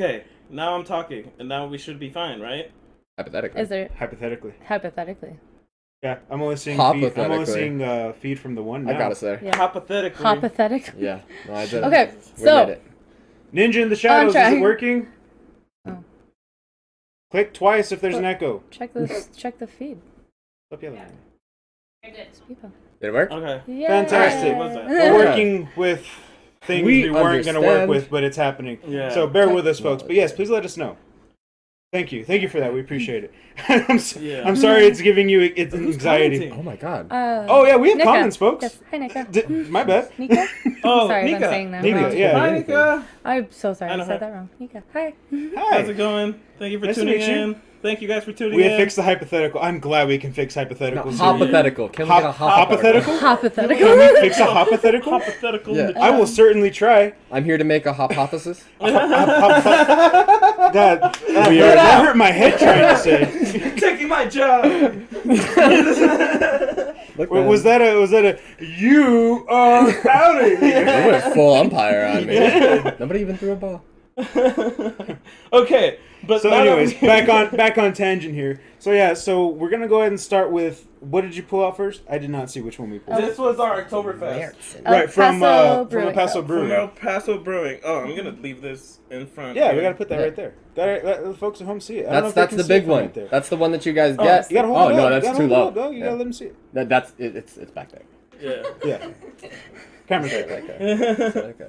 Okay, now I'm talking, and now we should be fine, right? Hypothetically. Is there Hypothetically. Yeah, I'm only seeing feed. I'm only Hypothetically. seeing feed from the one now. I got us there. Yeah. Hypothetically. hypothetically? Yeah. No, I did. Okay, We so made it. Ninja in the shadows. Is trying. it working? Oh. Click twice if there's an echo. check the feed. Stop yelling. People. Did it work? Okay. Yeah. Fantastic. What's that? We're working with things We we weren't going to work understand. with, but it's happening. Yeah. So bear with us, folks. But yes, please let us know. Thank you. Thank you for that. We appreciate it. Yeah. I'm sorry it's giving you it's Who's anxiety. commenting? Oh my god. Oh, yeah, we have Nika. comments, folks. Yes. Hi, Nika. My bad. Nika? Oh, Sorry if Nika. I'm saying that Nika, wrong. yeah. Hi, Nika. I'm so sorry. I I know said her. that wrong. Nika. Hi. Hi. How's it going? Thank you for Nice to tuning meet you. in. Thank you guys for tuning We in. have fixed the hypothetical. I'm glad we can fix hypotheticals. No, hypothetical. Can we get a Hypothetical? Hypothetical. Can we fix a hypothetical? Hypothetical. Yeah. I will certainly try. I'm here to make a hypothesis. God, that hurt my head trying to say. Taking my job. Look, Wait, man. was that a you are out of here? You went full umpire on me. Nobody even threw a ball. Okay, but So now that anyways, we- back on tangent here. So yeah, so we're gonna go ahead and start with what did you pull out first? I did not see which one we pulled. This was our Oktoberfest. Right from Paso from Brewing El Paso Co. Brewing. From El Paso Brewing. Oh, I'm gonna leave this in front. Yeah, we here. gotta put that Yeah. right there. Let the folks at home see it. I don't know if they That's can the see it big from one. right there. That's the one that you guys Oh, get. You gotta hold Oh it no, up. that's You gotta too hold it low. up, dog. You Yeah. gotta let them see it. That's it. It's back there. Yeah. Yeah. Camera's right there. Okay.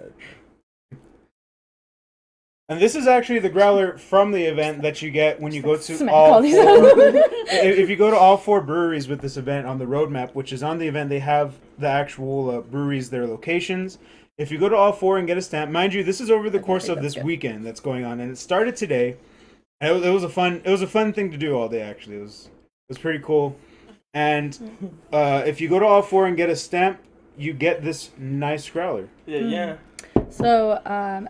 And this is actually the growler from the event that you get when you go to Smack all all these four. out. If you go to all four breweries with this event on the roadmap, which is on the event, they have the actual breweries, their locations. If you go to all four and get a stamp, mind you, this is over the course of this weekend that's going on, and it started today. And it was a fun thing to do all day. Actually, it was pretty cool. And if you go to all four and get a stamp, you get this nice growler. Yeah. So,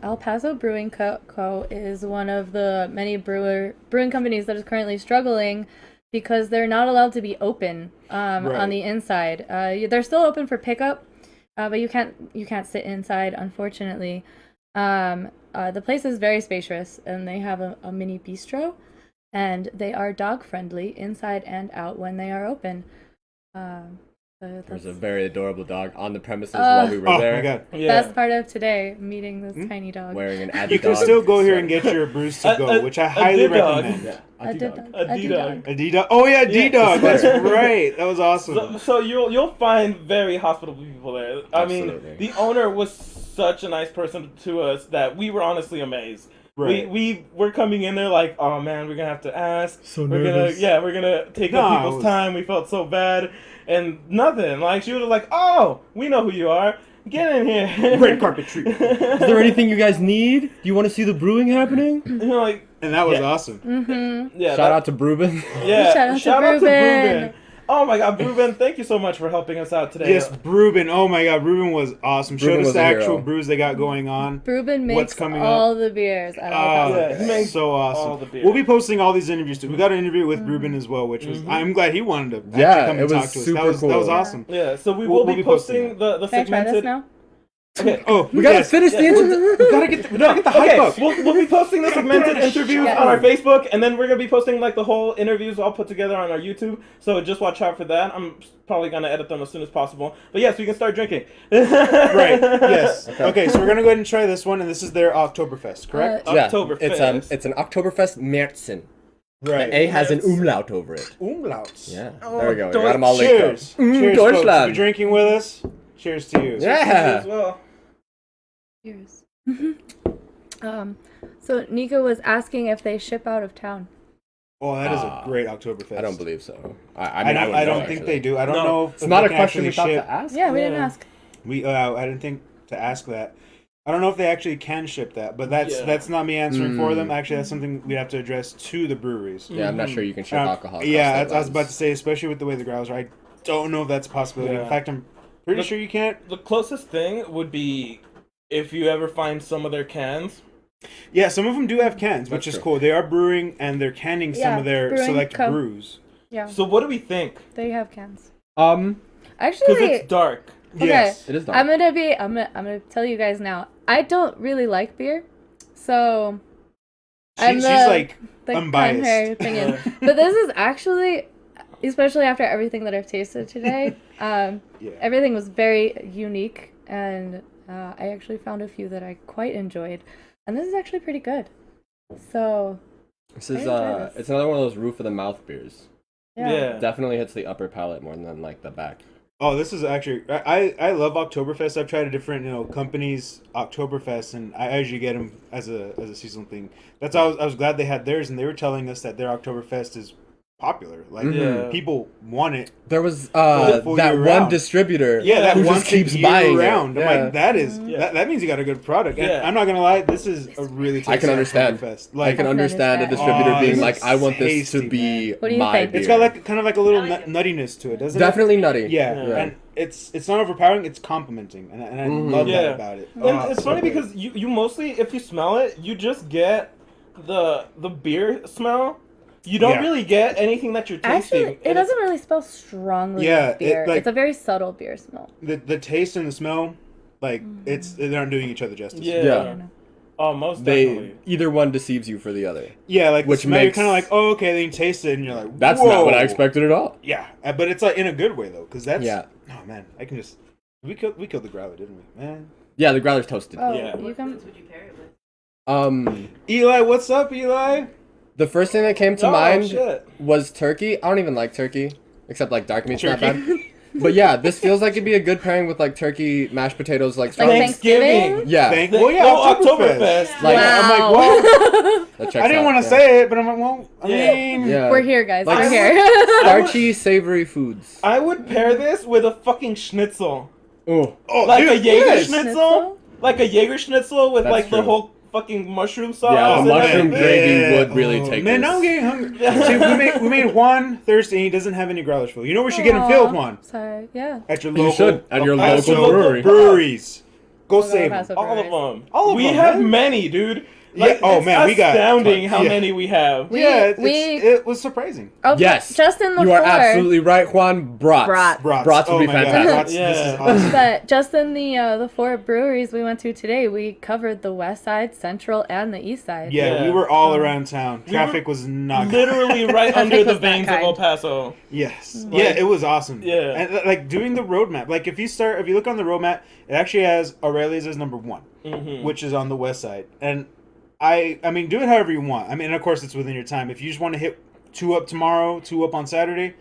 El Paso Brewing Co. is one of the many brewing companies that is currently struggling because they're not allowed to be open on the inside. They're still open for pickup, but you can't sit inside, unfortunately. The place is very spacious, and they have a mini bistro, and they are dog friendly inside and out when they are open. There was a very adorable dog on the premises while we were Oh there. my god! Yeah. Best part of today, meeting this tiny dog. Wearing an You Addy can dog. still go here and get your brews to go, which I highly D-dog. recommend. Yeah, A Addy dog. D-dog. A D-dog. A D-dog. Oh yeah, D-dog. That's right. That was awesome. So you'll find very hospitable people there. I mean, Absolutely. the owner was such a nice person to us that we were honestly amazed. Right. We were coming in there like, oh man, we're gonna have to ask. So we're nervous. we're gonna take up No, people's it was- time. We felt so bad, and nothing. Like she was like, oh, we know who you are. Get in here. Red carpet treatment. Is there anything you guys need? Do you want to see the brewing happening? You know, like And that was Yeah. awesome. yeah. Shout out to Brubin. Yeah. Shout out to Brewing. Oh my God, Brewin, thank you so much for helping us out today. Yes, Brubin. Oh my god, Brubin was awesome. Showed Brubin us was the a actual hero. brews they got going on. Brubin What's makes coming all the beers at El Paso. Yeah, he makes so awesome. all the beer. We'll be posting all these interviews too. We got an interview with Brubin as well, which was I'm glad he wanted to actually Yeah, come it and talk was to us. super That was cool. awesome. Yeah, so we We'll will be be posting posting the Can I try this segmented. now? Okay. Oh, We gotta yes. finish the intro. We gotta get the hype up. We'll be posting the segmented interviews Yes. on our Facebook, and then we're gonna be posting like the whole interviews all put together on our YouTube. So just watch out for that. I'm probably gonna edit them as soon as possible. But yes, we can start drinking. Right. Yes. Okay. So we're gonna go ahead and try this one, and this is their Oktoberfest, correct? Yeah, Oktoberfest. it's an Oktoberfest Märzen. Right. The A has an umlaut over it. Umlauts. Yeah, Oh, there we go. We don't- got them all linked up. Cheers. Cheers, folks. If you're Deutschland. drinking with us, cheers to you. As Yeah. well. Cheers. So Nika was asking if they ship out of town. Oh, that is a great Oktoberfest. I don't believe so. I don't think they do. I don't No. know if It's not they a can question we actually thought ship. to ask. Yeah, we didn't Yeah. ask. I didn't think to ask that. I don't know if they actually can ship that, but Yeah. that's not me answering for them. Actually, that's something we'd have to address to the breweries. Yeah, I'm not sure you can ship alcohol. across Yeah, state I was about lines. to say, especially with the way the growlers are, I don't know if that's a possibility. Yeah. In fact, I'm pretty Look- sure you can't. The closest thing would be if you ever find some of their cans. Yeah, some of them do have cans, which That's is true. cool. They are brewing and they're canning some Yeah, of their Brewing select Co. brews. Yeah, So what do we think? they have cans. Because Actually, it's dark. okay. Yes. It is dark. I'm gonna tell you guys now. I don't really like beer, so She's like the unbiased. contrary opinion. But this is actually, especially after everything that I've tasted today, everything was very unique, and I actually found a few that I quite enjoyed, and this is actually pretty good. So this is it's another one of those roof of the mouth beers. Yeah. Definitely hits the upper palate more than like the back. Oh, this is actually I love Oktoberfest. I've tried a different companies Oktoberfest, and I usually get them as a seasonal thing. That's why I was glad they had theirs, and they were telling us that their Oktoberfest is popular. Like people want it. There was full that year one round. distributor that who one just keeps year buying round. it. I'm like, that means you got a good product. And I'm not gonna lie, this is a really tasty I can understand. Oktoberfest. I can understand a distributor being like, I want this to tasty, be What do you my think? beer. It's got like kind of like a little nuttiness to it, doesn't Definitely nutty. it? Yeah, and it's not overpowering. It's complimenting, and I love that about it. And it's funny because you mostly, if you smell it, you just get the beer smell. You don't really get anything that you're tasting. Actually, it doesn't really smell strongly as beer. It's a very subtle beer smell. The taste and the smell, like they're not doing each other justice. Yeah. Oh, most definitely. Either one deceives you for the other. Yeah, like which smell, you're makes kind of like, oh, okay, then you taste it, and you're like, that's whoa. not what I expected at all. Yeah, but it's like in a good way though, because that's oh man, I can just we killed the growler, didn't we, man? Yeah, the growler's toasted. Oh, Yeah. you can. What would you pair it with? Eli, what's up, Eli? The first thing that came to mind shit. was turkey. I don't even like turkey, except like dark meat's not bad. But yeah, this feels like it'd be a good pairing with like turkey, mashed potatoes, like Like Thanksgiving. yeah. Oktoberfest. Like Wow. I'm like, well, That checks I didn't out, want to say it, but I'm like, well, I mean, Yeah. We're here, guys. Like, We're here. starchy, savory foods. I would pair this with a fucking schnitzel. Oh, Like a dude, Jaeger yes. schnitzel? Like a Jaeger schnitzel with That's like the true. whole fucking mushroom sauce. Yeah, the and mushroom everything. gravy would really take Man, this. now I'm getting hungry. See, we made Juan thirsty, and he doesn't have any growlers filled. You know where we should get him filled, Juan? Sorry, yeah. At your You local, should, at your Paso local brewery. breweries. Go We'll go save to them. Paso All of Breweries. them. All of we them, have man. many, dude. Yeah, Like, oh, it's man, we got astounding how yeah. many we have. It was surprising. Oh, Yes, just in the you four. are absolutely right, Juan. Brats. Brats would be my God, fantastic. brats, Yeah. This is awesome. But just in the 4 breweries we went to today, we covered the west side, central, and the east side. Yeah, we were all around town. Traffic was not good. Literally right under Traffic the was not veins of kind. El Paso. Yes. Like- Yeah, it was awesome. Yeah. And like doing the roadmap. Like if you look on the roadmap, it actually has Aurelia's as number 1, which is on the west side. And I mean, do it however you want. I mean, of course, it's within your time. If you just want to hit 2 up tomorrow, 2 up on Saturday,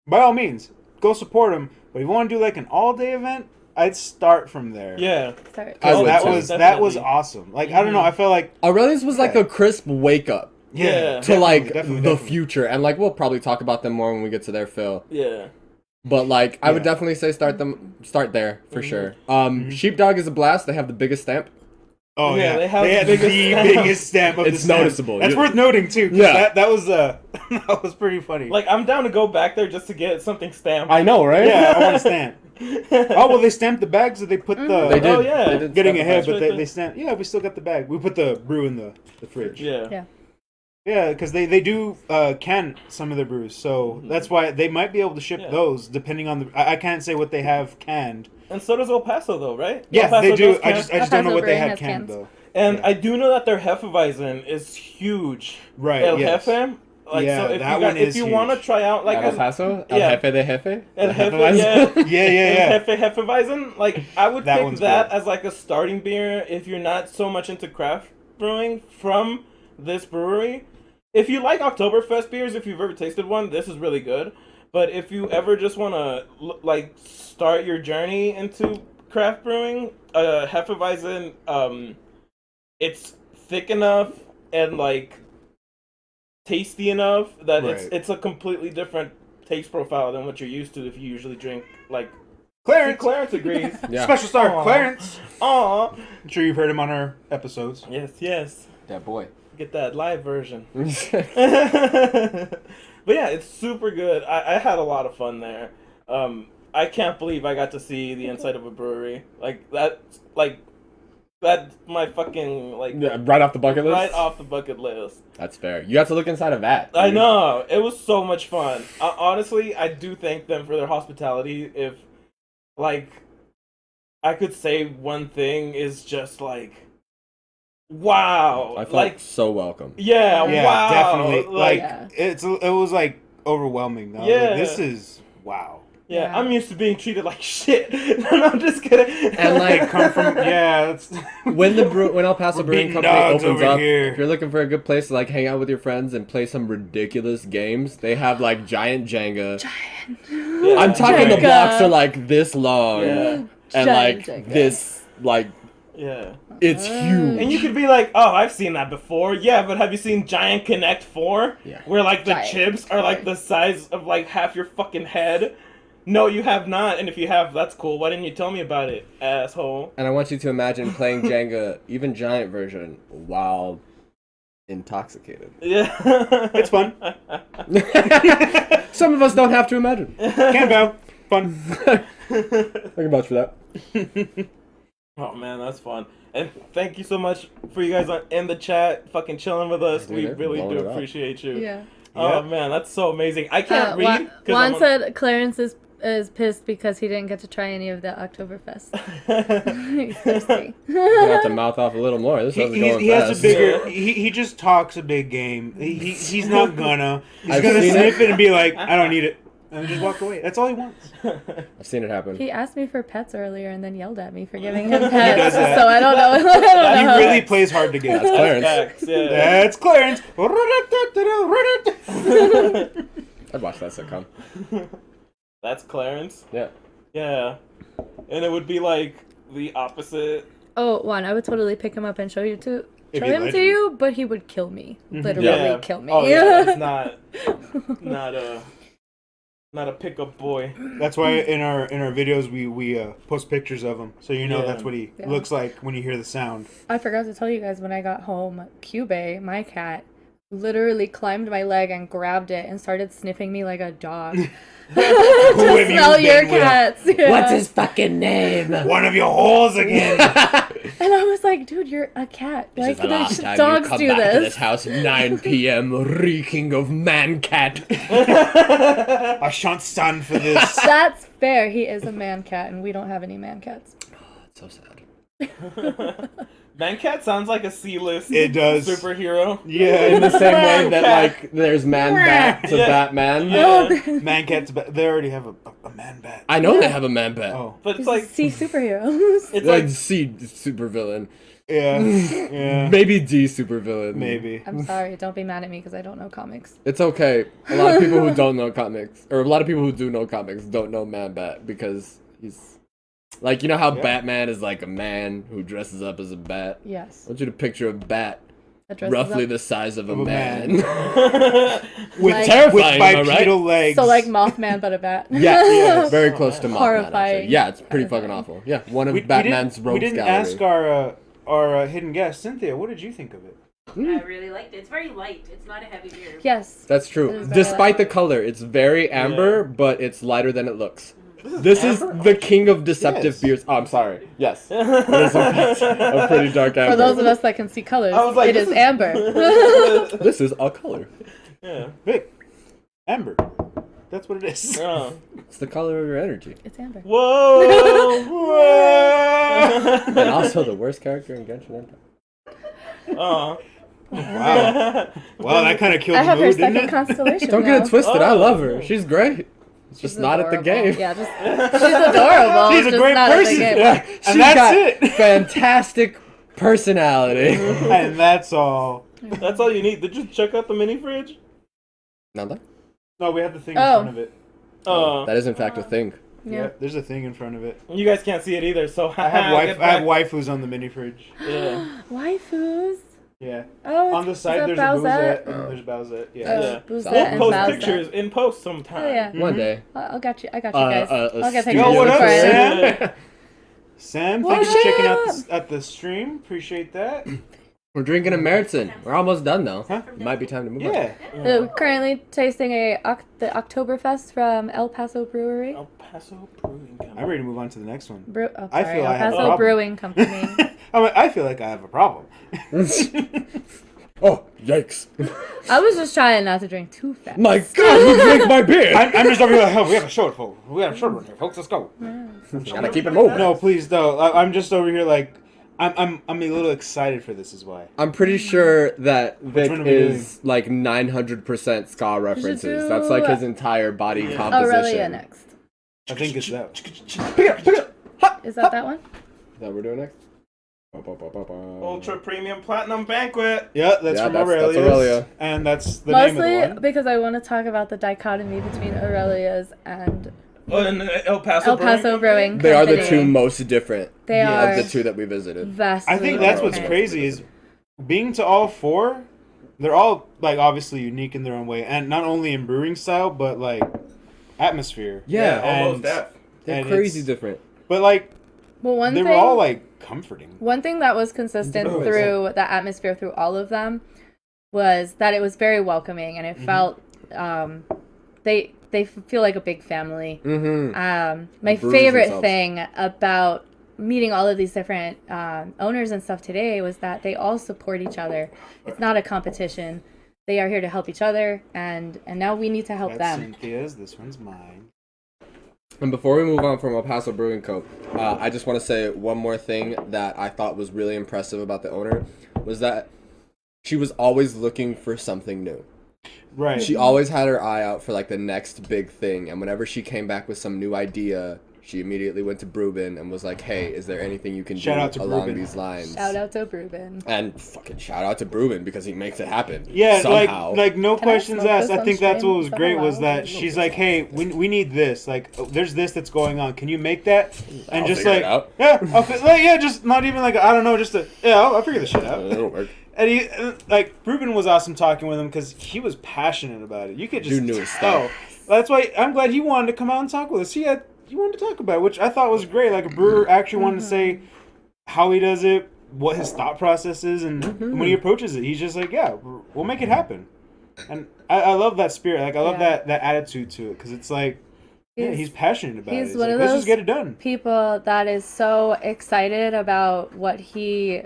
by all means, go support them. But if you want to do like an all-day event, I'd start from there. Yeah. Sorry. I would that too. was Definitely. awesome. Like I don't know, I felt like Aurelius was like a crisp wake up Yeah. to like definitely. the future, and like we'll probably talk about them more when we get to their fill. Yeah. But like I would Yeah. definitely say start there for sure. Sheepdog is a blast. They have the biggest stamp. Oh Yeah, yeah, they have they had the the biggest biggest stamp of It's the stamp. noticeable. That's You- worth noting too. 'Cause Yeah. that was that was pretty funny. Like, I'm down to go back there just to get something stamped. I know, right? yeah, I want to stamp. Oh well, they stamped the bags. That they put the They did. Oh, yeah. They did getting stamp ahead, the but right there. they stamped. Yeah, we still got the bag. We put the brew in the fridge. Yeah. Yeah, because they do can some of their brews, so that's why they might be able to ship Yeah. those depending on the. I can't say what they have canned. And so does El Paso, though, right? El Yeah, Paso they do. does I can. just El don't know Paso what they Brewing have has canned cans. though. And Yeah. I do know that their Hefeweizen is huge. Right. El yes. Jefe. Like, Yeah, so if that you one if is you want to huge. try out, like, El Paso, yeah. El Jefe de Jefe, El Jefe, Hefeweizen. yeah. Yeah. Hefeweizen, like, I would That pick one's that good. as like a starting beer if you're not so much into craft brewing from this brewery. If you like Oktoberfest beers, if you've ever tasted one, this is really good. But if you ever just want to like start your journey into craft brewing, Hefeweizen, it's thick enough and like tasty enough that Right. it's a completely different taste profile than what you're used to if you usually drink like Clarence. Clarence agrees. Yeah. Special star, Aw. Clarence. Aw. I'm sure you've heard him on our episodes. Yes. That boy. Get that live version. But yeah, it's super good. I had a lot of fun there. I can't believe I got to see the inside of a brewery. That's my fucking Yeah, right off the bucket list. right off the bucket list. That's fair. You got to look inside of that. I dude. know. It was so much fun. Honestly, I do thank them for their hospitality. If like I could say one thing is just like Wow. I felt Like, so welcome. yeah, Yeah, wow. definitely. Like Yeah. it was like overwhelming. Though. Yeah. Like, this is wow. yeah, Yeah. I'm used to being treated like shit. No, I'm just kidding. And, like, They come from that's When El Paso We're Brewing beating Company dogs opens over up, here. if you're looking for a good place to like hang out with your friends and play some ridiculous games, they have like giant Jenga. Yeah. I'm talking the Jenga. blocks are like this long, Yeah. and Giant like Jenga. this, like Yeah. it's huge. And you could be like, oh, I've seen that before. Yeah, but have you seen Giant Connect 4? Yeah. Where, like, the Giant chips are, like, the size of, like, half your fucking head? No, you have not. And if you have, that's cool. Why didn't you tell me about it, asshole? And I want you to imagine playing Jenga, even giant version, while intoxicated. Yeah. It's fun. Some of us don't have to imagine. Can't bow. Fun. I can vouch for that. Oh, man, that's fun. And thank you so much for you guys in the chat fucking chilling with us. Dude, We they're really blowing do it up. appreciate you. Yeah. Oh, Yeah. man, that's so amazing. I can't read. Juan 'cause I'm on- said Clarence is pissed because he didn't get to try any of the Oktoberfest. He's thirsty. You have to mouth off a little more. This is going He has fast. a bigger. He just talks a big game. He's not gonna. He's I've gonna seen sniff it. it and be like, I don't need it, and just walk away. That's all he wants. I've seen it happen. He asked me for pets earlier and then yelled at me for giving does him pets. that. So I don't know. I don't He know. really plays hard to get. That's Clarence. Facts, yeah. That's Clarence. I'd watch that sitcom. That's Clarence. Yeah. Yeah. And it would be like the opposite. Oh, Juan, I would totally pick him up and show If him he let to you. you, but he would kill me. Literally Yeah. kill me. Oh yeah, that's not a pickup boy. That's why in our videos we post pictures of him, so you know Yeah. that's what he Yeah. looks like when you hear the sound. I forgot to tell you guys when I got home, Cube, my cat, literally climbed my leg and grabbed it and started sniffing me like a dog. Who have to you smell your been with? cats. Yeah. fucking name? One of your holes again. And I was like, dude, you're a cat. This Like, is the last time dogs you come do back to this this. house, 9 p.m., reeking of man cat. I shan't stand for this. That's fair. He is a man cat, and we don't have any man cats. So sad. Mancat sounds like a C-list It does. superhero. Yeah, In the same way that, Cat. like, there's man bat to Yeah. Batman. Yeah. man cats. They already have a man bat. I know they have a man bat. Oh, But it's He's like sea superheroes. it's Like like C supervillain. yeah, yeah, Maybe D supervillain. maybe. I'm sorry. Don't be mad at me because I don't know comics. It's okay. A lot of people who don't know comics, or a lot of people who do know comics, don't know Man Bat because he's like, you know how Yeah. Batman is like a man who dresses up as a bat. Yes. I want you to picture a bat That dresses roughly up. the size of a Of a man. With Like- Terrifying, am I right? bipedal legs. So like Mothman, but a bat. Yeah, Yes. very close to Mothman. Horrifying. Actually. Yeah, it's pretty fucking awful. Yeah, one of we Batman's didn't, we rogues didn't gallery. ask our hidden guest Cynthia. What did you think of it? I really liked it. It's very light. It's not a heavy beer. Yes. That's It true. is very Despite the light. color, it's very amber, but it's lighter than it looks. This is the king of deceptive Yes. beers. Oh, I'm sorry. Yes. It is in fact a pretty dark amber. For those of us that can see colors, I was like, it this is is- amber. This is a color. yeah. Hey, Amber. That's what it is. Oh. It's the color of your energy. It's amber. Whoa. And also the worst character in Genshin Impact. Oh. Wow. Wow, that kind of killed I the have her mood, didn't second it? constellation. Don't get now. it twisted. I Oh. love her. She's great. It's just She's not at the adorable. game. Yeah, she's adorable. She's a just great not at the person. game. Yeah, she's And that's got it. fantastic personality. And that's all. That's all you need. Did you check out the mini fridge? Nanda? No, we have the thing in Oh. front of it. That is in fact a thing. Yeah. There's a thing in front of it. You guys can't see it either, so I have waifus on the mini fridge. Yeah. Waifus. Yeah. Oh, On the is side that there's a Bowsette? Boozette and there's Bowsette. Yeah. Oh, Yeah. Boozette We'll and Post Bowsette. pictures in post sometime. Oh yeah. One day. I'll get you. I got you guys. I'll get studio pictures Yo, what with up, Brian. Sam? Sam, What thanks for checking out up? at the stream. Appreciate that. We're drinking a Meritzen. We're almost done though. Huh? It might be time to move on. Yeah. We're currently tasting the Oktoberfest from El Paso Brewery. El Paso Brewing Company. I'm ready to move on to the next one. I feel El I have a Paso problem. Brewing Company. I feel like I have a problem. Oh, yikes. I was just trying not to drink too fast. My god, who drank my beer? I'm just over here like, oh, we have a short, folks. We have a short one here, folks. Let's go. Gotta keep it moving. No, please, though. I'm just over here like, I'm a little excited for this. Is why. I'm pretty sure that Vic one are we is like 900% ska references. That's like his entire body composition. Aurelia next. I think it's that. Pick it up. Is that one? Is that what we're doing next? Ultra Premium Platinum Banquet. Yeah, that's from Aurelia's. That's Aurelia. And that's the name of the Mostly one. because I want to talk about the dichotomy between Aurelia's and And El Paso Brewing. They are the Company. two most different They are of the two that we visited. vastly I think that's what's different. crazy is being to all four. They're all like obviously unique in their own way, and not only in brewing style, but like atmosphere. Yeah, almost and, that. They're and crazy it's- different. But like Well, they were all like comforting. One thing that was consistent Oh, through the atmosphere through all of them was that it was very welcoming, and it felt they feel like a big family. Mm-hmm. My The breweries favorite themselves. thing about meeting all of these different owners and stuff today was that they all support each other. It's not a competition. They are here to help each other, and now we need to help That's them. Cynthia's. This one's mine. And before we move on from El Paso Brewing Co., I just want to say one more thing that I thought was really impressive about the owner was that she was always looking for something new. Right. She always had her eye out for like the next big thing, and whenever she came back with some new idea, she immediately went to Brewin and was like, "Hey, is there anything you can Shout out do to along Brewin. these lines?" Shout out to Ruben. And fucking shout out to Brewin because he makes it happen. Yeah, somehow. like no Can I questions smoke asked. this I on think that's stream? what was Is that great was allowed? that she's like, "Hey, we need this. Like, there's this that's going on. Can you make that?" And I'll just figure like, it out. yeah, just not even like I don't know, just I'll figure this shit out. It'll work. And he like Ruben was awesome talking with him because he was passionate about it. You could just Dude knew his tell. stuff. That's why I'm glad he wanted to come out and talk with us. He wanted to talk about it, which I thought was great. Like a brewer actually wanted to say how he does it, what his thought process is, and when he approaches it, he's just like, yeah, we'll make it happen. And I love that spirit. Like I love that attitude to it because it's like, yeah, he's passionate about it. He's He's one like, of let's those just get it done. people that is so excited about what he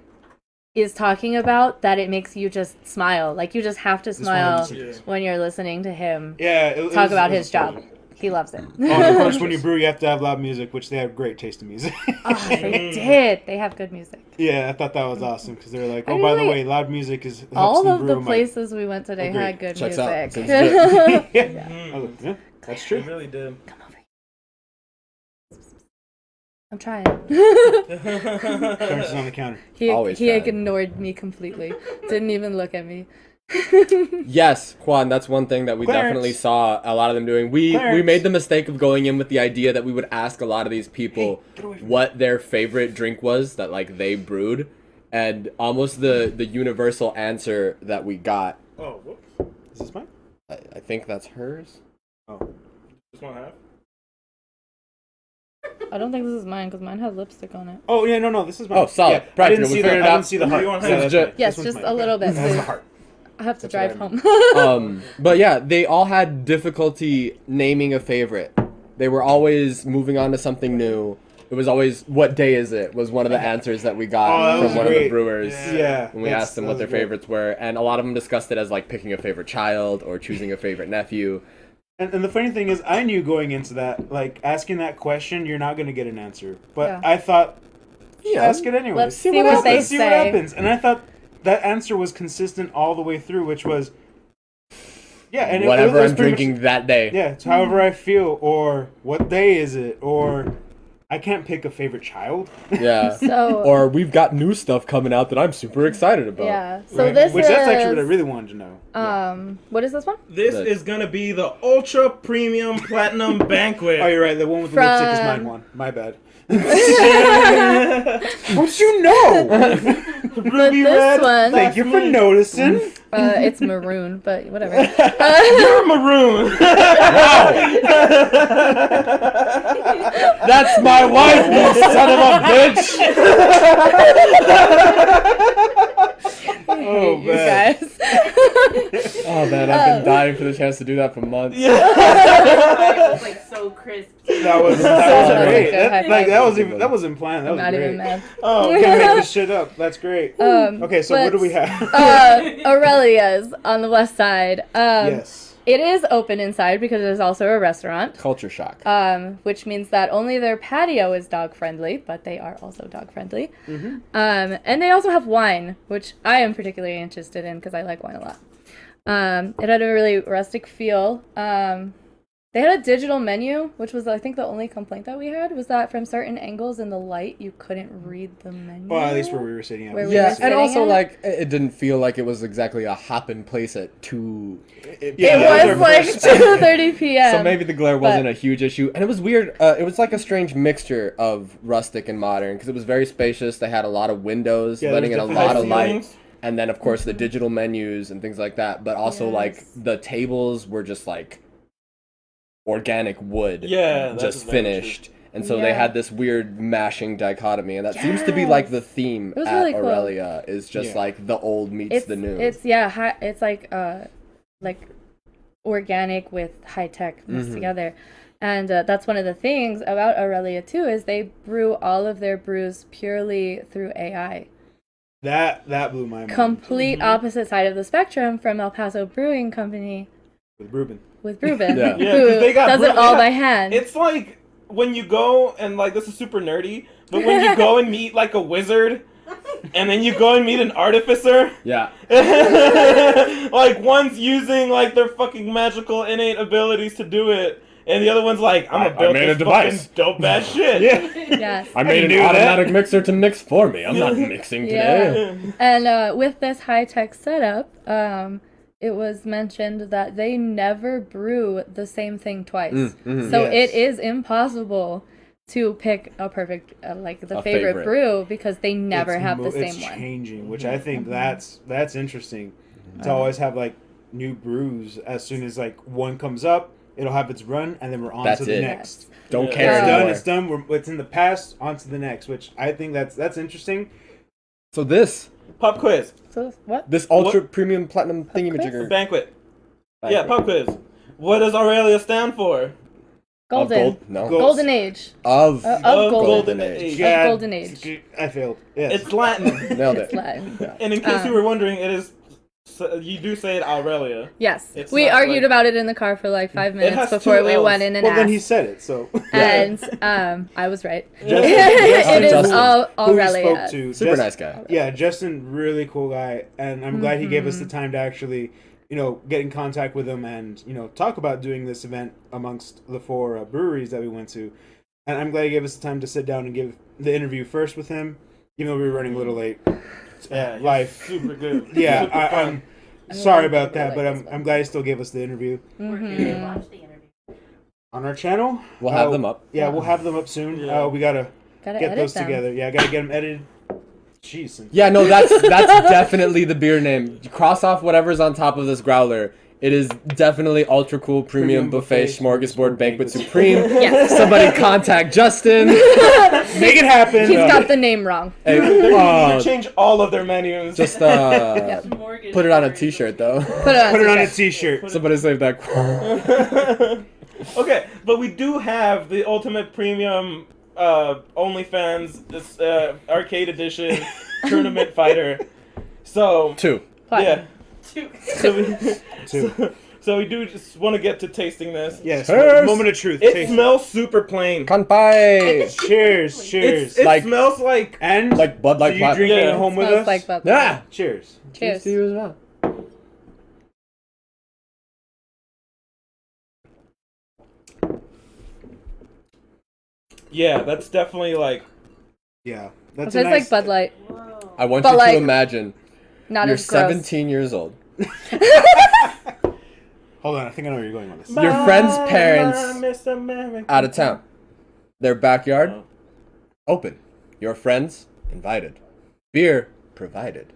is talking about that it makes you just smile. Like you just have to smile 100%. when you're listening to him Yeah, talk about his job. He loves it. Oh, and of course, when you brew, you have to have loud music, which they have great taste in music. Oh, they did. They have good music. Yeah, I thought that was awesome because they were like, I "Oh, by the really- way, loud music is helps All them of brew." the I'm like, places we went today Oh, great. had good Checks out. music. Sounds good. yeah. I was like, yeah, that's It true. really did. Come over here. I'm trying. Clarence is on the counter. he Always he trying. ignored me completely. Didn't even look at me. Yes, Quan, that's one thing that we Clarence. definitely saw a lot of them doing. We Clarence. made the mistake of going in with the idea that we would ask a lot of these people Hey, get away from what their favorite drink was that like they brewed, and almost the universal answer that we got, Oh, whoops. Is this mine? I think that's hers. Oh, Just one half. I don't think this is mine because mine has lipstick on it. oh yeah, no, this is mine. Oh, solid. Yeah, I Practical. didn't We see figured the it I out. didn't see the heart. You want Yeah, half? that's Legit. mine. Yes, This one's just mine. a little bit. It has the please. heart. I have to That's what drive I home. But yeah, they all had difficulty naming a favorite. They were always moving on to something new. It was always, what day is it? Was one of the answers that we Oh, got that from was one of the great. brewers. Yeah. When we asked them what their favorites were, and a lot of them discussed it as like picking a favorite child or choosing a favorite nephew. And the funny thing is, I knew going into that, like asking that question, you're not gonna get an answer. But Yeah. I thought, Yeah. ask it anyway. Let's see what they Let's see what say. happens. And I thought that answer was consistent all the way through, which was, yeah, and Whatever it was I'm pretty much- drinking that day. Yeah, it's however I feel, or what day is it, or I can't pick a favorite child. Yeah. So Or we've got new stuff coming out that I'm super excited about. yeah. So Right? this Which is that's actually what I really wanted to know. what is this one? This Look. is gonna be the Ultra Premium Platinum Banquet. Oh, you're right. The one with the lipstick is mine. From- One. My bad. How'd you know? Ruby this red. one- Thank you for noticing. It's maroon, but whatever. You're maroon. That's my wife, you son of a bitch! Oh you man. guys. Oh man, I've been dying for the chance to do that for months. It was like so crisp. That was That's great. a good high Like five. that wasn't planned. That I'm was not great. even mad. Oh, we can make this shit up. That's great. Okay, so what do we have? Aurelia's on the west side. Yes. It is open inside because it is also a restaurant. Culture shock. Which means that only their patio is dog friendly, but they are also dog friendly. Mm-hmm. And they also have wine, which I am particularly interested in because I like wine a lot. It had a really rustic feel. They had a digital menu, which was, I think, the only complaint that we had was that from certain angles in the light, you couldn't read the menu. Well, at least where we were sitting at. Where we Yeah, were and also sitting at. like it didn't feel like it was exactly a hopping place at 2. Yeah, It those was are like first. 2:30 p.m. So maybe the glare wasn't a huge issue, and it was weird. It was like a strange mixture of rustic and modern because it was very spacious. They had a lot of windows, Yeah, letting in there a was lot of different light, ceilings. and then of course the digital menus and things like that. But also like Yes. the tables were just like organic wood, Yeah, that's just very true. finished. And so they Yeah. had this weird mashing dichotomy, and that seems to be like the theme It was at really cool. Aurelia is just Yeah. like the old meets the new. It's it's like organic with high tech mixed together, and that's one of the things about Aurelia too is they brew all of their brews purely through AI. That blew my mind. Complete opposite side of the spectrum from El Paso Brewing Company With Ruben. with Reuben, Yeah. Yeah, 'cause who they got does brew- it all yeah. by hand. It's like when you go and like this is super nerdy, but when you go and meet like a wizard, and then you go and meet an artificer, yeah. like one's using like their fucking magical innate abilities to do it, and the other one's like, I'm I gonna build made a this device. fucking dope ass shit. Yeah. Yes. I made knew an that. automatic mixer to mix for me. I'm not mixing today. Yeah. And with this high-tech setup, it was mentioned that they never brew the same thing twice. So Yes. it is impossible to pick a perfect, like the A favorite favorite. brew because they never have the It's same one. changing, which I think that's interesting. To always have like new brews as soon as like one comes up, it'll have its run, and then we're on That's to the it. next. Don't Yeah. care It's anymore. done. It's done. It's in the past. On to the next, which I think that's interesting. So this Pop quiz, So what? ultra premium platinum thingamajigger. banquet. Yeah, pop quiz. What does Aurelia stand for? Golden. Gold? No. Gold. Golden Age. Of Of Golden golden. Age. God, Golden Age. I failed. Yes. It's Latin. nailed It's it. Latin. Yeah. And in case you were wondering, it is. You do say it Aurelia. Yes. It's We not argued like- about it in the car for like 5 minutes has before two we Ls. went in and well, then he asked. said it. So And I was right. Justin- It is Justin, all who we Aurelia. spoke to, Super Justin- nice guy. Yeah, Justin, really cool guy, and I'm glad he gave us the time to actually, get in contact with him and talk about doing this event amongst the 4 breweries that we went to. And I'm glad he gave us the time to sit down and give the interview first with him, even though we were running a little late. Yeah, he's Life. super good. Yeah, Super fun. I'm sorry love about people that, but like this I'm glad he still gave us the interview Where can they watch the interview? on our channel. We'll have them up. Yeah, we'll have them up soon. Yeah. We gotta Gotta get edit those them. together. Yeah, gotta get them edited. Jeez. Yeah, no, that's definitely the beer name. Cross off whatever's on top of this growler. It is definitely ultra cool premium buffet smorgasbord banquet supreme. Yes. Somebody contact Justin. Make it happen. He's got the name wrong. Hey, You change all of their menus. just Mortgage put it on a Breweries. T-shirt though. Put it on. Put it on a t-shirt. t-shirt. Somebody save that quote. Okay, but we do have the ultimate premium OnlyFans this arcade edition tournament fighter. So 2. yeah, Two. so we, Two. so we do just want to get to tasting this. Yes. Cheers. Moment of truth. It Taste smells super plain. Kanpai. Cheers. Cheers. It Like- smells like And Like Bud Light do you Platinum. drinking Yeah. at home with Smells us? like Bud. Yeah. Cheers. Cheers. To you as well. yeah. That's definitely like Yeah. It That's tastes a nice, like Bud Light. Whoa. I want But you like- to imagine Not you're as gross. 17 years old. Hold on, I think I know where you're going with this. Your friend's "My, parents Miss America." out of town. Their backyard Oh. open. Your friends invited. Beer provided.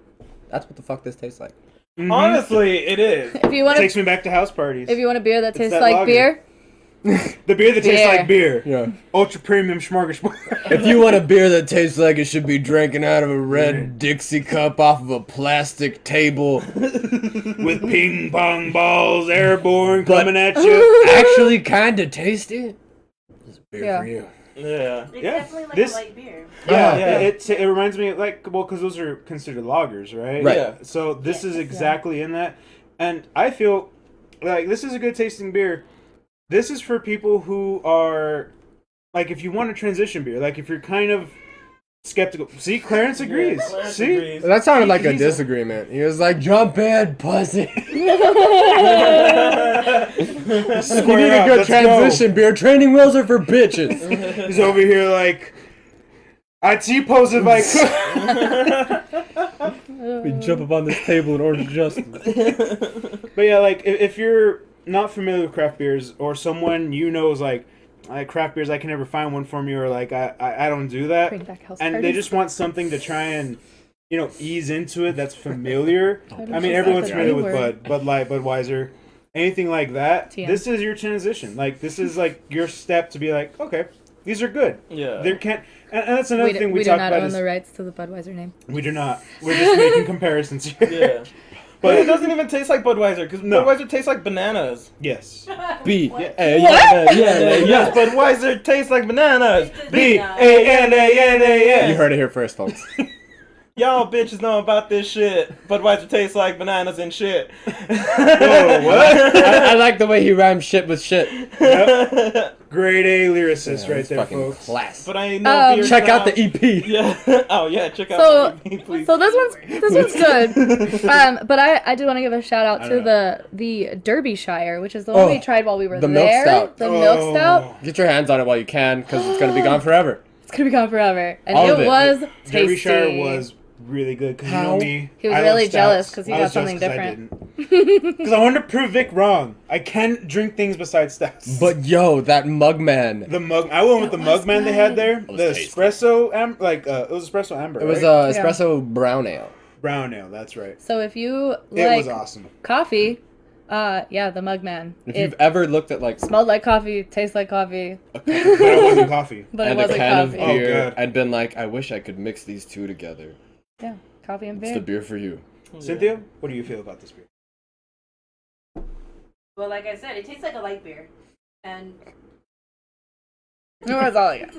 That's what the fuck this tastes like. Mhm. Honestly, it is. If you want Takes to, me back to house parties. if you want a beer that tastes that like lager. beer, The beer that tastes Beer. like beer. Yeah. Ultra premium smorgasbord. If you want a beer that tastes like it should be drinking out of a red Dixie cup off of a plastic table, With ping pong balls airborne But- coming at you. actually kind of tasty, this is beer Yeah. for you. Yeah. It's Yeah. definitely like This- a light beer. Yeah, Yeah. it reminds me of because those are considered lagers, right? Right. Yeah. So this Yeah. is exactly in that, and I feel like this is a good tasting beer. This is for people who are like, if you want a transition beer, like if you're kind of skeptical. See, Clarence agrees. Yeah, Clarence See, agrees. That sounded like a He's disagreement. He was like, "Jump in, pussy." You need Square a up, good let's transition beer. Training wheels are for bitches. go. He's over here like, I T-pose if I could. We jump up on this table in Orange Justice. But yeah, like if you're not familiar with craft beers, or someone you know is like craft beers, I can never find one for me, or like I don't do that, Bring back house and they parties. just want something to try and ease into it that's familiar. Why don't I mean, you everyone's stop the familiar with B-word? Bud Light, Budweiser, anything like that. TM. This is your transition. Like this is like your step to be like, okay, these are good. Yeah. There can't, and that's another thing we do talk not about own is the rights to the Budweiser name. we do not. We're just making comparisons here. Yeah. But it doesn't even taste like Budweiser, because No. Budweiser tastes like bananas. Yes. B. What? Yes, Budweiser tastes like bananas. B-A-N-A-N-A-N. You heard it here first, folks. Y'all bitches know about this shit. Budweiser tastes like bananas and shit. Whoa, what? I like the way he rhymes shit with shit. Yep. Grade A lyricist right there, Fucking folks. class. But I know beer Check out the sounds- EP. Yeah. Oh yeah, check out So, the EP, please. so this one's good. But I do want to give a shout out I to don't the Derbyshire, which is the one we tried while we were the milk there. stout. The milk stout. Get your hands on it while you can, because it's gonna be gone forever. It's gonna be gone forever, and All of it it. was tasty. Derbyshire was really good because you know How? me. He was I really love jealous stouts. 'cause he I got was jealous something 'cause I different. didn't. Because I wanted to prove Vic wrong. I can drink things besides stouts. But yo, that mug man. the mug, I went with the mug man they had there. was The tasty. espresso, it was espresso amber. It was right? espresso brown ale. brown ale. That's right. So if you It like was awesome. coffee, yeah, the Mugman. If It you've ever looked at like smelled like coffee, tastes like coffee, But it wasn't coffee. but it and a wasn't can coffee. of beer, God. I'd been like, I wish I could mix these two together. Yeah, coffee and It's the beer. beer for you. Cynthia, what do you feel about this beer? Well, like I said, it tastes like a light beer. And That's all I got.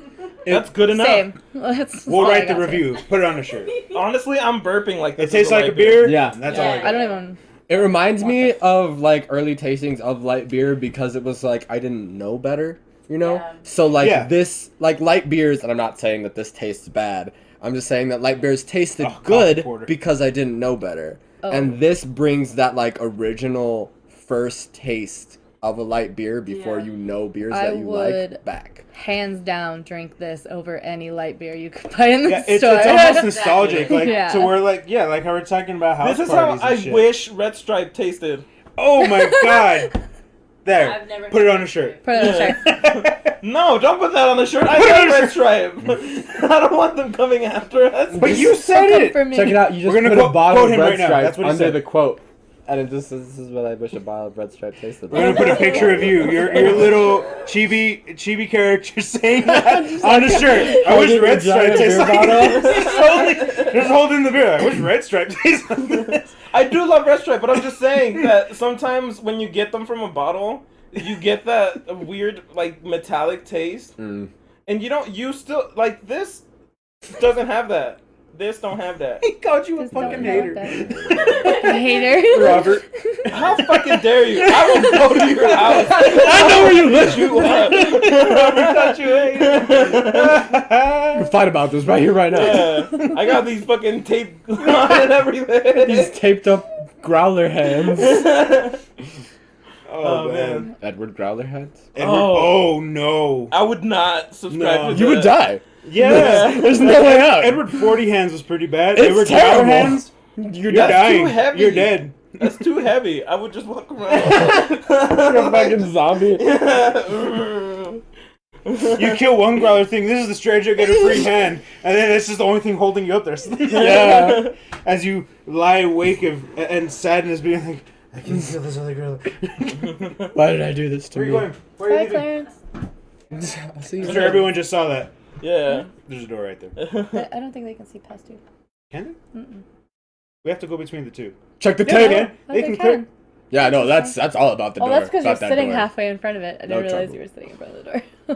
That's good enough. Same. That's We'll all I write the got to say. review. Put it on a shirt. Honestly, I'm burping like this. It tastes is like light a beer. Yeah. That's Yeah. all I I got. don't even. It reminds me of like early tastings of light beer because it was like I didn't know better, you know? Yeah. So like Yeah. this like light beers, and I'm not saying that this tastes bad. I'm just saying that light beers tasted Oh, coffee good porter. because I didn't know better. Oh. And this brings that like original first taste of a light beer before Yeah. you know beers I that you would- like back. Hands down, drink this over any light beer you could buy in the Yeah, store. it's almost nostalgic, like Yeah. to where like like how we're talking about house This is how parties and I shit. wish Red Stripe tasted. Oh my god! There, I've never put it had on a shirt. Put it on the shirt. No, don't put that on the shirt. I Put it on love the Red Stripe. I don't want them coming after us. But you said Come it. for me. Check it out. You just We're gonna put a quote- bottle quote of him Red right now. Stripe That's what he under said. the quote. And it just this is what I wish a bottle of Red Stripe tasted We're like. gonna put a picture of you, your little chibi character saying that on a shirt. I wish Holding Red a Stripe giant tastes beer like bottle. this. Just holding the beer. I wish Red Stripe tastes like this. I do love Red Stripe, but I'm just saying that sometimes when you get them from a bottle, you get that weird like metallic taste, Mm. and you still like this doesn't have that. This don't have that. He called you a Just don't fucking know hater, that. Hater. Robert. How fucking dare you? I will go to your house. I know where you live. You up. Robert thought you hated. We'll fight about this right here, right now. Yeah, I got these fucking tape on and everything. These taped up growler hands. Oh man. Edward Growler hands? Edward, Oh. oh no. I would not subscribe No. to You would that. die. Yeah. There's no way out. Edward 40 hands was pretty bad. It's Edward terrible. Growler hands, You're you're That's dying. too heavy. You're dead. That's too heavy. I would just walk around. a fucking zombie. You kill one growler thing, this is the strategy, get a free hand, and then it's just the only thing holding you up there. Yeah. As you lie awake and sadness, being like, I can kill this other girl. Why did I do this to Where are you me? going? Where are Bye, you leaving? Clarence. I'll see I'm you sure everyone just saw that. Yeah. There's a door right there. I don't think they can see past you. Can they? Mm-mm. We have to go between the two. Check the Yeah, tape. they can. Oh, They can clear. Yeah, no, that's all about the Oh, door. that's because you're about that sitting door. halfway in front of it. I No didn't realize trouble. you were sitting in front of the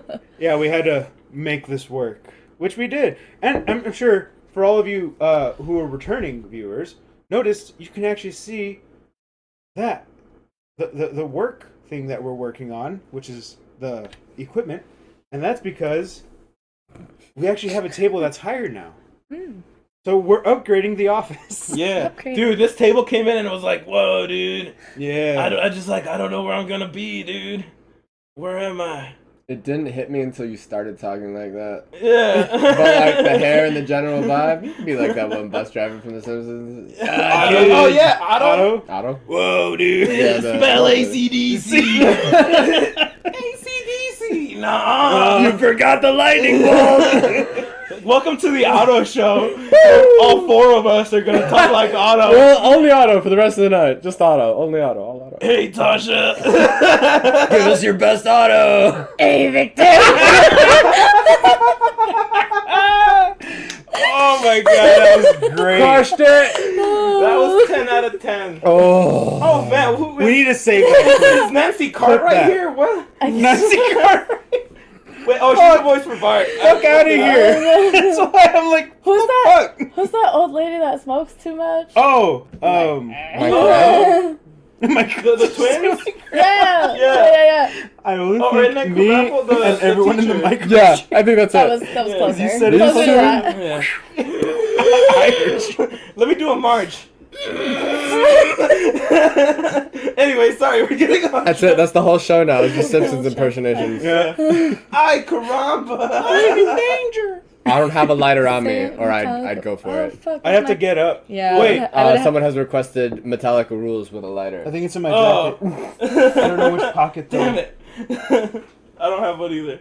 door. Yeah, we had to make this work, which we did. And I'm sure for all of you who are returning viewers, notice you can actually see that. the work thing that we're working on, which is the equipment, and that's because we actually have a table that's hired now. So we're upgrading the office. Yeah, Upgrading. dude, this table came in and it was like, whoa, dude. Yeah. I don't know where I'm gonna be, dude. Where am I? It didn't hit me until you started talking like that. Yeah. But like the hair and the general vibe, you could be like that one bus driver from The Simpsons. Oh yeah, Otto. Otto? Whoa, dude. Yeah, Spell ACDC. ACDC. Nah. You forgot the lightning bolt. Welcome to the Otto show. All four of us are gonna talk like Otto. Well, only Otto for the rest of the night. Just Otto. Only Otto. All Otto. Hey, Tasha. Give us your best Otto. Hey, Victor. Oh my god, that was great. Crushed it. That was 10 out of 10. Oh. Oh man, who We need to save that. is Nancy Cartwright that. here? What? Nancy Cartwright. Wait, oh, she's the voice for Bart. Fuck out of here. That's why I'm like, Who's the that? fuck? Who's that old lady that smokes too much? Oh, My friend. my The twins? Yeah. I only Oh, think Redneck me Raffle, the everyone in the teacher. microphone. Yeah, I think that's That it. was Yeah. closer. You said it Closer to soon. that. Yeah. Let me do a march. Anyway, sorry, we're getting on. That's it. That's the whole show now. It's just Simpsons impersonations. Yeah. Ay, caramba. I'm in danger. I don't have a lighter on me, Say it, or Metallica. I'd go for Oh, it. fuck, I have to my- get up. Yeah. Wait, I would have- Someone has requested Metallica rules with a lighter. I think it's in my Oh. jacket. I don't know which pocket though. Damn it. I don't have one either.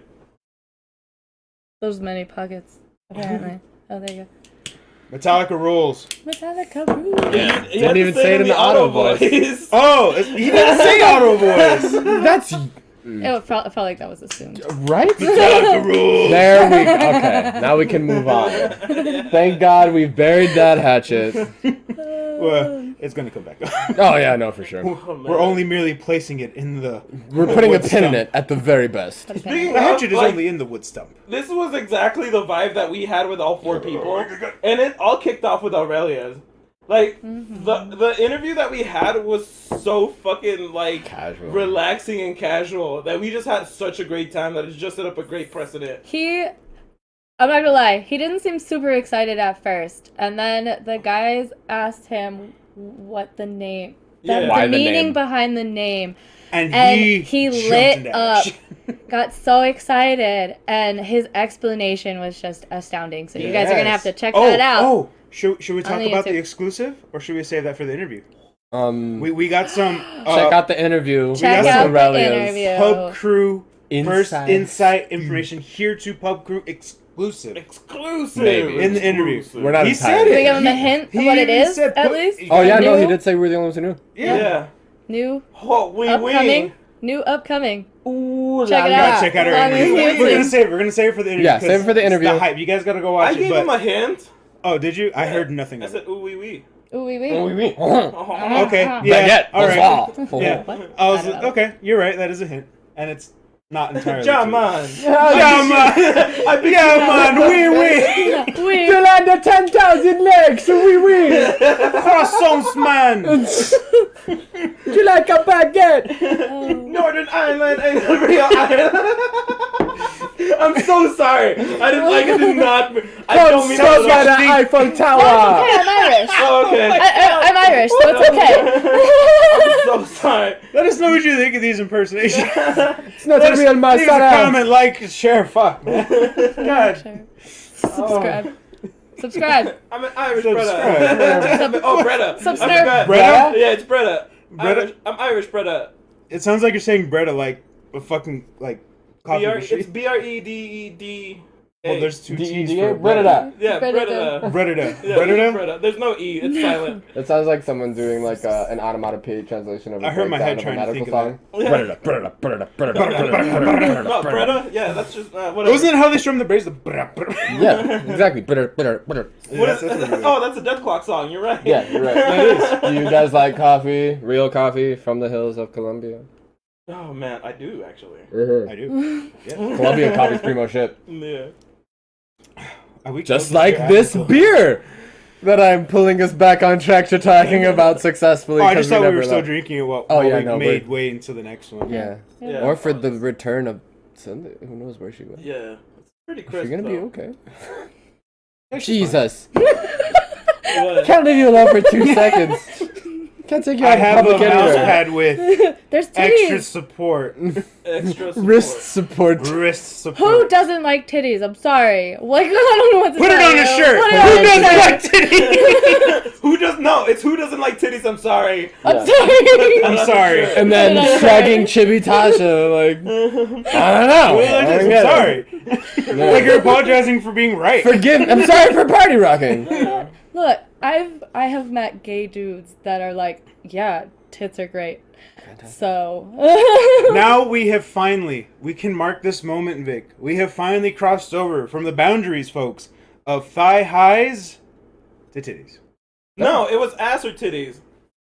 There's many pockets, apparently. Oh, there you go. Metallica rules. Metallica Brew. Yeah. Didn't even say it in the Otto voice. Oh, he didn't say auto voice. That's It felt like that was assumed. right. Metallica rules. There we go. Okay, now we can move on. Thank God we've buried that hatchet. Well, it's gonna come back. Oh yeah, no, for sure. We're only merely placing it in the. We're putting a wood pin in stump. it at the very best. Speaking The hatchet of, is like, only in the wood stump. this was exactly the vibe that we had with all four people, and it all kicked off with Aurelia's. Like the interview that we had was so fucking like Casual. relaxing and casual that we just had such a great time that it's just set up a great precedent. I'm not gonna lie, he didn't seem super excited at first. And then the guys asked him what the name, Yeah. Why the the meaning name? behind the name. And He jumped lit into up, action. got so excited, and his explanation was just astounding. So you guys are gonna have to check that out. Oh, should we talk the about the YouTube. exclusive, or should we save that for the interview? We We got some check out the interview. Check got out some the Aurelia's. interview. Pub Crew first Inside. insight information here to Pub Crew exclusive Exclusive. Maybe. in the interview. Exclusive. We're not He entirely said Can we it. give him a hint of He what it even is, said at put- least? Oh yeah, no, New? he did say we were the only ones who knew. Yeah. New, Oh, we upcoming, new, upcoming. Ooh, Check it You out. gotta check out our On interview. YouTube. We're gonna save it for the interview. Yeah, save it for the 'cause interview. It's the hype. You guys gotta go watch I it. gave But him a hint. oh, did you? I heard nothing I of it. said ooh wee wee. Ooh, wee, wee. Oui. Okay, Uh-huh. yeah, all right. Bonsoir. Yeah, What? I was I don't know. okay. You're right. That is a hint, and it's not entirely. Ja true. man. Yeah, man. I beat Yeah, you down. man. Oui, oui. Wee. land of 10,000 legs, oui, oui. Croissants, man. Do you like a baguette? Northern Ireland ain't a real island. I'm so sorry. I did not. I don't mean Come to. by the Eiffel Tower. Hey, I'm Irish. Oh, okay. I'm Irish, so it's okay. I'm so sorry. Let us know what you think of these impersonations. It's not Let a us real leave us a masala. comment, like, share, fuck, man. God. Subscribe. Subscribe. I'm an Irish Subscribe. brother. Oh, Bretta. Subscribe. I forgot. Bretta? Yeah, it's Bretta. Bretta? I'm Irish Bretta. It sounds like you're saying Bretta like a fucking like coffee machine. It's BREDED. Well, there's two T's D-E-D-A? for Bretta. Yeah, Bretta. Bretta. Bretta. Yeah, Bretta. Bretta. There's no E. It's silent. It sounds like someone doing like an onomatopoeia translation of a I heard my breakdown head of a trying to medical think of song. No, Bretta? Yeah, that's just whatever. Wasn't it how they strum the bass? The brrrr, brrrr. Yeah, exactly. Bitter. Yeah, What is, that's what it is. oh, that's a Death Clock song. You're right. Yeah, you're right. Do you guys like coffee? Real coffee from the hills of Colombia? Oh man, I do actually. I do. Colombian coffee's primo shit. Yeah. Are we Just close like to this Africa? beer. that I'm pulling us back on track to talking about successfully. Oh, I just 'cause thought we never were still left. drinking it while yeah, we no, made we're- way into the next one. Yeah. Yeah. Or for the return of Sunday. Who knows where she went? Yeah, it's pretty Is crisp. she gonna be though. okay? Yeah, she's Jesus. What? Can't leave you alone for 2 seconds. Can't take you I out of have a public mouse anywhere. pad with There's extra titties. support. Extra support. Wrist support. Wrist support. Who doesn't like titties? I'm sorry. Like, I don't know what to Put it tell on a you. shirt. Put it Who on a doesn't shirt. like titties? Who does no? It's who doesn't like titties. I'm sorry. I'm Yeah. sorry. I'm sorry. And then Put it on shagging Chibi Tasha, like, I don't know. I don't I'm get it. sorry. Yeah. Like you're apologizing for being right. I'm sorry for party rocking. Look, I have met gay dudes that are like, yeah, tits are great. So Now we can mark this moment, Vic. We have finally crossed over from the boundaries, folks, of thigh highs to titties. No, it was ass or titties.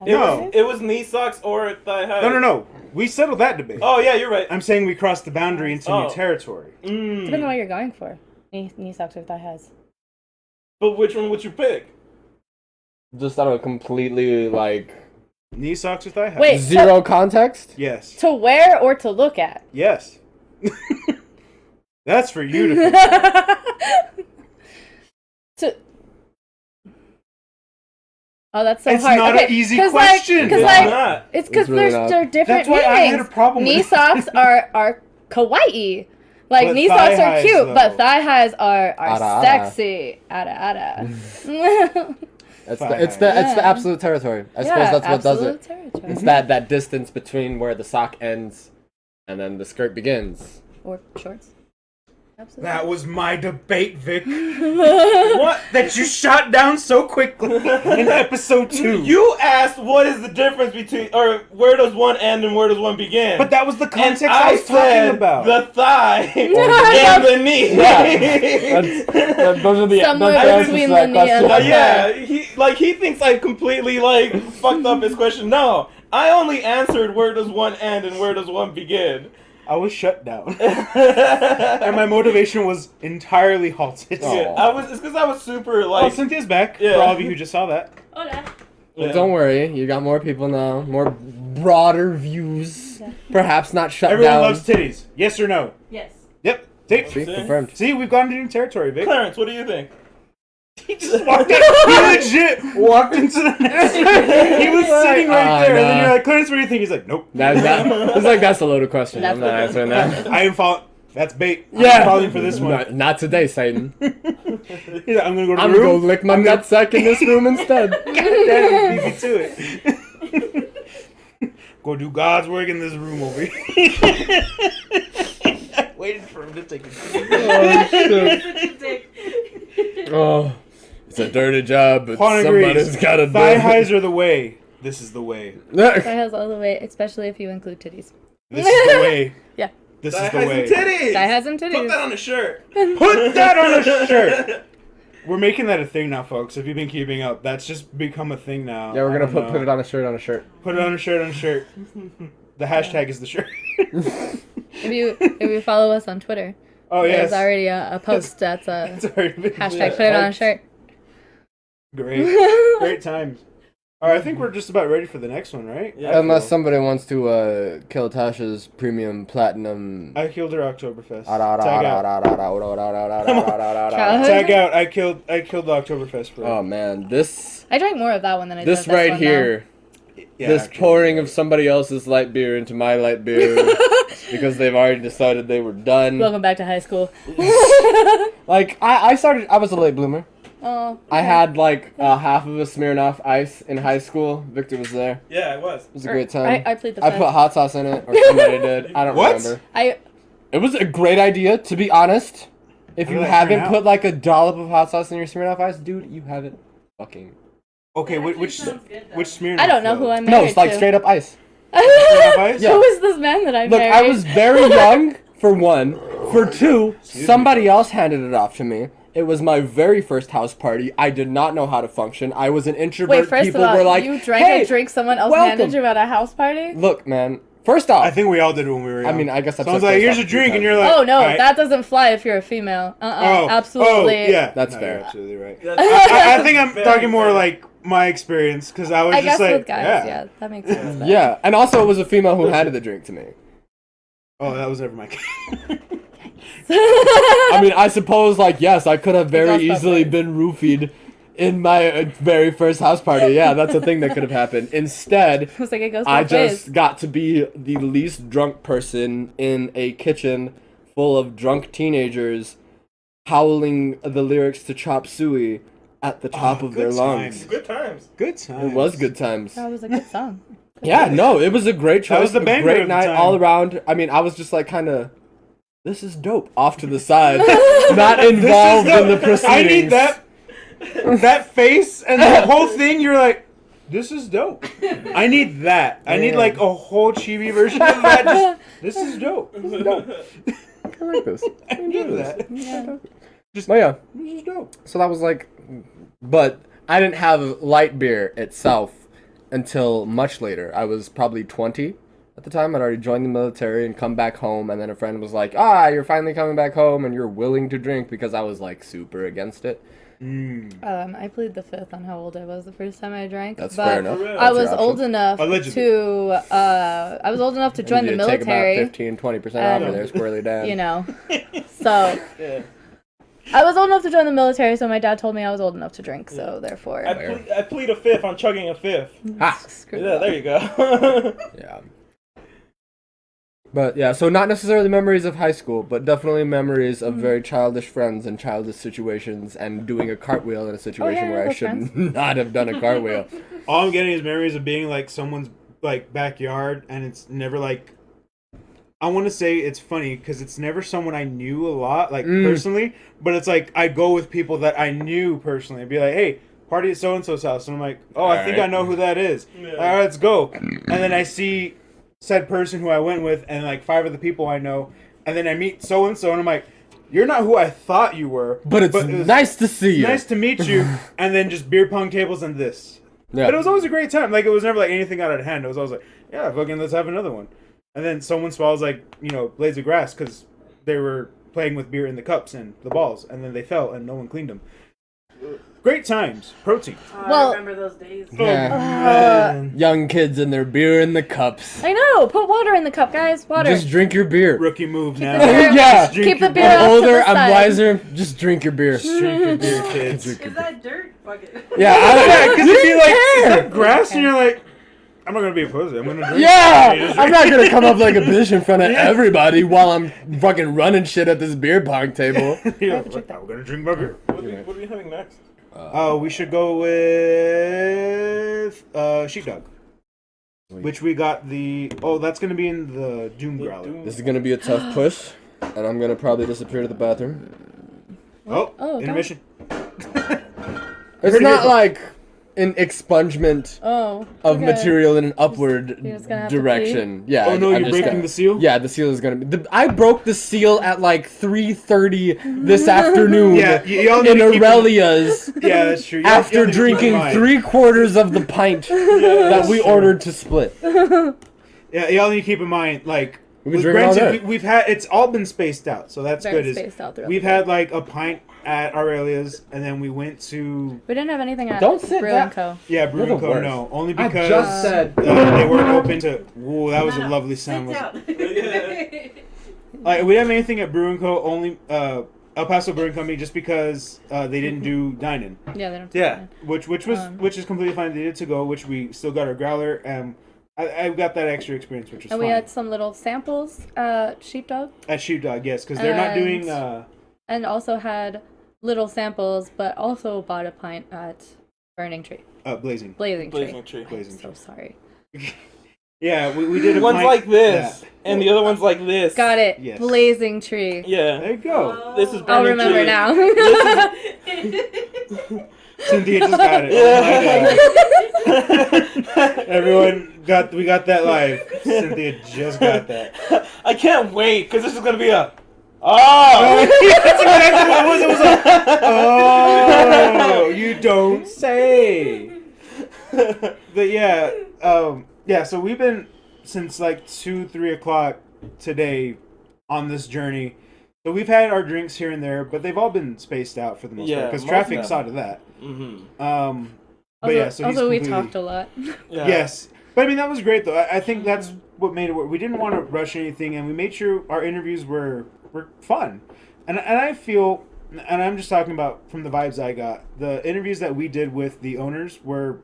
No. It was knee socks or thigh high. No. We settled that debate. Oh yeah, you're right. I'm saying we crossed the boundary into Oh. new territory. depends on what you're going for. Knee socks or thigh highs. But which one would you pick? Just out of completely, like, Knee socks or thigh highs? Wait. zero context? Yes. To wear or to look at? Yes. That's for you to figure. To Oh, that's so It's hard. not okay, an easy 'cause, question. Because It's like, not. it's because It's really they're not. different That's why I had a meanings. problem with Knee it. socks are kawaii. Like But knee thigh socks are highs, cute, though. but thigh highs are Ada, ada. sexy. Ada. It's Thigh the highs. Yeah. absolute territory. I suppose that's what does it. Territory. It's that distance between where the sock ends and then the skirt begins. Or shorts. Absolutely. That was my debate, Vic. What? That you shot down so quickly in episode 2. You asked what is the difference between, or where does one end and where does one begin? But that was the and context I I was said talking about. the thigh and the knee. Those are the Somewhere answers to between that the knee and question. the Yeah, he thinks I completely fucked up his question. No, I only answered where does one end and where does one begin. I was shut down. And my motivation was entirely halted. Oh. Yeah, it's because I was super Oh, Cynthia's back. Yeah. For all of you who just saw that. Hola. But don't worry, you got more people now, more broader views. Perhaps not shut Everyone down. loves titties. Yes or no? Yes. Yep. See, See, confirmed. see, we've gone into new territory, Vic. Clarence, what do you think? He just walked in. He legit walked into the next room. He was sitting right there, and then nah. you're like, Clarence, what do you think? He's like, nope. It's like that's a loaded question. That's I'm not the- answering that. I am falling. That's bait. Yeah. I'm falling for this one. Not today, Satan. He's like, I'm gonna go to the I'm gonna go room. lick my nutsack in this room instead. Damn, beat me to it. Go do God's work in this room over here. I waited for him to take it. Oh, it's a dirty job, but Juan somebody's agrees. gotta do Thigh it. highs are the way. This is the way. Thigh highs all the way, especially if you include titties. This is the way. Yeah. This Thigh is the highs way. and titties. Thigh highs and Put titties. that on a shirt. Put that on a shirt. We're making that a thing now, folks. If you've been keeping up, that's just become a thing now. Yeah, we're I gonna don't know. put it on a shirt on a shirt. Put it on a shirt on a shirt. The hashtag is the shirt. If you follow us on Twitter, Oh yes. there's already a post that's a It's already been hashtag put it on a shirt. Great. Great times. Alright, I think we're just about ready for the next one, right? Yeah. Unless somebody wants to kill Tasha's premium platinum. I killed her Oktoberfest. Tag Tag out. Tag out. I killed the Oktoberfest bro. Oh man, this I drank more of that one than I did this of this right one, here, Yeah, this actually, pouring you're of somebody else's light beer into my light beer because they've already decided they were though. done. Welcome back to high school. Like I was a late bloomer. Oh, I had like half of a Smirnoff Ice in high school. Victor was there. Yeah, it was. It was a great time. I plead the I fifth. put hot sauce in it, or somebody did. I don't What? remember. I It was a great idea, to be honest. If How you did that haven't turn out? put like a dollop of hot sauce in your Smirnoff Ice, dude, you haven't fucking. Okay, That which actually sounds good, though. which Smirnoff? I don't know who though? I'm married No, it's like to. straight up ice. Smirnoff Ice? Yeah. Who is this man that I Look, married? I was very young, for one. For two, somebody else handed it off to me. It was my very first house party. I did not know how to function. I was an introvert. Wait, first People of all, were like, you drank hey, a drink someone else welcome. handed you at a house party? Look, man, First off, I think we all did when we were young. I mean, I guess that's someone's like, "Here's a drink," and you're like, Oh no, "All right." that doesn't fly if you're a female. Absolutely. Oh, yeah, That's no, fair. You're absolutely right. That's- I think I'm Very talking more fair. like my experience because I was I just guess like, with guys, yeah, that makes sense. then. Yeah, and also it was a female who handed the drink to me. Oh, that was never my case. I mean, I suppose, like, yes, I could have very goes both easily ways. been roofied in my very first house party. Yeah, that's a thing that could have happened. Instead, It was like it goes I both ways. just got to be the least drunk person in a kitchen full of drunk teenagers howling the lyrics to Chop Suey at the top Oh, of their good lungs. times. Good times. Good times. It was good times. That was a good song. Yeah, no, it was a great choice. That was the a banger great of the night time. all around. I mean, I was just like kind of, this is dope, off to the side, not involved in the proceedings. I need that face and the whole thing. You're like, this is dope. I need that. I need Yeah. like a whole chibi version of that. Just, this is dope. This is dope. I like this. I need that. Yeah. But yeah, This is dope. so that was like, but I didn't have light beer itself until much later. I was probably 20 at the time. I'd already joined the military and come back home, and then a friend was like, you're finally coming back home and you're willing to drink, because I was like super against it. I plead the fifth on how old I was the first time I drank. That's but fair enough. I I That's was your old option. enough Allegedly. to join the You take about military. 15-20% off Um, of there, squarely down. You know, so Yeah. I was old enough to join the military. So my dad told me I was old enough to drink. So therefore, I plead a fifth on chugging a fifth. Ah, screw Yeah, that. there you go. yeah. But yeah, so not necessarily memories of high school, but definitely memories of very childish friends and childish situations, and doing a cartwheel in a situation yeah, where I those should friends. not have done a cartwheel. All I'm getting is memories of being like someone's like backyard, and it's never like. I want to say it's funny because it's never someone I knew a lot, like personally, but it's like I go with people that I knew personally. I'd be like, hey, party at so and so's house, and I'm like, oh, I think I Alright. know who that is. Yeah. All right, let's go. And then I see said person who I went with, and like 5 of the people I know, and then I meet so and so, and I'm like, you're not who I thought you were, But it's was nice to see you. nice to meet you, and then just beer pong tables and this. Yeah. But it was always a great time. Like, it was never like anything out of hand. It was always like, yeah, fucking let's have another one. And then someone swallows like, blades of grass because they were playing with beer in the cups and the balls, and then they fell and no one cleaned them. Great times. Protein. Well- I remember those days. Yeah. Man. Young kids and their beer in the cups. I know. Put water in the cup, guys. Water. Just drink your beer. Rookie move now. the beer- Yeah. Just drink keep your the beer beer. off I'm to older, the I'm side. wiser. Just drink your beer. Just drink your beer, kids. Is that dirt? Fuck it. Yeah, Yeah, because you you'd be like, is care. that grass? And you're like, I'm not going to be a pussy. I'm going to drink. Yeah, You just I'm drink. not gonna come up like a bitch in front of everybody while I'm fucking running shit at this beer pong table. You're like, I'm going to drink my beer. What are we having next? We should go with Sheepdog. Which we got that's going to be in the Doom Growler. This is gonna be a tough push, and I'm gonna probably disappear to the bathroom. Oh, Oh, intermission. It's not like an expungement Oh. of okay. material in an upward You're just gonna have to direction. Yeah. Oh, no, I'm you're just breaking gonna- the seal? Yeah, the seal is gonna be. I broke the seal at like 3:30 this afternoon. Yeah, y'all need in to keep Aurelia's. Yeah, that's true. Y'all After need to keep in drinking mind. 3/4 of the pint that we ordered to split. Yeah, y'all need to keep in mind, like, We've been drinking all day. we've had, it's all been spaced out, so that's Very good. spaced out throughout We've the had, like, a pint at Aurelia's, and then we went to, We didn't have anything at Don't sit Brewing that- Co. yeah, Brewing You're the Co. worst. No, only I because just said. they weren't open to, ooh, that was a lovely Sit sound. down. Like, we didn't have anything at Brewing Co. Only, El Paso Brewing Company, just because they didn't do dine-in, Yeah, they don't. Yeah. which Um, is completely fine. They did to go, which we still got our growler, and I got that extra experience, which was And fun. we had some little samples at Sheepdog, At Sheepdog, yes, because they're not doing. and also had little samples, but also bought a pint at Burning Tree, Blazing. Blazing Tree. Blazing Tree. Blazing So Tree. sorry. Yeah, we did a One's pint- like this, Yeah. and the other one's like this. Got it. Yes. Blazing Tree. Yeah. There you go. This is I'll Burning remember Tree. now. Cynthia just got it. Oh my God. Everyone we got that live. Cynthia just got that. I can't wait, because this is going to be a... Oh! That's exactly what it was. It was like, oh, you don't say. But yeah, so we've been since like 2-3 o'clock today on this journey. So we've had our drinks here and there, but they've all been spaced out for the most part because traffic saw to that. But yeah, so also we completely... talked a lot. Yeah. Yes, but I mean that was great though. I think that's what made it work. We didn't want to rush anything, and we made sure our interviews were fun. And I feel, and I'm just talking about from the vibes I got, the interviews that we did with the owners were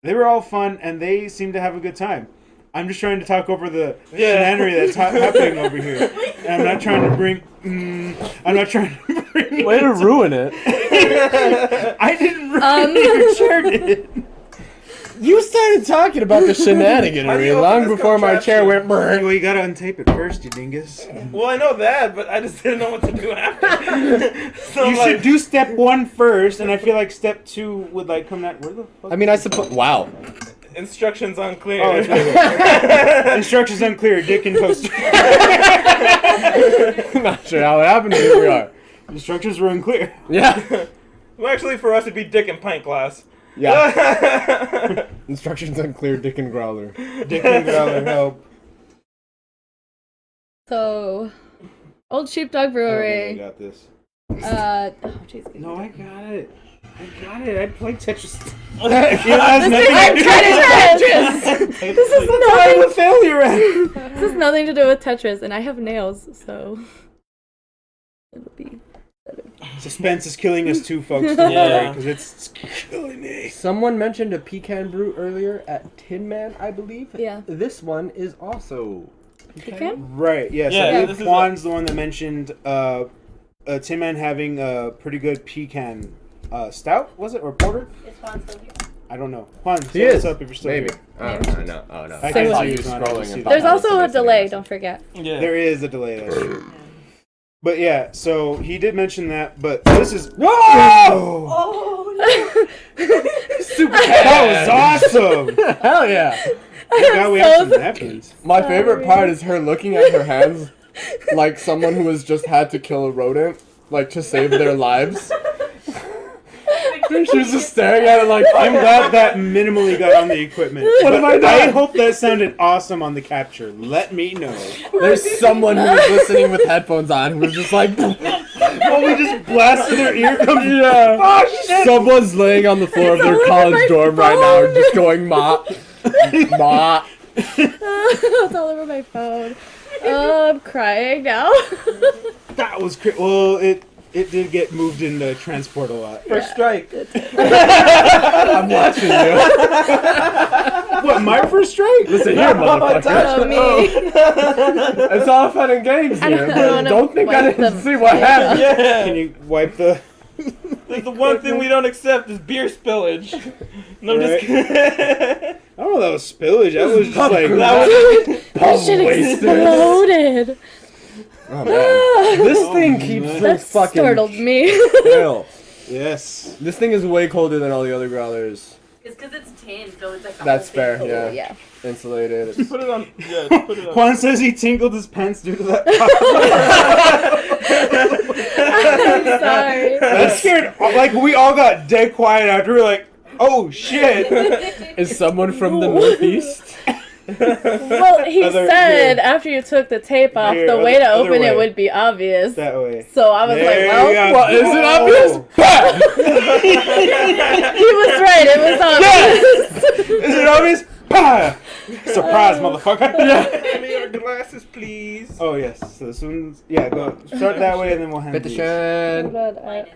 all fun, and they seemed to have a good time. I'm just trying to talk over the shenanigery that's happening over here. And I'm not trying to bring... I'm not trying to bring... Way to ruin it. I didn't ruin it. You sure did. You started talking about the shenaniganery long before my chair went brrr. Well, you gotta untape it first, you dingus. Well, I know that, but I just didn't know what to do after. So You should do step 1 first, and I feel like step 2 would like come out... Where the fuck? I mean, I suppose... Wow. Instructions unclear. Oh, it's right. Instructions unclear. Dick and toaster. Not sure how it happened, but here we are. Instructions were unclear. Yeah. Well, actually, for us, it'd be dick and pint glass. Yeah. Instructions unclear, Dick and Growler. Dick and growler, help. So, Old Sheepdog I Brewery. got this. Oh, jeez. No, I got it. I played Tetris. I'm trying to Tetris! This is nothing. I'm a failure at it. This has nothing to do with Tetris, and I have nails, so it'll be better. Suspense is killing us too, folks. Yeah. Because it's killing me. Someone mentioned a pecan brew earlier at Tin Man, I believe. Yeah. This one is also Pecan? Right, yes. Yeah, I this believe is Juan's the one that mentioned Tin Man having a pretty good pecan stout, was it? Or porter? Is Juan still here? I don't know. Juan, He say is. what's up if you're still maybe. here. I don't know. I know. Oh no. I I can't saw see you it, so I don't scrolling. see And that. There's thought also a that was delay, amazing. don't forget. Yeah. There is a delay, that's true. Yeah. But yeah, so he did mention that, but this is... Oh! Oh Super That was awesome! Hell yeah! Thank God we have some napkins. My favorite part is her looking at her hands like someone who has just had to kill a rodent, like to save their lives. She was just staring at it like, I'm glad that minimally got on the equipment. What have I But done? I hope that sounded awesome on the capture. Let me know. there's someone who was listening with headphones on who was just like, Oh, we just blasted their ear. yeah. Oh, shit! Someone's laying on the floor of their all over college my dorm right now, phone. just going ma, ma. It's all over my phone. Oh, I'm crying now. That was well, it did get moved in the transport a lot. First strike. I'm watching you. What, my first strike? Listen here, motherfucker. Oh, me. It's all fun and games I here, don't but wanna don't think I wipe didn't them. see what happened. Yeah. Can you wipe the... That's the one thing we don't accept is beer spillage. No, I'm just Right. kidding. I don't know if that was spillage. That was just like... That shit exploded. Oh, man. This thing keeps man. her That fucking startled me. chill. Yes. This thing is way colder than all the other growlers. It's because it's tin, so it's like the That's whole fair, thing. yeah. Yeah. Insulated. Put it on. Yeah, put it on. Juan says he tingled his pants due to that. I'm sorry. That scared... Like, we all got dead quiet after. We were like, oh, shit. Is someone from the Northeast? Well, he Other- said here. after you took the tape off, Here, the way to other open way. it would be obvious. That way. So I was There like, you well, go. Well, is it Oh. obvious? he was right. It was obvious. Is it obvious? Bah! Surprise, motherfucker. Give me your glasses, please. Oh, yes. So this one's... Yeah, go. Start that way and then we'll hand these. Oh, Bitteschön. God, Mine is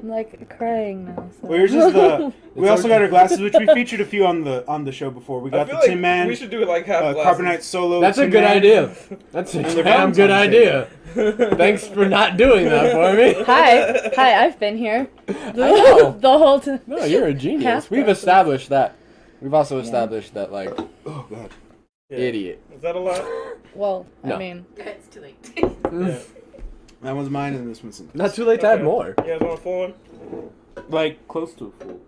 I'm like crying now. So. Well, yours is the... We also got our glasses, which we featured a few on the show before. We I got feel the like Tin Man, we should do it like half glasses. Carbonite Solo. That's a Tin good Man. idea. That's a And the damn good Valentine's idea. Thanks for not doing that for me. Hi, I've been here. know. The whole time. No, you're a genius. Half We've glasses. established that. We've also established that, like, Oh, God. Yeah. idiot. Is that a lot? Well, No. I mean, It's too late. Yeah. That one's mine and this one's... Not too late to add more. You guys want a full one? Like, close to a full.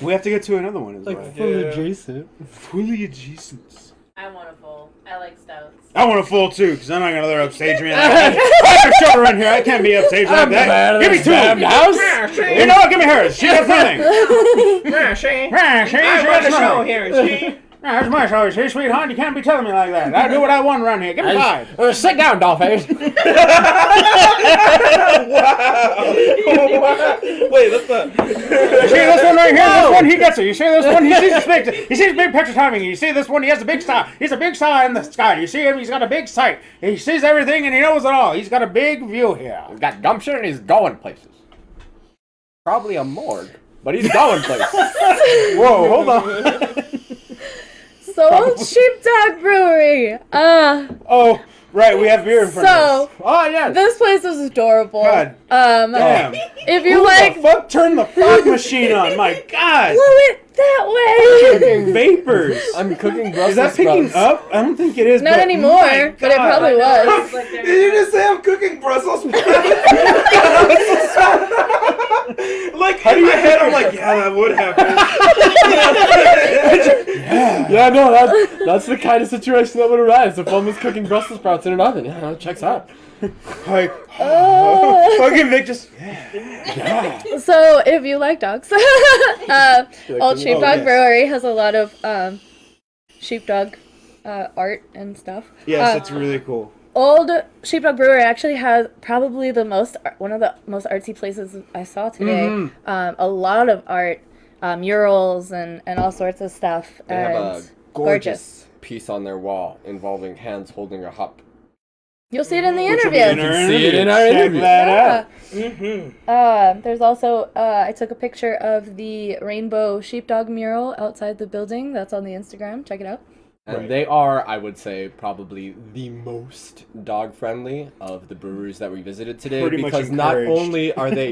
We have to get to another one as well. full adjacent. Fully adjacent. I want a full. I like stouts. I want a full too, because I'm not gonna let her upstage me. I have a show around here. I can't be upstage like I'm the man that. of Give me this two. damn house. You know what? Give me hers. She has nothing. Yeah, Shane. Ah, she I has run the show nothing. here, Shane. That's my show, you see, sweetheart. You can't be telling me like that. I do what I want around here. Give me five. Sit down, dollface. Wow. Wait, that's not. You see this one right here? This one, he gets it. You see this one? He sees big picture timing. You see this one? He has a big star. He's a big star in the sky. You see him? He's got a big sight. He sees everything and he knows it all. He's got a big view here. He's got gumption and he's going places. Probably a morgue, but he's going places. Whoa, hold on. So Old Sheepdog Brewery. Oh, right. We have beer in front of So us. Oh, yeah. this place is adorable. God damn. If you Who like, the fuck turned the fog machine on? My God. blow it that way. Fucking vapors. I'm cooking Brussels Is that picking sprouts. up? I don't think it is. Not but anymore, my but it God. probably was. Like they're- Did you just say I'm cooking Brussels sprouts? Like in my head, I'm like, yeah, that would happen. Yeah, no, that's the kind of situation that would arise if one was cooking Brussels sprouts in an oven. Yeah, no, it checks out. Like, Oh. fucking Vic just. So if you like dogs, Old Sheepdog yes. Brewery has a lot of sheepdog art and stuff. Yes, that's really cool. Old Sheepdog Brewery actually has probably one of the most artsy places I saw today. Mm-hmm. A lot of art, murals and all sorts of stuff. They have a and gorgeous piece on their wall involving hands holding a hop. You'll see it in the Which will be interview. in our See it interview. in our Check interview. that out. There's also I took a picture of the rainbow sheepdog mural outside the building. That's on the Instagram. Check it out. And they are, I would say, probably the most dog-friendly of the breweries that we visited today. Pretty much because not encouraged. only are they,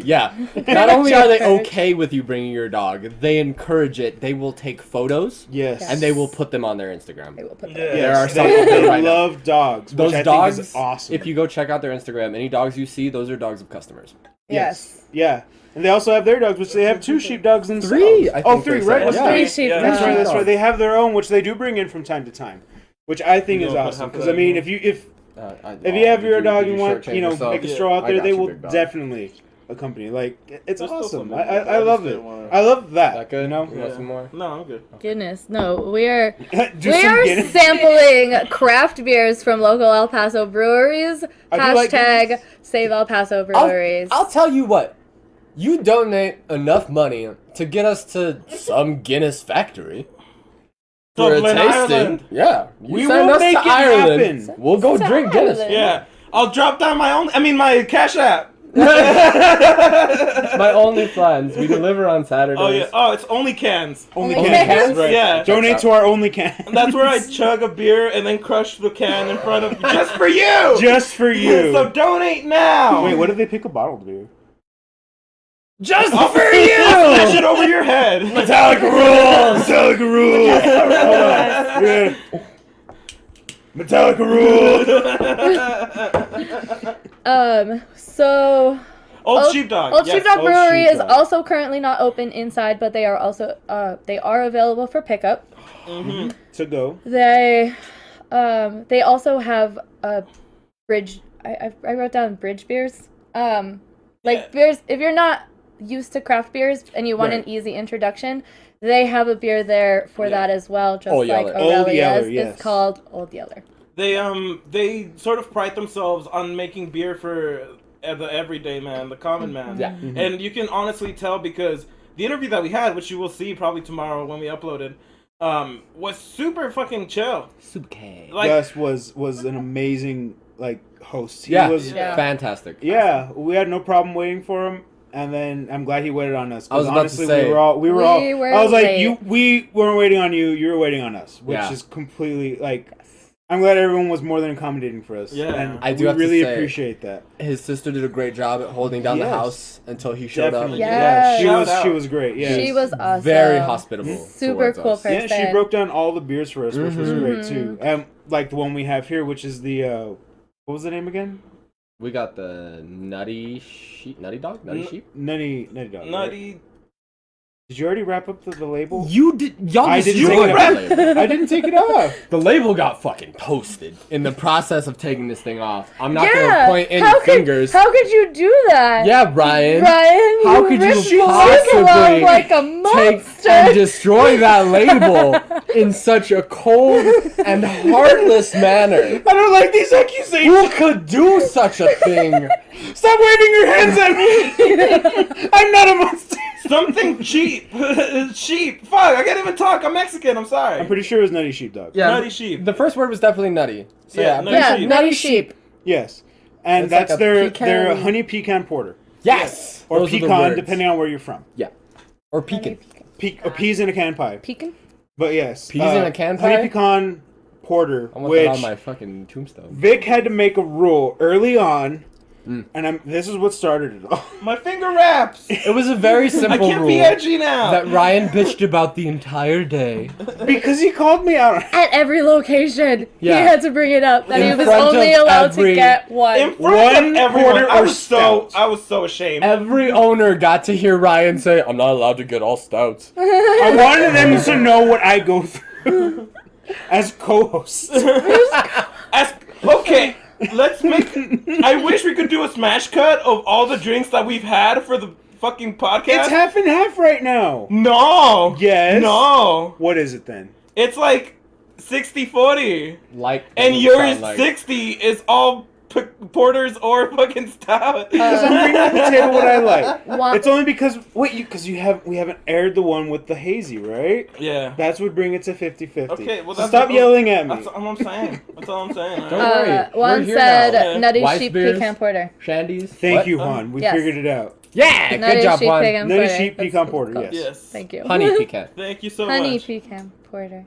not only are they okay with you bringing your dog, they encourage it. They will take photos. Yes. And they will put them on their Instagram. I will put that. Yeah. There are Yes, some they right now. love dogs. Those which I dogs, think is awesome. if you go check out their Instagram, any dogs you see, those are dogs of customers. Yes. Yeah. And they also have their dogs, which they have 2 sheepdogs themselves. Three, I Oh, think 3, they right? said. Was Yeah. 3? Sheepdogs. That's right. That's Yeah. right. They have their own, which they do bring in from time to time, which I think You is know, awesome. have Because that I mean, in. if you Did have your dog did and want shortchange yourself? make a stroll out I there, got they you, will big dog. definitely accompany. Like it's There's still awesome. some I in there. I love just it. didn't wanna- I love that. That good? You know, You want some more? No, I'm good. Goodness, no. We are do we some are Guinness. sampling craft beers from local El Paso breweries. I do like Hashtag Guinness. Save El Paso breweries. I'll tell you what. You donate enough money to get us to some Guinness factory for a Dublin, tasting. Ireland. Yeah, you We send will us make to it Ireland. happen. We'll go To drink Guinness. Ireland. Yeah, I'll drop down my Cash App. My OnlyFans. We deliver on Saturdays. Oh yeah. Oh, it's only cans. Only Only cans. cans? Right. Yeah. Donate to our only can. That's where I chug a beer and then crush the can in front of just for you. Just for you. So donate now. Wait, what did they pick a bottled beer? Just I'll for Flash you. it over your head. Metallica rules. Metallica rule. Yeah. Metallica rule. So Old Sheepdog. Old Yes. Sheepdog Old Brewery is Sheepdog. also currently not open inside, but they are also they are available for pickup. To go. They also have a bridge. I wrote down bridge beers. Beers. If you're not used to craft beers and you want Right. an easy introduction, they have a beer there for that as well. Just Old like Yeller. Old Aurelia's, Yeller, yes. it's called Old Yeller. They sort of pride themselves on making beer for the everyday man, the common man. Yeah. And you can honestly tell because the interview that we had, which you will see probably tomorrow when we upload it, was super fucking chill. Like, Gus was an amazing host. He Yeah. was Yeah. Fantastic. Yeah, we had no problem waiting for him, and then I'm glad he waited on us. 'Cause I was about to honestly, say- we were all. We were I was like, late. we weren't waiting on you. You were waiting on us, which Yeah. is completely I'm glad everyone was more than accommodating for us. Yeah. and I do we have to really say- appreciate that. His sister did a great job at holding down the Yes. house until he showed Definitely, up. Yes. yeah. Shout She out. was great. Yeah, She was awesome. Very hospitable. Super towards cool us. person. Yeah, she broke down all the beers for us, which was Mhm. great too. Like the one we have here, which is the what was the name again? We got the nutty sheep, nutty dog, nutty sheep. Nutty Dog. right? Nutty. Did you already wrap up the label? You did. Y'all I just didn't destroyed take it the label. I didn't take it off. The label got fucking toasted in the process of taking this thing off. I'm not Yeah. gonna point any How fingers. How could you do that? Yeah, Ryan. Ryan, How could you ripped the possibly label off like a Take monster? and destroy that label in such a cold and heartless manner. I don't like these accusations. Who could do such a thing? Stop waving your hands at me. I'm not a monster. Something cheap. Sheep. Fuck, I can't even talk. I'm Mexican. I'm sorry. I'm pretty sure it was Nutty Sheepdog. Yeah, Nutty sheep. The first word was definitely nutty. So Yeah, yeah, nutty Yeah, sheep. nutty sheep. Yes. And It's like that's a their pecan- honey pecan porter. yes, Or Those are the pecan, words. depending on where you're from. Yeah, or pecan. Peas in a can pie. Pecan? But yes. Peas in a can honey pie? pecan porter, I want that on which my fucking tombstone. Vic had to make a rule early on, and this is what started it all. My finger wraps. It was a very I simple can't rule be edgy now. that Ryan bitched about the entire day. Because he called me out on it. At every location, Yeah. he had to bring it up that In he was front only of allowed to every- get one. In front One of everyone, quarter I or was stout. I was so ashamed. Every owner got to hear Ryan say, "I'm not allowed to get all stouts." I wanted them to know what I go through as co-host. Okay, let's make. I wish we could do a smash cut of all the drinks that we've had for the fucking podcast. It's half and half right now. No. Yes. No. What is it then? It's like 60-40. Like, And doesn't yours sound like- 60 is all porters or fucking stout. Because I'm bringing to the table what I like. Wa- It's only because we haven't aired the one with the hazy, right? Yeah. That's what bring it to 50-50. Okay, well So that's stop yelling at me. That's all I'm saying. That's all I'm saying. Don't worry. We're One here said now. nutty Weiss sheep beers. pecan porter. Shandies. Thank What? you, Juan. We Yes. figured it out. Yeah, Nutty good job, sheep Juan. pecan Nutty porter. sheep That's pecan what it's porter, called. yes. Yes. Thank you. Honey pecan. Thank you so Honey much. pecan porter.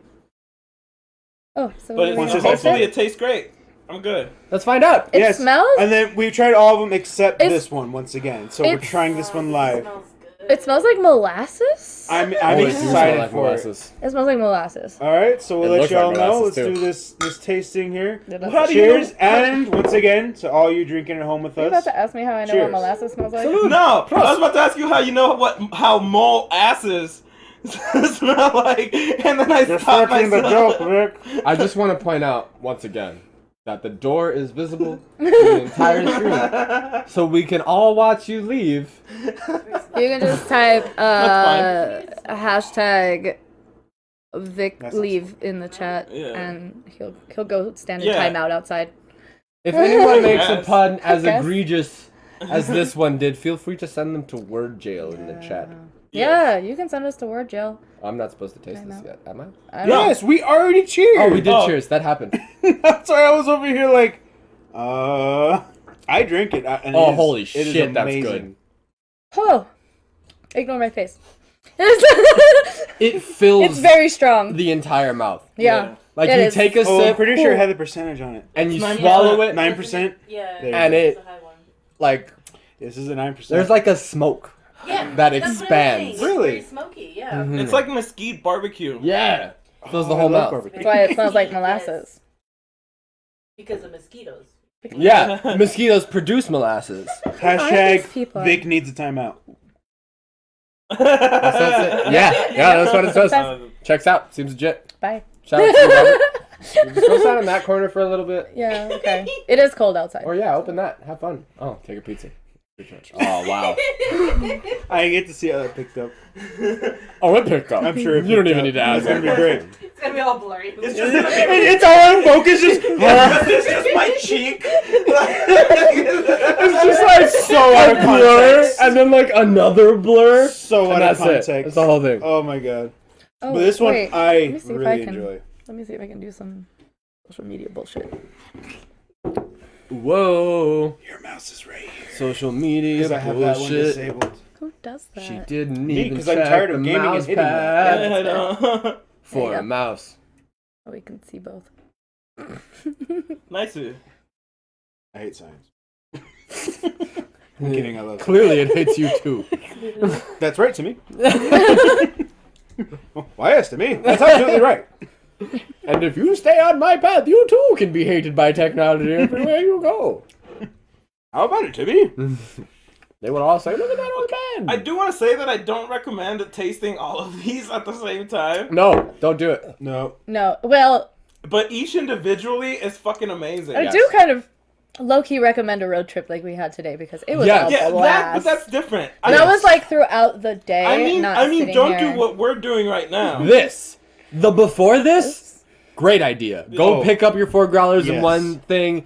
Oh, so But we're it's, gonna says taste hopefully it? it tastes great. I'm good. Let's find out. It Yes. smells. And then we tried all of them except It's- this one once again. So we're it's- trying this one live. Smells good. It smells like molasses. I'm Oh, it do excited smell like for molasses. It smells like molasses. it. All right, so we'll It let looks y'all like know. molasses, Let's too. do this tasting here. You're about How to- do you know- Cheers, and once again to all you drinking at home with You're about us. to ask me how I know Cheers. what molasses smells like? No, I was about to ask you how you know how mole asses smell like, and then I You're stopped starting the myself. joke, Rick. I just want to point out once again that the door is visible to the entire stream, so we can all watch you leave. You can just type That's hashtag Vic That's leave in the chat, Yeah. and he'll go stand in Yeah. timeout outside. If anyone makes a Yes. pun as Yes. egregious as this one did, feel free to send them to word jail in the chat. Yeah, you can send us to word jail. I'm not supposed to taste this Timeout. yet, am I? I don't know. Yes, we already cheered. Oh, we did. Oh. Cheers. That happened. That's why I was over here like, I drink it. And Oh, it is- holy it is shit, that's amazing. good. Oh, ignore my face. It fills It's very strong. the entire mouth. Yeah. Like It you is. take a Oh, I'm sip pretty sure it had the percentage on it. and you 9%. swallow it, 9%. Yeah. There you and go. it It's a high one. like This is a 9%. there's like a smoke. Yeah. That that's what I'm expands. saying. It's Really? very smoky. Yeah. Mhm. It's like mesquite barbecue. Yeah, fills the Oh, I whole love mouth. barbecue. That's why it smells like molasses. Because of mosquitoes. Yeah, mosquitoes produce molasses. Are these Hashtag people? Vic needs a timeout. That's it. Yeah, that's what it says. Checks out. Seems legit. Bye. Shout out to you, Robert. You just go stand in that corner for a little bit. Yeah, okay. It is cold outside. Or yeah, open that. Have fun. Oh, take a pizza. Oh wow. I get to see how that picked up. Oh, it picked up. I'm sure it you don't picked even up. need to ask. It's gonna be great. It's gonna be all blurry. It's just, It's all in focus. Just it's just my cheek. It's just like so out of a blur, context. and then like another blur. So and out of that's context. it. That's the whole thing. Oh my god. Oh, But this one wait. I Let me see if I really can- enjoy. Let me see if I can do some social media bullshit. Whoa. Your mouse is right here. Social media Because I have that one bullshit. disabled. Who does that? She didn't Me, even 'cause I'm check tired the of gaming and mouse hitting it. pad I know. for There a you mouse. Oh, we can see both. Nice. I hate science. I'm kidding, I love it. Clearly, it hates you too. That's right to me. Why yes to me? That's absolutely right. And if you stay on my path, you too can be hated by technology everywhere you go. How about it, Timmy? They will all say, "Look at that old I do want to say that I don't recommend tasting all of these at the same time. No, don't do it. No. No, well, But each individually is fucking amazing. I do kind of low-key recommend a road trip like we had today because it was Yes. a Yeah, blast. but that's different. That was like throughout the day. I mean, not sitting don't here. do what we're doing right now. Before this, great idea. Go Oh. pick up your 4 growlers in Yes. one thing.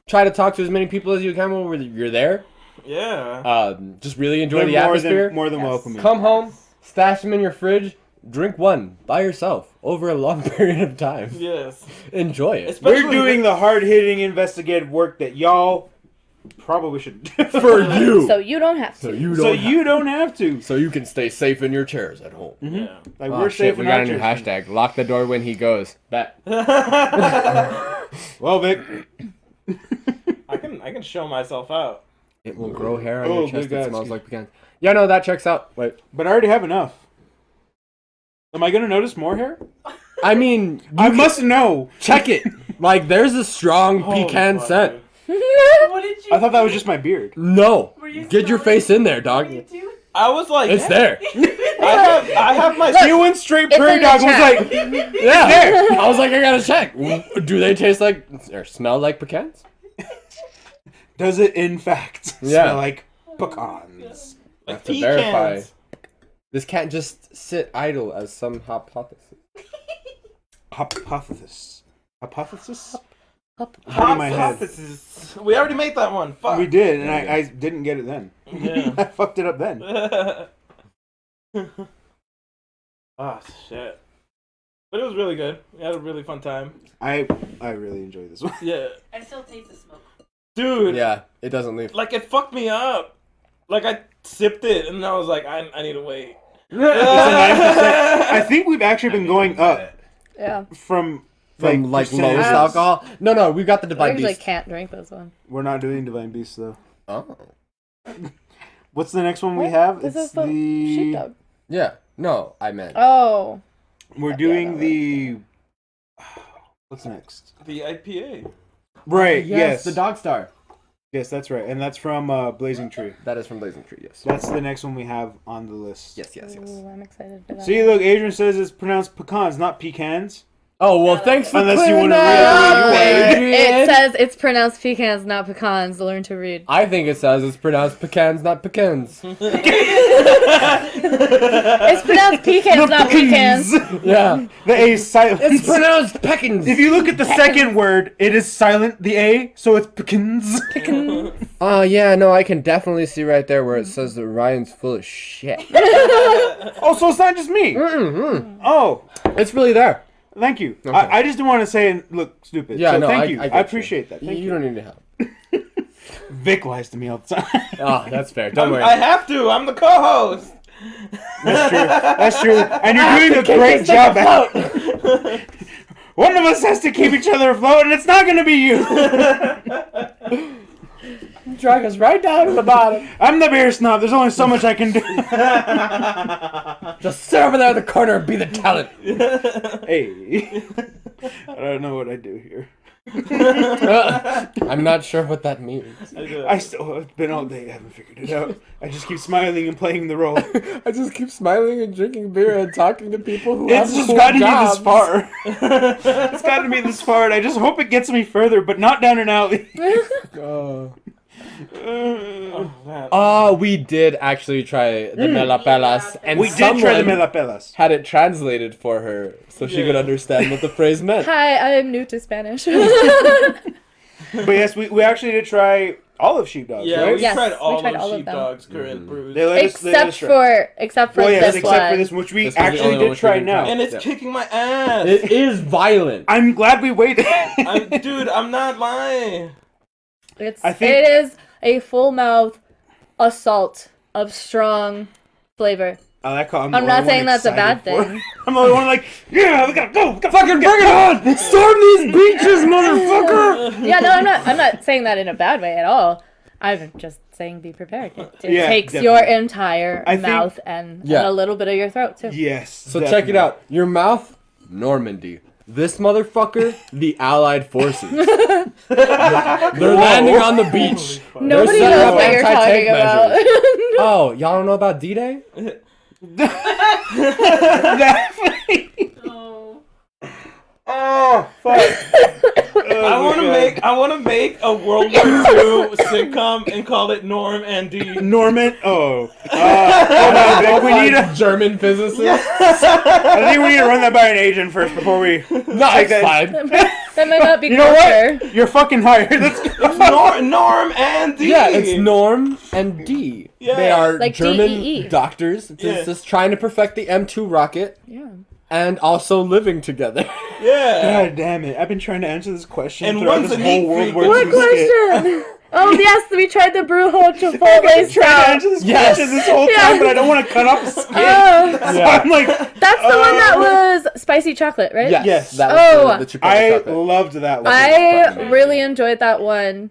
Try to talk to as many people as you can when you're there. Yeah. Just really enjoy They're the atmosphere. more than welcoming. Come home, stash them in your fridge, drink one by yourself over a long period of time. Yes. Enjoy it. Especially We're doing the hard-hitting investigative work that y'all probably should do. For you. So you don't have to. So you So don't. you don't have to. So you can stay safe in your chairs at home. Yeah. Like Oh, we're shit, safe we in got our a new church. hashtag. Lock the door when he goes. Bet. Well, Vic. I can show myself out. It will grow hair on Oh, your chest good that God, smells excuse- like pecans. Yeah, no, that checks out. Wait. But I already have enough. Am I gonna notice more hair? I mean, I must know. check it. Like, there's a strong Holy pecan fuck, scent. dude. What did you I thought that was just my beard. No. Were you Get your smelling- face in there, What dog. were you doing? I was like, It's there. I have my. You went straight It's prairie in the dog. Was chat. like, Yeah. I was like, I gotta check. Do they taste like or smell like pecans? does it in fact Yeah. smell like pecans? like to verify. pecans. This can't just sit idle as some hypothesis. Hypothesis. Hypothesis? Up. Hot in my head. Hypothesis. We already made that one. Fuck. We did, and I didn't get it then. Yeah. I fucked it up then. Oh shit. But it was really good. We had a really fun time. I really enjoyed this one. Yeah. I still taste the smoke. Dude. Yeah, it doesn't leave. Like it fucked me up. Like I sipped it and I was like, I need to wait. It's a 9%. I think we've actually been going up Yeah. from From like percentage. lowest alcohol. No, we got the I divine usually beast. can't drink this one. We're not doing Divine Beast though. Oh. What's the next one we have? This It's is the sheepdog. Yeah. No, I meant. Oh. We're Yeah, doing that the. What's next? The IPA. Right. Yes. the dog star. Yes, that's right, and that's from Blazing Tree. That is from Blazing Tree. Yes. That's the next one we have on the list. Yes. Ooh, I'm excited for that. See, look, Adrian says it's pronounced pecans, not pecans. Oh well, thanks for Unless you clearing wanna that read up, it the way you want. Adrian. It says it's pronounced pecans, not pecans. Learn to read. I think it says it's pronounced pecans, not pecans. It's pronounced pecans, not pecans. Yeah. The A is silent. It's pronounced pecans. If you look at the second word, it is silent, the A, so it's pecans. Oh yeah, no, I can definitely see right there where it says that Ryan's full of shit. Oh, so it's not just me. Mm-mm. Oh, It's really there. thank you. Okay. I just didn't want to say and look stupid. Yeah, so no, thank you. get I appreciate that. Thank you you. don't need to help. Vic lies to me all the time. Oh, that's fair. Don't worry. I have to. I'm the co-host. That's true. That's true. And you're doing a great job at it. One of us has to keep each other afloat, and it's not going to be you. Drag us right down to the bottom. I'm the beer snob. There's only so much I can do. Just sit over there in the corner and be the talent. Hey. I don't know what I do here. I'm not sure what that means. I still, it's been all day. I haven't figured it out. I just keep smiling and playing the role. I just keep smiling and drinking beer and talking to people who It's have just cool gotten jobs. me this far. It's gotten me this far, and I just hope it gets me further, but not down an alley. We did actually try the Melapelas, and We did try the someone Melapelas. had it translated for her so she could Yeah. understand what the phrase meant. Hi, I'm new to Spanish. But yes, we actually did try olive sheepdogs, Yeah, right? we Yes, tried we all tried those all of them. sheepdogs current brews. They let us try. except for Well, yes, this except one. for this, which we This was the actually only one did which we try didn't now. try. And it's Yeah. kicking my ass. It is violent. I'm glad we waited. Dude, I'm not lying. It's I think- it is a full mouth assault of strong flavor. I like how I'm I'm not saying that's a bad thing. I'm the only one like, yeah, we gotta go. We gotta Fucking bring it on! Storm these beaches, motherfucker! Yeah, no, I'm not saying that in a bad way at all. I'm just saying be prepared. It Yeah, takes definitely. your entire I think- mouth and Yeah. a little bit of your throat too. Yes. So check it out. Your mouth, Normandy. This motherfucker, the Allied forces. They're landing on the beach. Nobody setting knows up what you're talking anti-tank about. measures. Oh, y'all don't know about D-Day? Oh. Oh, fuck. I want to make a World War II sitcom and call it Norm and D. Norman. Oh. Hold on, Vic. We need a. German physicist. I think we need to run that by an agent first before we. No, take it's that. fine. That might not be You know closer. what? You're fucking hired. Let's go. Norm and D. Yeah, it's Norm and D. Yeah. They are Like German DEE. doctors. Yeah. Just trying to perfect the M2 rocket Yeah. and also living together. Yeah. God damn it! I've been trying to answer this question And throughout one's this a whole neat World freak. War What II skit. question? Oh yes, we tried the brew whole Chipotle I've been trying to style. answer this Yes. question this whole Yeah. time, but I don't want to cut off a skit. Oh, So I'm like, that's the one that was spicy chocolate, right? Yes. That was Oh. the Chipotle I chocolate. loved that one. I really enjoyed that one.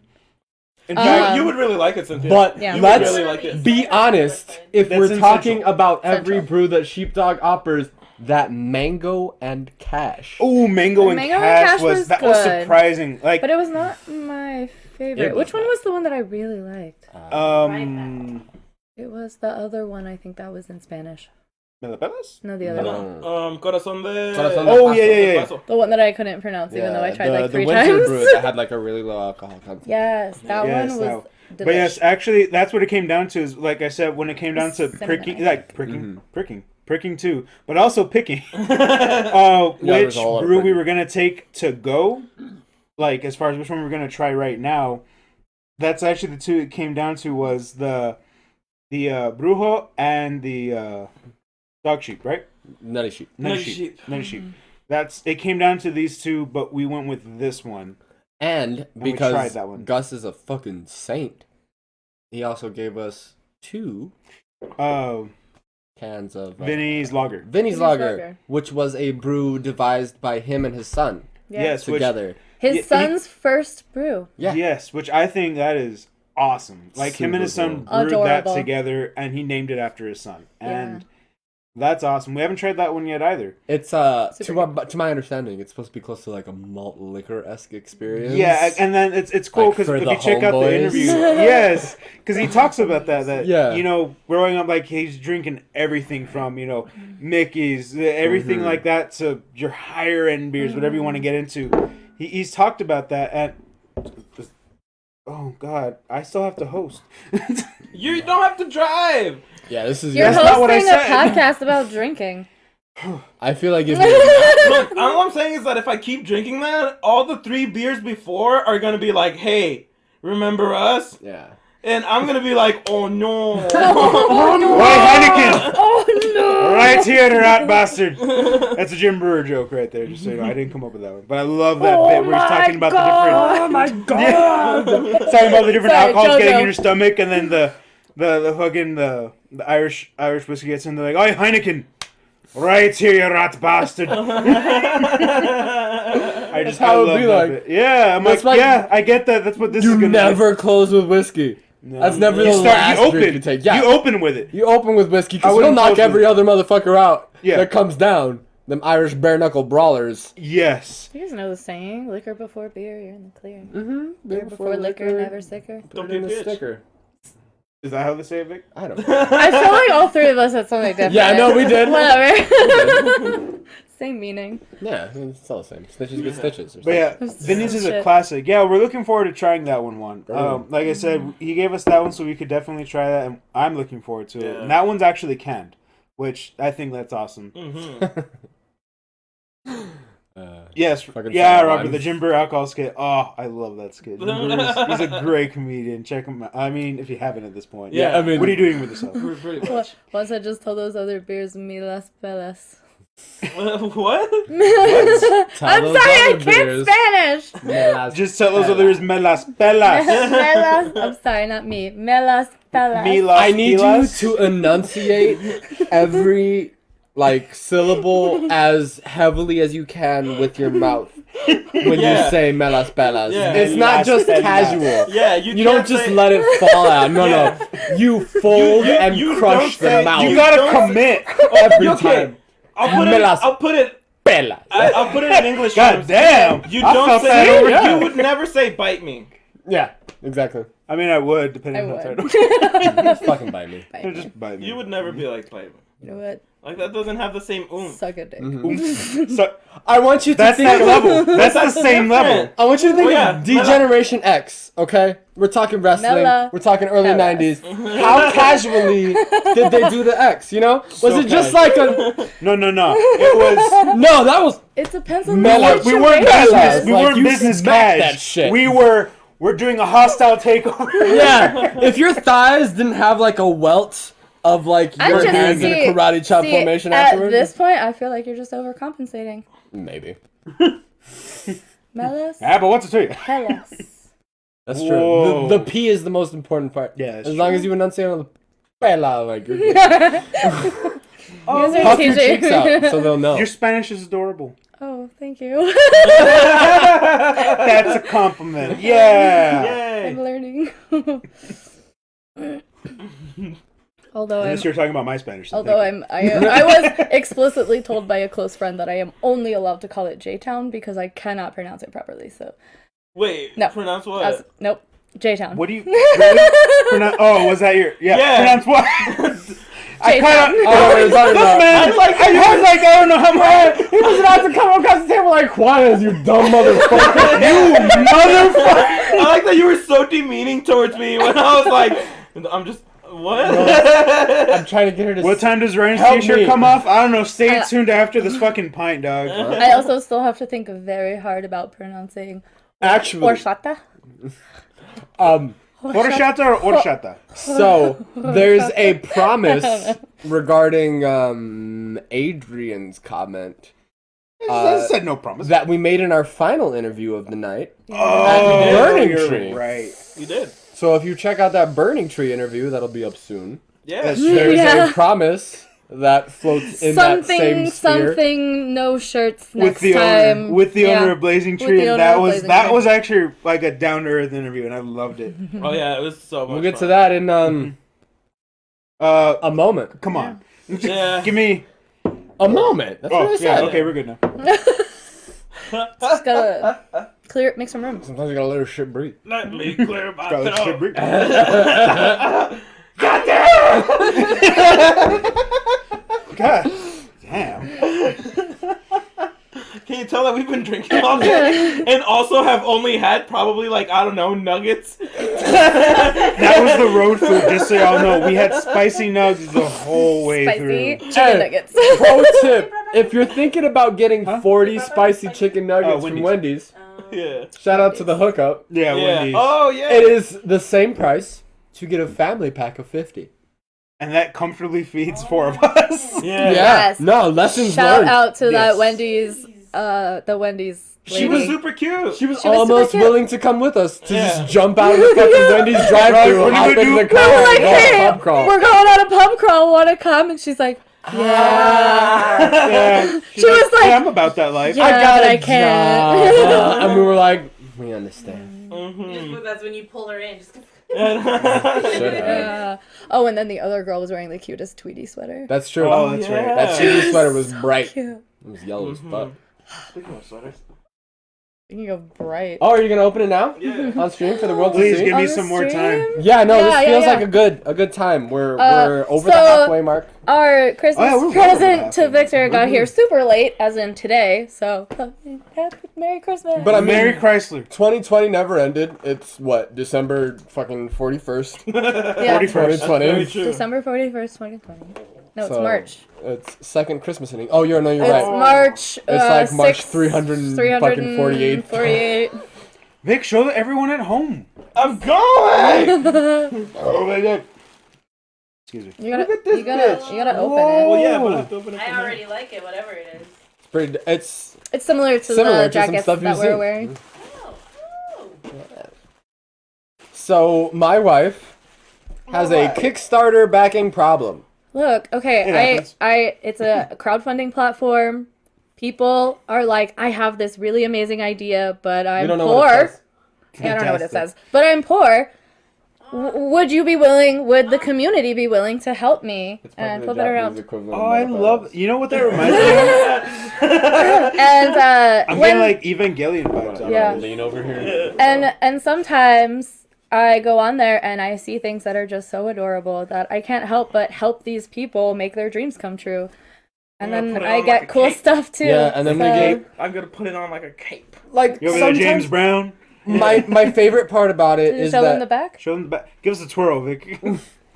In fact, You would really like it, Cynthia. But Yeah. You would let's really like it. be honest. If That's we're in talking Central. about every Central. brew that Sheepdog offers, that mango and cash. ooh, mango and Mango and cash Cash was was that was good. surprising. Like, But it was not my favorite. It Which was one was the one that I really liked? It was the other one, I think that was in Spanish. Melapelas? No, the other one. Corazón de. Corazón de Oh, Paso. yeah, yeah, yeah. Paso. The one that I couldn't pronounce, even though I tried like 3 the winter times. brew that had like a really low alcohol content. Yes, that Yes, one that was one. delish. But yes, actually, that's what it came down to. Is like I said, when it came down to Cinnamon, pricking, I like think. pricking too, but also picking. Yeah, Which there's a whole lot of brew we pricking. were gonna take to go, like as far as which one we were gonna try right now. That's actually the two it came down to was the brujo and the dog sheep, right? Nutty sheep. Nutty sheep. Nutty sheep. That's it came down to these two, but we went with this one. And we because tried that one. Gus is a fucking saint, he also gave us 2 cans of Vinny's lager. Vinny's Vinny's Lager, Lager. which was a brew devised by him and his son Yeah. Yes, which together. His Yeah, son's first brew. Yeah. Yes, which I think that is awesome. Like him and his son Super brewed that Adorable. together, and he named it after his son, Yeah. and that's awesome. We haven't tried that one yet either. It's Super to my understanding, it's supposed to be close to like a malt liquor-esque experience. Yeah, and then it's cool Like because for if the you check out the homeboys. interview, yes, because he talks about that Yeah. you know growing up like he's drinking everything from Mickey's everything like that to your higher end beers, whatever you want to get into. He's talked about that and. Oh God! I still have to host. You don't have to drive. Yeah, this is. You're That's not what I hosting a said. podcast about drinking. I feel like if Look, all I'm saying is that if I keep drinking that, all the 3 beers before are gonna be like, "Hey, remember us?" yeah. And I'm gonna be like, "Oh no." Why Heineken? Oh no! Right here, rat bastard. That's a Jim Brewer joke right there. Just so you know, I didn't come up with that one, but I love that bit where he's talking about Oh my god! talking about the different Sorry, alcohols Jojo. getting in your stomach, and then the fucking the Irish whiskey gets in. They're like, "Oh, Heineken, right here, you rat bastard." I just how I it'd love be that like. bit. Yeah, I'm That's like, like- yeah, I get that. That's what this is You gonna never close with whiskey. No. That's never You the start. last You drink open. you take. Yeah. You open with it. You open with whiskey I because you'll wouldn't knock close every with- other motherfucker out Yeah. that comes down. Them Irish bare knuckle brawlers. Yes. You guys know the saying: "Liquor before beer, you're in the clear." Mm-hmm. Beer before liquor, never sicker. Don't Put it in be a the bitch. sticker. Is that how they say it, Vic? I don't know. I feel like all 3 of us had something different. Yeah, I know we did. Whatever. Same meaning. Yeah, it's all the same. Snitches get stitches. Or But yeah, That's Vinny's is a shit. classic. Yeah, we're looking forward to trying that one. Oh. Like I said, he gave us that one, so we could definitely try that, and I'm looking forward to it. Yeah. And that one's actually canned, which I think that's awesome. Yes, Fucking yeah, sad Robert, one. the Jim Brewer alcohol skit. Oh, I love that skit. Jim Brewer's, he's a great comedian. Check him out. I mean, if you haven't at this point. Yeah, I mean, What are you doing with yourself? Pretty Well, much. once I just told those other beers me las pelas. What? Tell I'm those sorry, I other can't beers. Spanish. Me las Just tell those others melas pelas. Melas. I'm sorry, not me. Melas pelas. Melas I need pelas. you to enunciate every syllable as heavily as you can with your mouth when Yeah. you say melas pelas. Yeah. It's not just Melas pelas. casual. Yeah, You don't can't just say- let it fall out. No, Yeah. no. You fold and you crush don't the say- mouth You You gotta don't- commit. every Okay. time. I'll put it Pela. I'll put it in English. God terms. damn! You I don't felt say. that over You here. would never say "bite me." Yeah, exactly. I mean, I would, depending I on the would. title. Just fucking bite me. Bite They're me. just bite me. You would never be like "bite me." You know what? Like that doesn't have the same oomph. Suck a dick. So, I want you to that's think that of, level. That's the same level. I want you to think Oh, yeah. of D-Generation X, okay? We're talking wrestling. Mela. We're talking early Mela. 90s. How casually did they do the X, you know? Was So it just casual. like a... No. It was. No, that was... It depends on Mela, the We weren't Mela. business. We Like, weren't you business smacked cash. that shit. We're doing a hostile takeover. Yeah, if your thighs didn't have like a welt of like I'm your just- hands in a see- karate chop See, formation at afterwards. this point, I feel like you're just overcompensating. Maybe. Melis, Yeah, but what's it to you? Hellas. That's Whoa. true. The P is the most important part. Yeah, that's as long true. as you enunciate on the pela, like you're good. You guys are Puff your teaching- cheeks out so they'll know. Your Spanish is adorable. Oh, thank you. That's a compliment. Yeah. I'm Yay! learning. Although Unless you're talking about my Spanish. then Although thank I was explicitly told by a close friend that I am only allowed to call it J-Town because I cannot pronounce it properly. So Wait. No. Pronounce I what? was, nope, J-Town. you. What do you really? Oh, was that your? Yeah. Yeah. Pronounce what? I J-Town. kind of. Oh, we're talking about- Man, I heard like I don't know how much. He was about to come across the table like Juanes, you dumb motherfucker. You motherfucker! I like that you were so demeaning towards me when I was like, I'm just what? I'm trying to get her to. What time does Ryan's Help t-shirt me. come off? I don't know. Stay Uh, tuned after this fucking pint, dog. I also still have to think very hard about pronouncing Actually, horchata. Horchata or horchata? so there's a promise regarding Adrian's comment I said no promise. that we made in our final interview of the night. Oh, Burning you're Tree. right. You did. So if you check out that Burning Tree interview, that'll be up soon. Yeah. That's There's Yeah. a promise that floats in that same sphere. Something, no shirts With next the time. owner, with the Yeah. owner of Blazing With Tree, the and owner that of was Blazing that Tree. was actually like a down to earth interview, and I loved it. Oh yeah, it was so much. We'll get fun. to that in a moment. Come on, Yeah. give me. A moment. That's what I Oh said. yeah, okay, we're good now. Just gotta make some room. Sometimes you gotta let her shit breathe. Let me clear my Got that shit throat. brief. God damn. Can you tell that we've been drinking all day and also have only had probably like I don't know nuggets? That was the road food, just so y'all know. We had spicy nugs the whole way Spicy through. chicken Hey. nuggets. Pro tip: if you're thinking about getting 40 spicy chicken nuggets from Wendy's. Wendy's, Yeah. shout out to the hookup. Yeah, Yeah. Wendy's. Oh yeah. It is the same price to get a family pack of 50. And that comfortably feeds 4 of us. Yeah. Yes. No, lessons Shout learned. out to Yes. that Wendy's, the Wendy's. She was lady. super cute. She was She was almost super cute. willing to come with us to Yeah. just jump out of the fucking Wendy's drive-thru, What are hop you gonna into the do? car, We were like, and go on a hey, pub crawl. we're going on a pub crawl. Want to come? And she's like, yeah. Yeah. She was like, yeah, I'm about that life. Yeah. I got but a I can't. job. And we were like, we understand. Mhm. That's when you pull her in. Just Should have. Yeah. Oh, and then the other girl was wearing the cutest Tweety sweater. That's true. Oh, that's right. yeah. That cheesy sweater was bright. Cute. It was yellow as fuck. Speaking of sweaters. Speaking of bright. Oh, are you gonna open it now? Yeah. On stream for the world Please to see? give me On the some more stream? time. Yeah, no, this Yeah, yeah, feels yeah. like a good time. We're over the so- halfway mark. Our Christmas Oh, yeah, we're present welcome to back. Victor got here super late, as in today. So, happy Merry Christmas. But I mean, Mary Chrysler. 2020 never ended. It's what, December fucking 41st, yeah. 41st. 2020. Very true. December 41st, 2020. No, it's So, March. It's second Christmas inning. Oh, you're It's right. March. It's like March 348. 348. Vic, show everyone at home. I'm going. Oh my god. Excuse me. You gotta, Look at this you gotta, bitch. you gotta open Well, it. yeah, but I have to open it. I from here. already like it, whatever it is. It's pretty. It's It's similar to Similar the to some jackets stuff that you've we're seen. wearing. Oh. so my wife has a Kickstarter backing problem. Look, It okay, happens. it's a crowdfunding platform. People are like, I have this really amazing idea, but We I'm don't know poor. what it says. Yeah, I don't know what it Fantastic. says, but I'm poor. Would you be willing? Would the community be willing to help me It's and probably flip the it Japanese around? equivalent Oh, of I $1. love. You know what that reminds me of? And I'm when getting like Evangelion vibes. out of Yeah. this. Lean over here. and sometimes I go on there and I see things that are just so adorable that I can't help but help these people make their dreams come true. And I'm gonna then put it I on get like a cool cape. stuff too. Yeah, and then we get- I'm gonna put it on like a cape. Like You over there, James sometimes Brown? my favorite part about it Did you is show them the that back? Show them the back. Give us a twirl, Vic.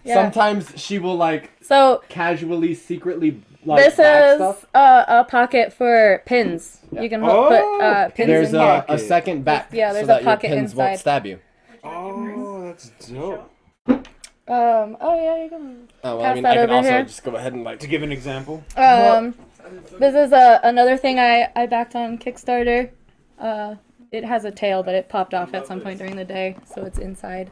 Yeah. sometimes she will like So casually, secretly like this back is stuff. a pocket for pins. Yeah. You can Oh, put pins There's in here. a second back Yeah, there's so a that your pocket pins won't inside. stab you. Oh, that's dope. Oh yeah, you can. Oh, well, Pass I mean, that I can over also here. just go ahead and like To give an example. This is another thing I backed on Kickstarter. It has a tail, but it popped off at some point during the day, so it's inside.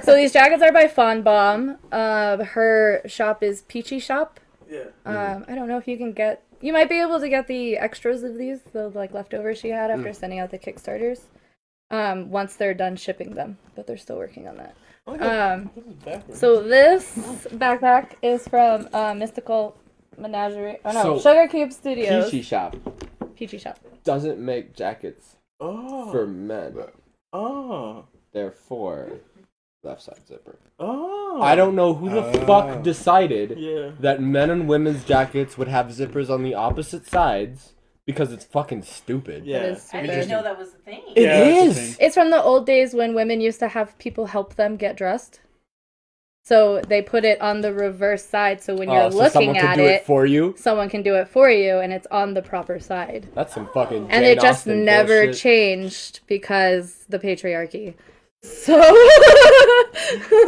So these jackets are by Fawn Bomb. Her shop is Peachy Shop. Yeah. I don't know if you can get. You might be able to get the extras of these, the like leftovers she had after sending out the Kickstarters. Once they're done shipping them, but they're still working on that. So this backpack is from Mystical Menagerie. Oh no, So, Sugar Cube Studios. Peachy Shop Peachy Shop. doesn't make jackets Oh. for men. Oh. They're for left side zipper. Oh. I don't know who the fuck decided Yeah. that men and women's jackets would have zippers on the opposite sides because it's fucking stupid. Yeah. It is I stupid. didn't know that was the thing. It Yeah, that's the is. thing. It's from the old days when women used to have people help them get dressed. So they put it on the reverse side, so when you're So looking someone at can do it for you. someone can do it for you, and it's on the proper side. That's some fucking. And Jane it just Austen never bullshit. changed because the patriarchy. So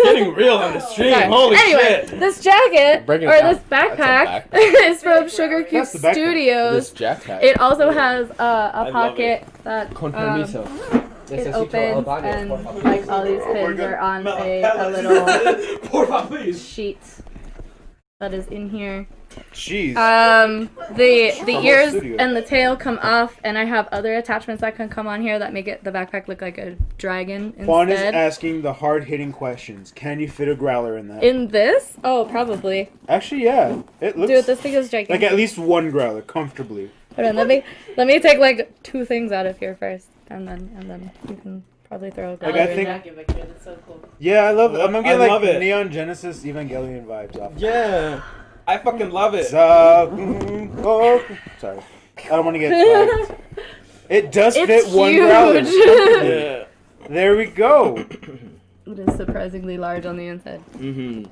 Getting real on the stream. Sorry. Holy anyway, shit. this jacket Breaking or it down. this backpack, That's a is from Sugar Cube That's the backpack. Studios. This jacket. It also has a love pocket that Con permiso. it opens, and like all these pins are on a little Porfa, please. sheet that is in here. Jeez. The whole ears studio. and the tail come off, and I have other attachments that can come on here that make it the backpack look like a dragon Juan is instead. asking the hard-hitting questions. Can you fit a growler in that? In this? Oh, probably. Actually, yeah. It looks Dude, this thing is gigantic. like at least one growler comfortably. Hold on, let me take like 2 things out of here first, and then you can probably throw a Like, growler I in think- there. Jacket back here, that's so cool. Yeah, I love. I'm I getting like love it. Neon Genesis Evangelion vibes off. Yeah. I fucking love it. Oh, sorry. I don't want to get flagged. It does It's fit one huge. growler. Yeah. There we go. It is surprisingly large on the inside. Mm-hmm.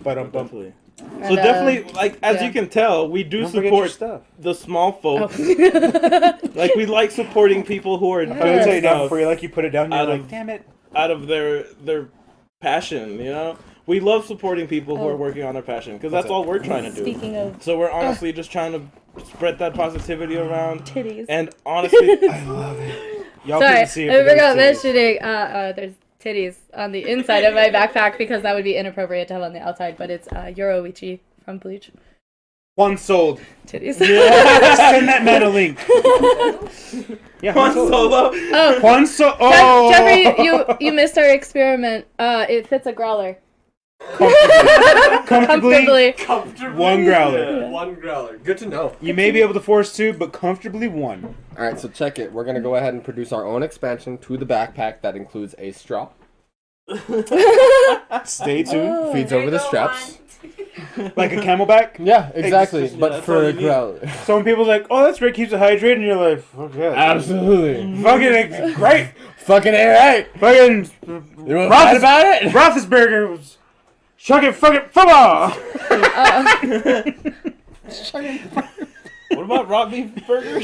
But Definitely. So And, definitely, like as yeah. you can tell, we do don't forget your support stuff. the small folk. Oh. Like we like supporting people who are I'm gonna tell you doing now stuff before you like you put it down. You're Out like, of- damn it. out of their passion. You know, we love supporting people who are working on their passion because that's What's all we're trying to do. Speaking of So we're honestly just trying to spread that positivity around. titties. And honestly, I love it. Y'all Sorry, couldn't see it. I but forgot there's titties. mentioning there's titties on the inside of my backpack because that would be inappropriate to have on the outside, but it's Yoroichi from Bleach. One sold. Titties. Send that man a link. Yeah, Juan Solo. Solo. Oh, Juan Solo. Oh. Jeffrey, you missed our experiment. It fits a growler. Comfortably. Comfortably. One growler. Yeah. One growler. Good to know. You may be able to force 2, but comfortably 1. All right, so check it. We're gonna go ahead and produce our own expansion to the backpack that includes a straw, Stay tuned. feeds There over you the go, straps. Like a camelback. Yeah, exactly. Yeah, But that's for all a you need. growler. Some people's like, oh, that's great, keeps it hydrated, and you're like, fuck yeah. Absolutely. Fucking great. Fucking A right. Fucking You want to fight about it? Roethlisberger was chugging fucking football. What about raw beef burgers?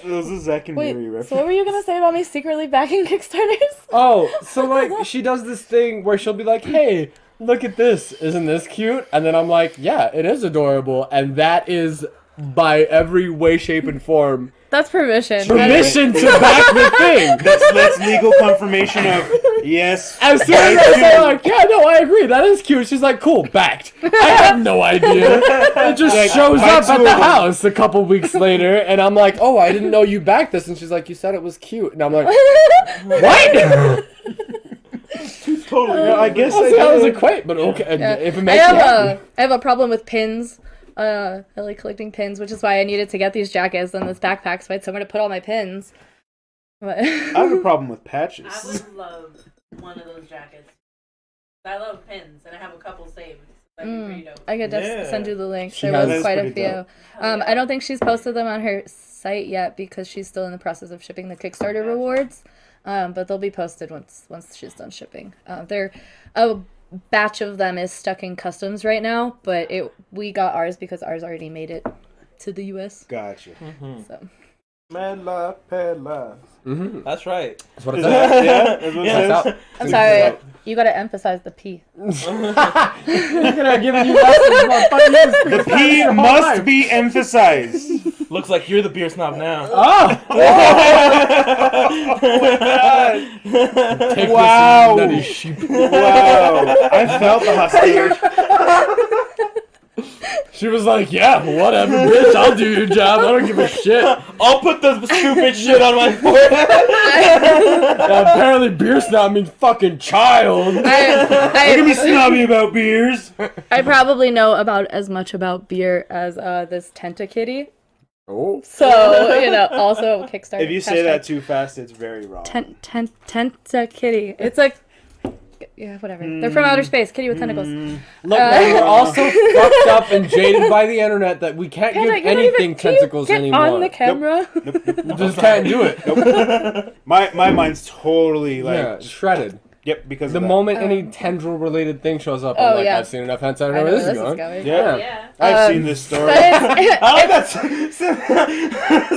Those are Zack and Miri Wait, reference. so what were you gonna say about me secretly backing Kickstarters? Oh, so like she does this thing where she'll be like, "Hey, look at this. Isn't this cute?" And then I'm like, "Yeah, it is adorable." And that is by every way, shape, and form That's permission. permission to back the thing. That's legal confirmation of yes. As soon as I say like, "Yeah, no, I agree. That is cute," she's like, "Cool, backed." I have no idea. It just Like, shows my up at two the of them. house a couple weeks later, and I'm like, "Oh, I didn't know you backed this." And she's like, "You said it was cute," and I'm like, "What?" Totally. I guess That's how I was equate, but okay. Yeah. If it makes you happy. I have a problem with pins. I like collecting pins, which is why I needed to get these jackets and this backpack, so I had somewhere to put all my pins. But I have a problem with I patches. would love one of those jackets. I love pins, and I have a couple saved. That'd be pretty dope. I could just Yeah. send you the link. She There has- was That's quite a pretty few. dope. I don't think she's posted them on her site yet because she's still in the process of shipping the Kickstarter rewards. But they'll be posted once she's done shipping. A batch of them is stuck in customs right now, but we got ours because ours already made it to the U.S. Gotcha. So Mela Pela. Mm-hmm. That's right. That's what it Is says. that, yeah? That's what it Yeah. says? I'm sorry, you gotta emphasize the P. I'm gonna give you lessons about fucking this. The P must be emphasized. Looks like you're the beer snob now. Oh! Take Wow. this, you nutty sheep. Wow. I felt the hostility. She was like, yeah, whatever, bitch, I'll do your job. I don't give a shit. I'll put the stupid shit on my forehead. Apparently beer snob means fucking child. You can be snobby about beers. I probably know about as much about beer as this Tentakitty. Oh. So, also Kickstarter. If you say that too fast, it's very wrong. Tentakitty. It's like, yeah, whatever. They're from outer space. Kitty with tentacles. Look, man, we're also fucked up and jaded by the internet that we can't Panda, give you don't anything even- can you tentacles get anymore. on the camera. We just can't do it. My mind's totally like Yeah, shredded. yep because The of that. moment any tendril related thing shows up, Oh, I'm like, yeah. I've seen enough hentai, I I know where know this is going. Yeah. Yeah. I've seen this story. But I like that.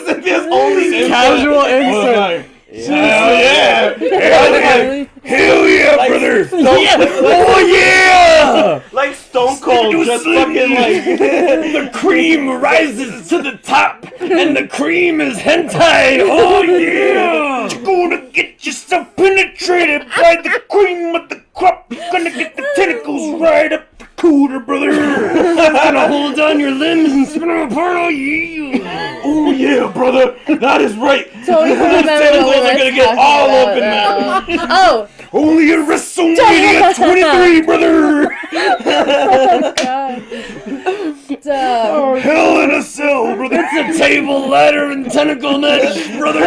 Cynthia's only Casual insert. Hell yeah! Hell yeah, Like, brother! Oh yeah! Like Stone Cold, just fucking like. The cream rises to the top, and the cream is hentai. Oh yeah! You're gonna get yourself penetrated by the cream of the crop. You're gonna get the tentacles right up the cooter, brother. Gonna hold on your limbs and spin them apart. Oh yeah! Oh yeah, brother, that is right. totally remember what tentacles we are were gonna get talking all about up in that. now. Oh, Only at WrestleMania 23, brother. God. Dumb. Hell in a Cell, brother. It's a table, ladder, and tentacle mesh, brother.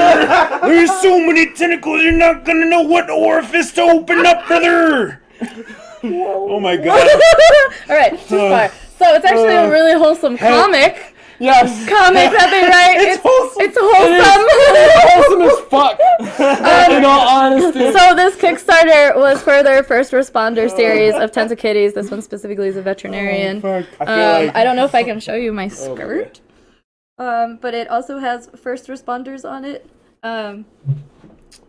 There's so many tentacles, you're not gonna know what orifice to open up, brother. Oh my god. All right, too far. So it's actually a really wholesome comic. Yes. Comic that they write. It's wholesome. It's wholesome. Wholesome as fuck. In all honesty. So this Kickstarter was for their first responder series of Tentakitties. This one specifically is a veterinarian. I feel like I don't know if I can show you my skirt. But it also has first responders on it.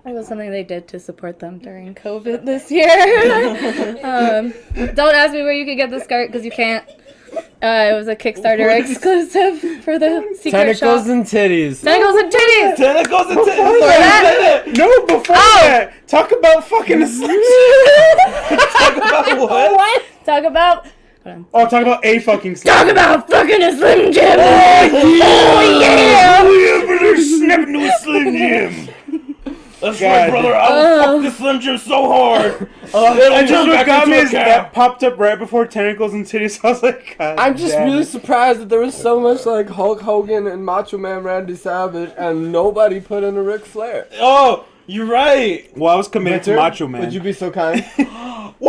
It was something they did to support them during COVID this year. Don't ask me where you could get the skirt because you can't. It was a Kickstarter exclusive for the secret Tentacles shop. and titties. Tentacles and titties. Tentacles and For that? no, before that, talk about fucking a slim. Talk about what? What? Talk about. Hold on. Oh, talk about a fucking slim. Talk about fucking a Slim Jim. Oh yeah. Oh yeah, brother, snap into a Slim Jim. That's God. right, brother. I will fuck this Slim Jim so hard. And just what got me is that popped up right before Tentacles and Titties. I was like, God I'm just damn really it. surprised that there was so much like Hulk Hogan and Macho Man Randy Savage and nobody put in a Ric Flair. Oh, you're right. Well, I was committed to Macho Man. Would you be so kind? Woo!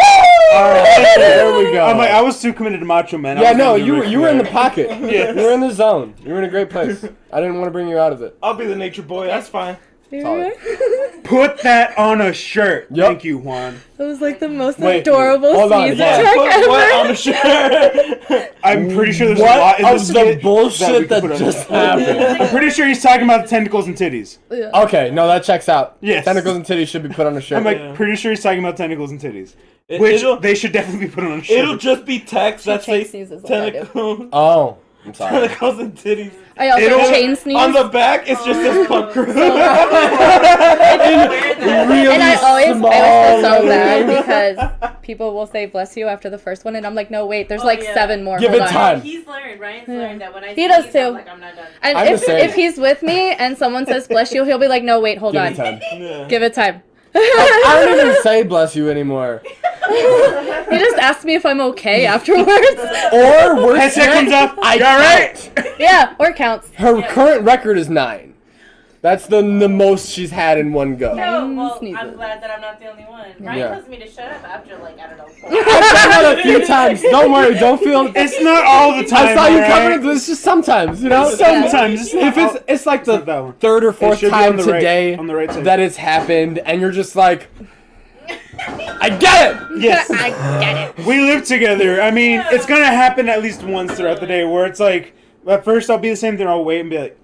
Alright, there we go. I'm like, I was too committed to Macho Man. I Yeah, was no, gonna do Ric you were in the Flair. pocket. Yes. You were in the zone. You were in a great place. I didn't want to bring you out of it. I'll be the nature boy. That's fine. Solid. Put that on a shirt. Yep. Thank you, Juan. It was like the most Wait, adorable hold on, season yeah. check Put what ever. on the shirt? I'm pretty sure there's a lot What in the of the skit we bullshit could that put on just there. happened? I'm pretty sure he's talking about the Tentacles and Titties. Yeah. Okay, no, that checks out. Yes. Tentacles and titties should be put on a shirt. I'm like, Yeah. pretty sure he's talking about Tentacles and Titties. Which It'll, they should definitely be put on a shirt. it'll just be text that chain says sneezes like I do. tentacles, Oh, I'm sorry. tentacles and titties. I also It'll- chain sneeze. On the back, it's just this punk crew. Really And I always feel so small bad letters. because people will say bless you after the first one and I'm like, no wait, there's like yeah. 7 more. Give Hold it on. time. He's learned. Ryan's learned that when I He does sneeze, too. I'm like, I'm not done. And I'm the if same. he's with me and someone says bless you, he'll be like, no wait, hold Give on. it time. Yeah. Give it time. I don't even say bless you anymore. You just asked me if I'm okay afterwards. Or worse Headset yet, comes up. I You alright? count. Yeah, or counts. Her current record is 9. That's the most she's had in one go. No, well, Sneezes. I'm glad that I'm not the only one. Ryan Yeah. tells me to shut up after, like, I don't know. I've done that a few times. Don't worry. Don't feel. It's not all the time. I saw you alright? covering it. It's just sometimes, you know. Sometimes. It's not If it's like not that the one. third or It fourth should be time on the right- today on the right side. that it's happened, and you're just like, I get it. Yes. I get it. We live together. I mean, it's gonna happen at least once throughout the day where it's like, at first I'll be the same thing. I'll wait and be like,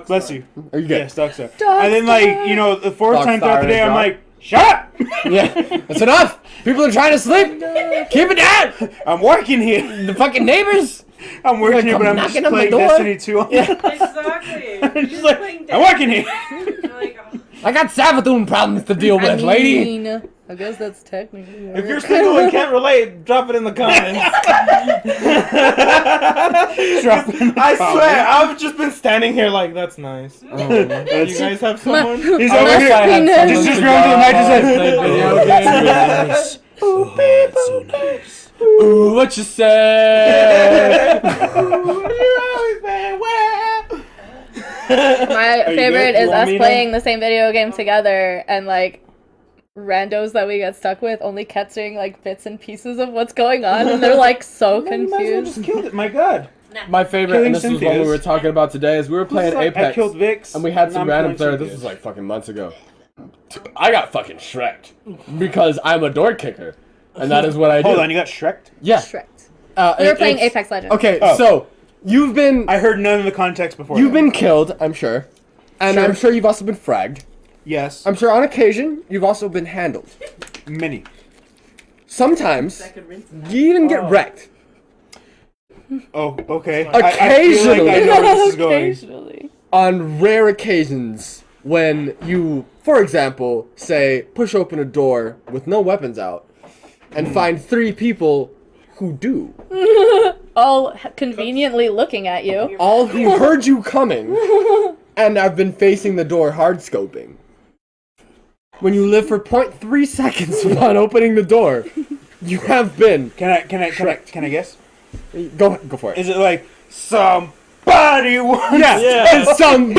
bless you. Are you good? Yes, dog star. And then like, you know, the fourth Dog time throughout the star day, I'm drop. like, shut up! Yeah, that's enough. People are trying to sleep. Keep it down. I'm working here. The fucking neighbors. I'm working here, come but I'm just knocking on my playing door. Destiny 2. Exactly. I'm You're just like, playing I'm working here. You're like, oh. I got Savathun problems to deal with, lady. I guess that's technically. If you're single and can't relate, drop it in the comments. Drop it in the I comments. swear, I've just been standing here like, that's nice. You guys have someone? He's I over wish here. I had someone Just to grab the mic and play say, video games with. Oh, that's so nice. Ooh, what you say? My you favorite good? You is want us me to- playing the same video game together and like randos that we get stuck with only catching like bits and pieces of what's going on and they're like so You might as well confused. just killed it. My God. My favorite, Killing and this is what we Cynthia's. were talking about today, is we were playing I Apex, killed Vix. and we had some and I'm random playing player. This Cynthia. was like fucking months ago. I got fucking Shrek'd because I'm a door kicker, and that is what I do. Hold on, you got Shrek'd? Yeah. Shrek. We were playing Apex Legends. Okay, Oh. so you've been I heard none of the context before. you've that. been killed, I'm sure, and Sure. I'm sure you've also been fragged. Yes. I'm sure on occasion you've also been handled. Many. Sometimes you even get wrecked. Oh, okay. Occasionally. I feel like I know where this is going. Occasionally. On rare occasions when you, for example, say push open a door with no weapons out and find 3 people who do, All conveniently looking at you. all who heard you coming and have been facing the door hard scoping. When you live for 0.3 seconds upon opening the door, you have been Can I guess? go for it. Is it like somebody wants? Yeah. And some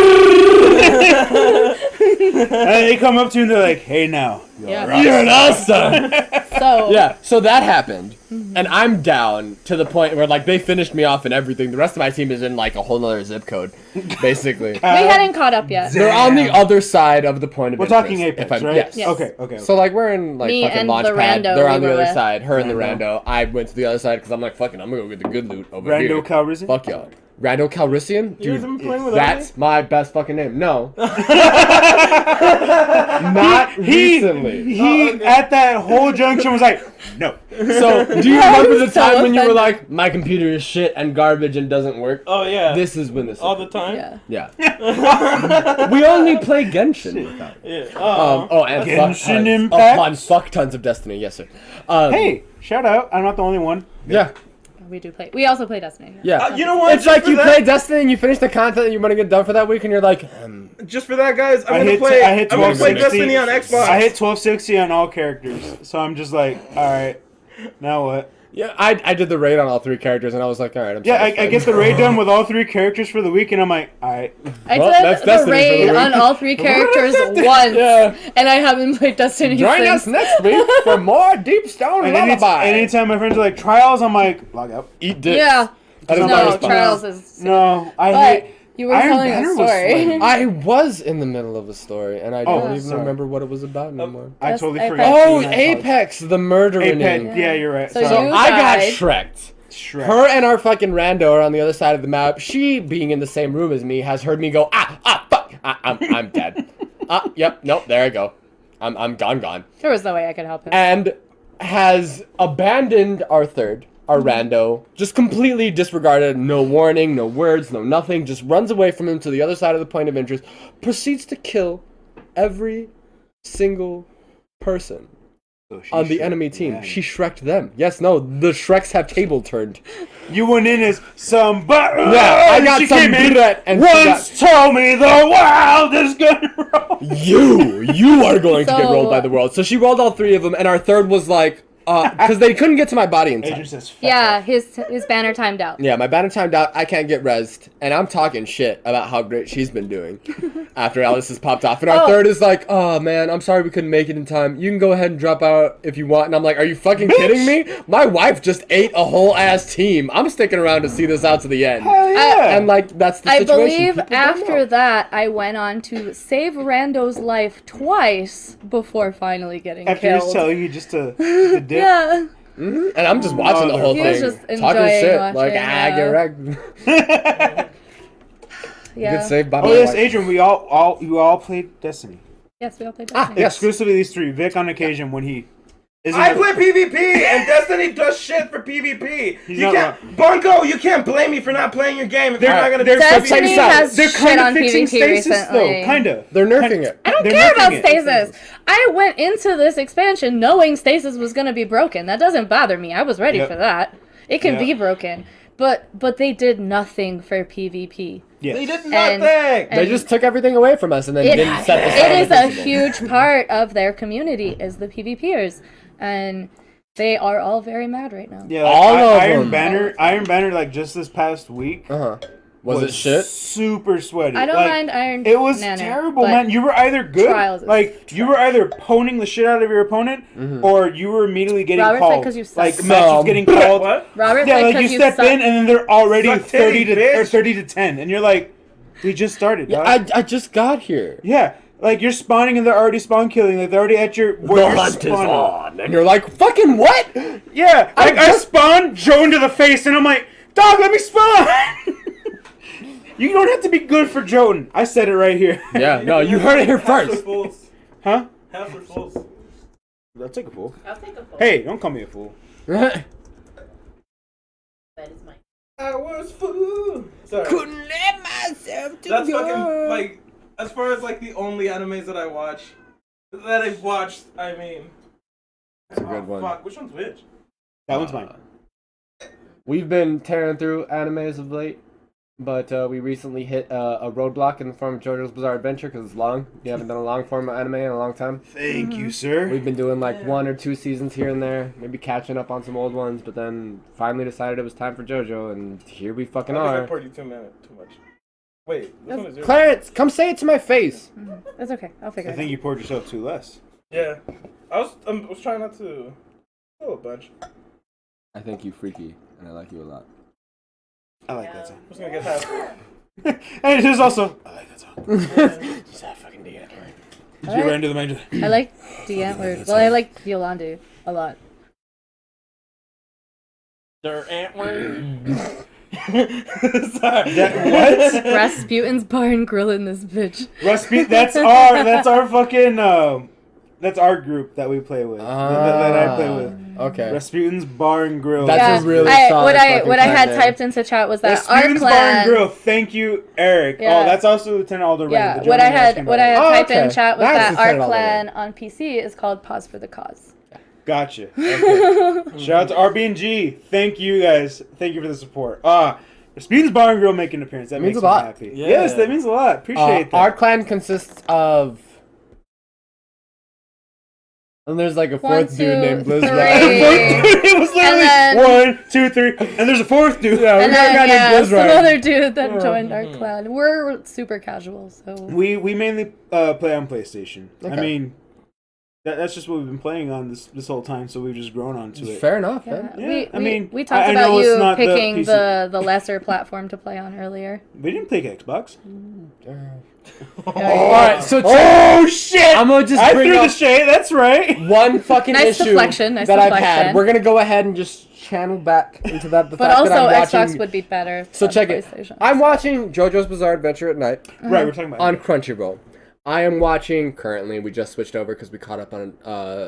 And they come up to you and they're like, "Hey, now, Yeah. you're an awesome. So Yeah, so that happened, and I'm down to the point where like they finished me off and everything. The rest of my team is in like a whole nother zip code, basically. we hadn't caught up yet. They're on the other side of the point of we're interest. talking Apex, if I'm- right? Yes. Yes. Okay. So like we're in like Me fucking and launch the pad. rando They're we on the were other with. side. Her and the Rando. rando. I went to the other side because I'm like fucking. I'm gonna go get the good loot over Rando here. Calrissian. Fuck y'all. Rando Calrissian? You guys Dude, been playing with that's my best fucking name. No. Not He recently. at that whole junction was like, "No." So, do you remember the so time when you were offended. like, my computer is shit and garbage and doesn't work? Oh yeah. This is when this all the happened. time. Yeah. Yeah. We only play Genshin without it. Yeah. And Genshin fuck tons. Impact? Oh, fuck tons of Destiny, yes sir. Hey, shout out! I'm not the only one. Yeah. We do play. We also play Destiny. Yeah. You know what? It's like Just for you that- play Destiny and you finish the content that you want to get done for that week and you're like, Just for that, guys, I I'm hit gonna play 1260 Destiny on Xbox. I hit 1260 on all characters, so I'm just like, all right, now what? yeah, I did the raid on all 3 characters and I was like, all right, I'm Yeah, I satisfied. get the raid done with all 3 characters for the week, and I'm like, all right. I Well, that's did the Destiny for the raid week. on all 3 characters once, Yeah. and I haven't played Destiny Join us since. next week for more Deep Stone And Lullaby. anytime my friends are like trials, I'm like, log out. Eat dick. Yeah. That is my No, response. Trials is. No, I But hate. you were Iron telling Banner a was story. sweaty. I was in the middle of a story and I Oh, don't even sorry. remember what it was about anymore. I That's totally Apex. forgot. Oh, to do that. Apex, the murdering. Apex. Yeah, you're right. So Sorry. you- I got died. Shrek'd. Shrek. Her and our fucking rando are on the other side of the map. She, being in the same room as me, has heard me go, fuck, I'm dead. Yep, nope, there I go. I'm gone. There was no way I could help him. And has abandoned our third, our rando, just completely disregarded, no warning, no words, no nothing, just runs away from him to the other side of the point of interest, proceeds to kill every single person So she on the Shrek enemy team. them. She Shrek'd them. Yes, no, the Shreks have table turned. You went in as some Yeah, I got she some came in, brat and once told me the world is gonna roll. You are going to get So- rolled by the world. So she rolled all 3 of them, and our third was like, because they couldn't get to my body in time. Adrian says, Yeah, his banner timed out. Yeah, my banner timed out. I can't get rezzed, and I'm talking shit about how great she's been doing after Alice has popped off. And our third is like, "Oh man, I'm sorry we couldn't make it in time. You can go ahead and drop out if you want." And I'm like, "Are you fucking kidding me? My wife just ate a whole ass team. I'm sticking around to see this out to the end." Hell yeah. And like that's the I situation. believe People don't after know. that, I went on to save Rando's life twice before finally getting After he was killed. telling you just to dip. Yeah. And I'm just watching the whole He thing, was just talking enjoying shit, watching, like get wrecked. Yeah. Get saved by my Oh yes, wife. Adrian, you all played Destiny. Yes, we all played Destiny. Yes. Exclusively these 3. Vic on occasion when he isn't. I play PvP, and Destiny does shit for PvP. He's You not can't, Bongo. You can't blame me for not playing your game if you're Alright, not gonna they're do Destiny PvP. check this out. has They're shit kind on of fixing PvP stasis recently. though, kind of. They're nerfing it. I don't care about stasis. I went into this expansion knowing stasis was going to be broken. That doesn't bother me. I was ready Yep. for that. It can Yep. be broken. But they did nothing for PvP. Yes. They did And- nothing. They just took everything away from us and then It, didn't set the it is a invincible. huge part of their community is the PvPers. And they are all very mad right now. Yeah, All of Iron them. Iron Banner, like just this past week, Was it shit? super sweaty. I don't Like, mind Iron It was Banner, terrible, but man. You were either good, Trials is like you were either poning the shit out of your opponent, or you were immediately getting Robert said called. 'cause you suck. Like matches getting called. What? Robert Yeah, said like 'cause you you step suck. in and then they're already Suck titty, 30 to 10, and you're like, we just started. Yeah, dog. I just got here. Yeah, like you're spawning and they're already spawn killing. Like they're already at your where The you're hunt is spawning. on, and you're like, fucking what? Yeah, like I spawned Joe into the face, and I'm like, dog, let me spawn. You don't have to be good for Jotun. I said it right here. Yeah, no, you heard it here first. Huh? Half are fools. I'll take a fool. I'll take a photo. Hey, don't call me a fool. That is mine. I was fool. Sorry. Couldn't let myself to That's go. fucking like as far as like the only animes that I've watched. I mean, That's a good one. Fuck, which one's which? That one's mine. We've been tearing through animes of late, but we recently hit a roadblock in the form of JoJo's Bizarre Adventure because it's long. We haven't done a long form of anime in a long time. Thank you, sir. We've been doing like 1 or 2 seasons here and there, maybe catching up on some old ones, but then finally decided it was time for JoJo, and here we fucking I think I are. poured you too much. Wait, this one is yours. Clarence, come say it to my face. That's okay. I'll figure I it think out. you poured yourself too less. Yeah, I was trying not to. Oh, a bunch. I think you freaky, and I like you a lot. I like that song. I was gonna get half. And there's also I like that song. Just that fucking D word. Did you run to the main? I like the antler. Well, I like Yolande a lot. Their antler. What? Rasputin's Bar and Grill in this bitch. That's our fucking that's our group that we play with. That I play with. Okay. Rasputin's Bar and Grill. That's a really solid what fucking I had clan name. typed into chat was that our Rasputin's Bar and clan. Grill. Thank you, Eric. Yeah. Oh, that's also Lieutenant Alderman. Yeah, the what I gentleman asking had what I about had it. typed in okay. chat was That's that our the clan on PC is called Pause for the Cause. Gotcha. Okay. Shout out to RB&G. Thank you guys. Thank you for the support. Rasputin's Bar and Grill making an appearance. That Means makes a lot. me happy. Yeah. Yes, that means a lot. Appreciate that. Our clan consists of. And there's like a One, fourth dude named two, Blizzard. three. It was literally And 1, 2, 3, and there's a fourth dude. Yeah, we And got a then guy named yeah, some Blizzard. other dude that joined our clan. We're super casual, so We mainly play on PlayStation. I Okay. mean, that's just what we've been playing on this whole time, so we've just grown onto it. Fair enough. yeah. man. Yeah, I mean, we talked I about know it's you not the picking PC. the lesser platform to play on earlier. We didn't pick Xbox. Alright, so Oh shit! I'm gonna just I bring threw the up shade. That's right. one fucking Nice issue deflection, nice that I've had. deflection. We're gonna go ahead and just channel back into that. The But fact also, that I'm Xbox watching, would be better. So on check it. PlayStation. I'm watching JoJo's Bizarre Adventure at night Right, we're talking about on Crunchyroll. I am watching currently. We just switched over because we caught up on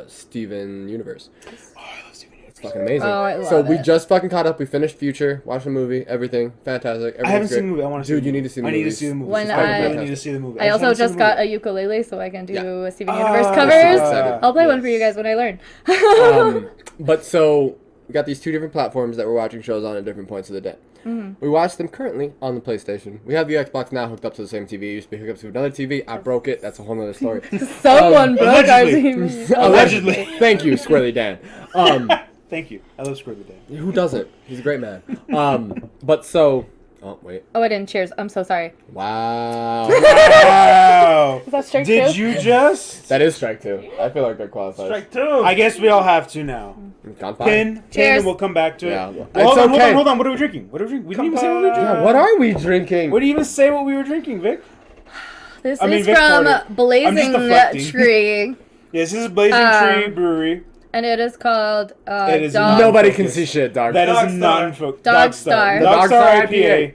Steven Universe. Oh, I love Steven Universe. fucking amazing. Oh, I love so we it. just fucking caught up. We finished Future, watched the movie, everything fantastic. I haven't Everything's seen the great. movie. I want to see Dude, the you movie. need to see the I need to movies. see the movie. When I really I- need to see the movie. I also wanna see just the got movie. a ukulele so I can do Yeah. Steven Universe Ah, covers. excited. I'll play one for you Yes. guys when I learn. But so we got these two different platforms that we're watching shows on at different points of the day. We watch them currently on the PlayStation. We have the Xbox now hooked up to the same TV. It used to be hooked up to another TV. I broke it. That's a whole other story. Someone broke our allegedly. TV. Allegedly. Thank you, Squirrely Dan. Thank you. I love Squirrely Dan. Who doesn't? He's a great man. But so. Oh wait. Oh, I didn't. Cheers. I'm so sorry. Wow. Wow. Is that strike Did two? you just? That is strike two. I feel like that qualifies. Strike two. I guess we all have to now. Gone fine. Pin, Cheers. and we'll come back to it. Yeah. Well, It's hold on, okay. hold on. What are we drinking? What are we drinking? We didn't even say what we were drinking. Yeah, what are we drinking? We didn't even say what we were drinking, Vic. This I mean, is Vic poured it. from Blazing deflecting. Tree, Yes, this is Blazing Tree Brewery. and it is called It is Dog, Nobody can Focus. see shit, dog. That Dog is Star. non-focused. Dog Star. The Dog Dog Star Star IPA.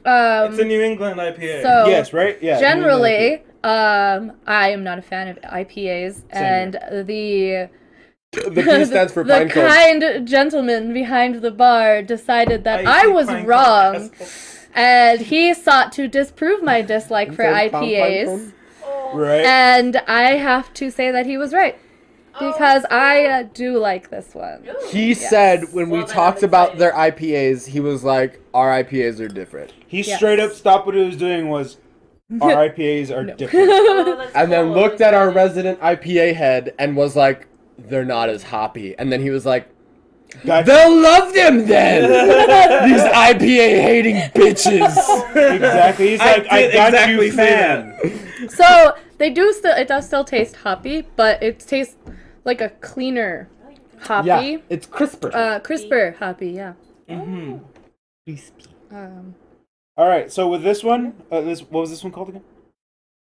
It's a New England IPA. So Yes, right? Yeah. generally, I am not a fan of IPAs, and the The P stands for the pine cone. kind gentleman behind the bar decided that I see was pine cone wrong, asshole. and he sought to disprove my dislike for Said pine IPAs. cone? Right. And I have to say that he was right. Because I do like this one. He said when we Well, then talked I'm about excited. their IPAs, he was like, "Our IPAs are different," He Yes. straight up stopped what he was doing was, our IPAs are different. Oh, that's and then cool. looked at our Excited. resident IPA head and was like, "They're not as hoppy." And then he was like, Gotcha. "They'll love them then." These IPA hating bitches. Exactly. He's like, I did got exactly you, say fan. So they do still it does still taste hoppy, but it tastes like a cleaner hoppy. Yeah, it's crisper. Crisper hoppy, yeah. Crispy. All right. So with this one, what was this one called again?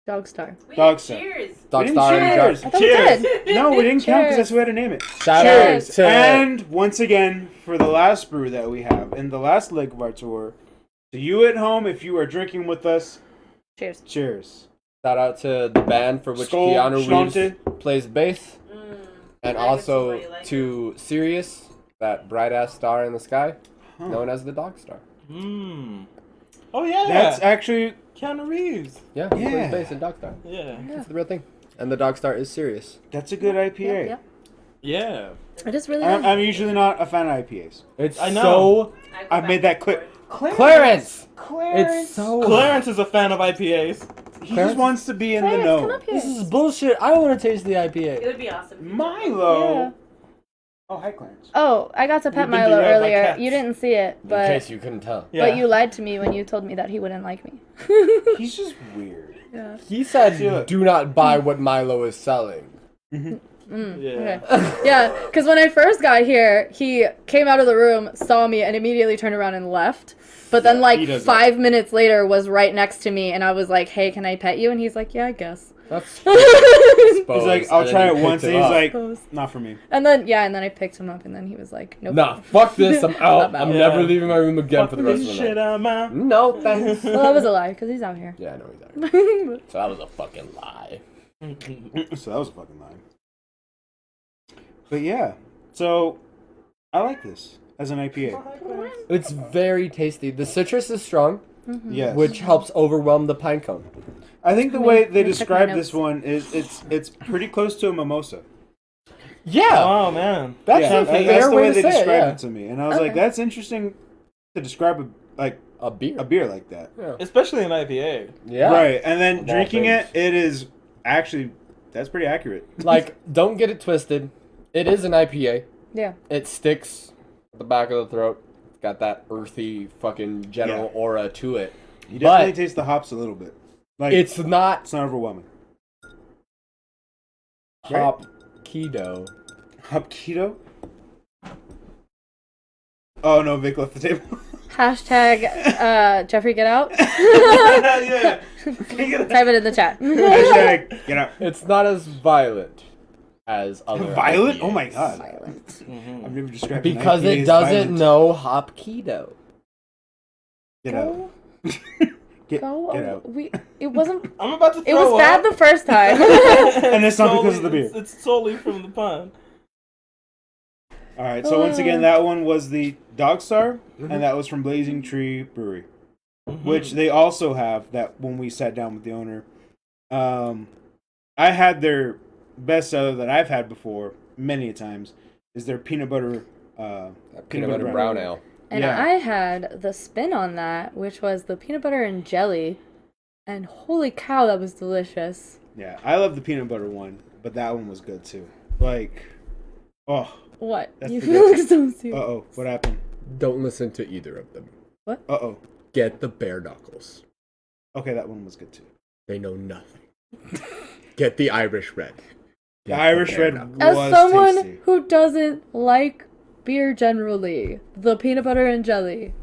Dog Star. Wait, Dog Star. Cheers. Dog We didn't Star and cheers. Jar- I thought Cheers. we did. No, we didn't count because Cheers. that's the way to name it. Shout Cheers. out to And once again, for the last brew that we have in the last leg of our tour, to you at home, if you are drinking with us, Cheers. cheers. shout out to the band for which Skol, Keanu Reeves Schlante. plays bass, and I can see also why you like to Sirius, that bright ass star in the sky, Huh. known as the Dog Star. Oh yeah. That's actually Keanu Reeves. Yeah, he Yeah. plays bass in Dog Star. Yeah. That's the real thing. And the Dog Star is Sirius. that's a good IPA. Yep. Yeah. It is really I'm, good. I'm usually not a fan of IPAs. It's I know. so I go I've back made that and clear. forth. Clarence. Clarence. It's so Clarence is a fan of IPAs. He Clarence? just wants to be in the Clarence, come know. up here. This is bullshit. I want to taste the It IPA. would be awesome. if you Milo. Yeah. Oh, hi, Clarence. Oh, I got to pet You've been Milo derailed by earlier. cats. You didn't see it, In but case you couldn't tell. Yeah. but you lied to me when you told me that he wouldn't like me. He's just weird. Yeah. He said, See, look. "Do not buy what Milo is selling." Yeah. Okay. Yeah, because when I first got here, he came out of the room, saw me, and immediately turned around and left. But then, he like, does 5 minutes later, was right next to me, and I was like, "Hey, can I pet you?" And he's like, "Yeah, I guess." That's He's like, I'll try it once, and he's like, Suppose. not for me. And then I picked him up, and then he was like, "Nope." Nah, fuck this. I'm out. Not I'm bad. never Yeah. leaving my room again Fuck for the rest of this the shit night. out my. No thanks. Well, that was a lie, because he's out here. Yeah, I know he's out. So that was a fucking lie. So that was a fucking lie. But yeah, so I like this as an IPA. It's very tasty. The citrus is strong, Yes. which helps overwhelm the pine cone. I think the Let me- way they let me check my describe notes. this one is it's pretty close to a mimosa. Yeah, Oh man. that's Yeah, a fair that's the way to they say it, described yeah. it to me, and I was like, Okay. that's interesting to describe A beer. a beer like that. Yeah. Especially an IPA. Yeah. Right, and then Of all drinking it, things. it is actually that's pretty accurate. Like, don't get it twisted. It is an IPA. Yeah. It sticks at the back of the throat. It's got that earthy fucking general Yeah. aura to it. You definitely But- taste the hops a little bit. Like It's not it's not overwhelming. hop keto. Hop keto. Oh no, Vic left the table. Hashtag Jeffrey get out. Yeah. Type it in the chat. Hashtag get out. It's not as violent as other Violent? IPAs. Oh my god. Silent. I've never described an Because IPA it as doesn't violent. know hop keto. Get out. Go. Get Go. out. It wasn't. I'm about to throw It was up. bad the first time. And it's not because of the beer. It's solely from the pun. All right. So once again, that one was the Dog Star, and that was from Blazing Tree Brewery, which they also have. That when we sat down with the owner, I had their best seller that I've had before many times is their peanut butter brown ale. And Yeah. I had the spin on that, which was the peanut butter and jelly. And holy cow, that was delicious. Yeah, I love the peanut butter one, but that one was good too. Like, oh, What? That's You the feel good. so serious. uh-oh, what happened? Don't listen to either of them. Uh-oh. Get the bare knuckles. Okay, that one was good too. They know nothing. Get the Irish red. The Irish bare red knuckles. As was someone tasty. who doesn't like beer generally, the peanut butter and jelly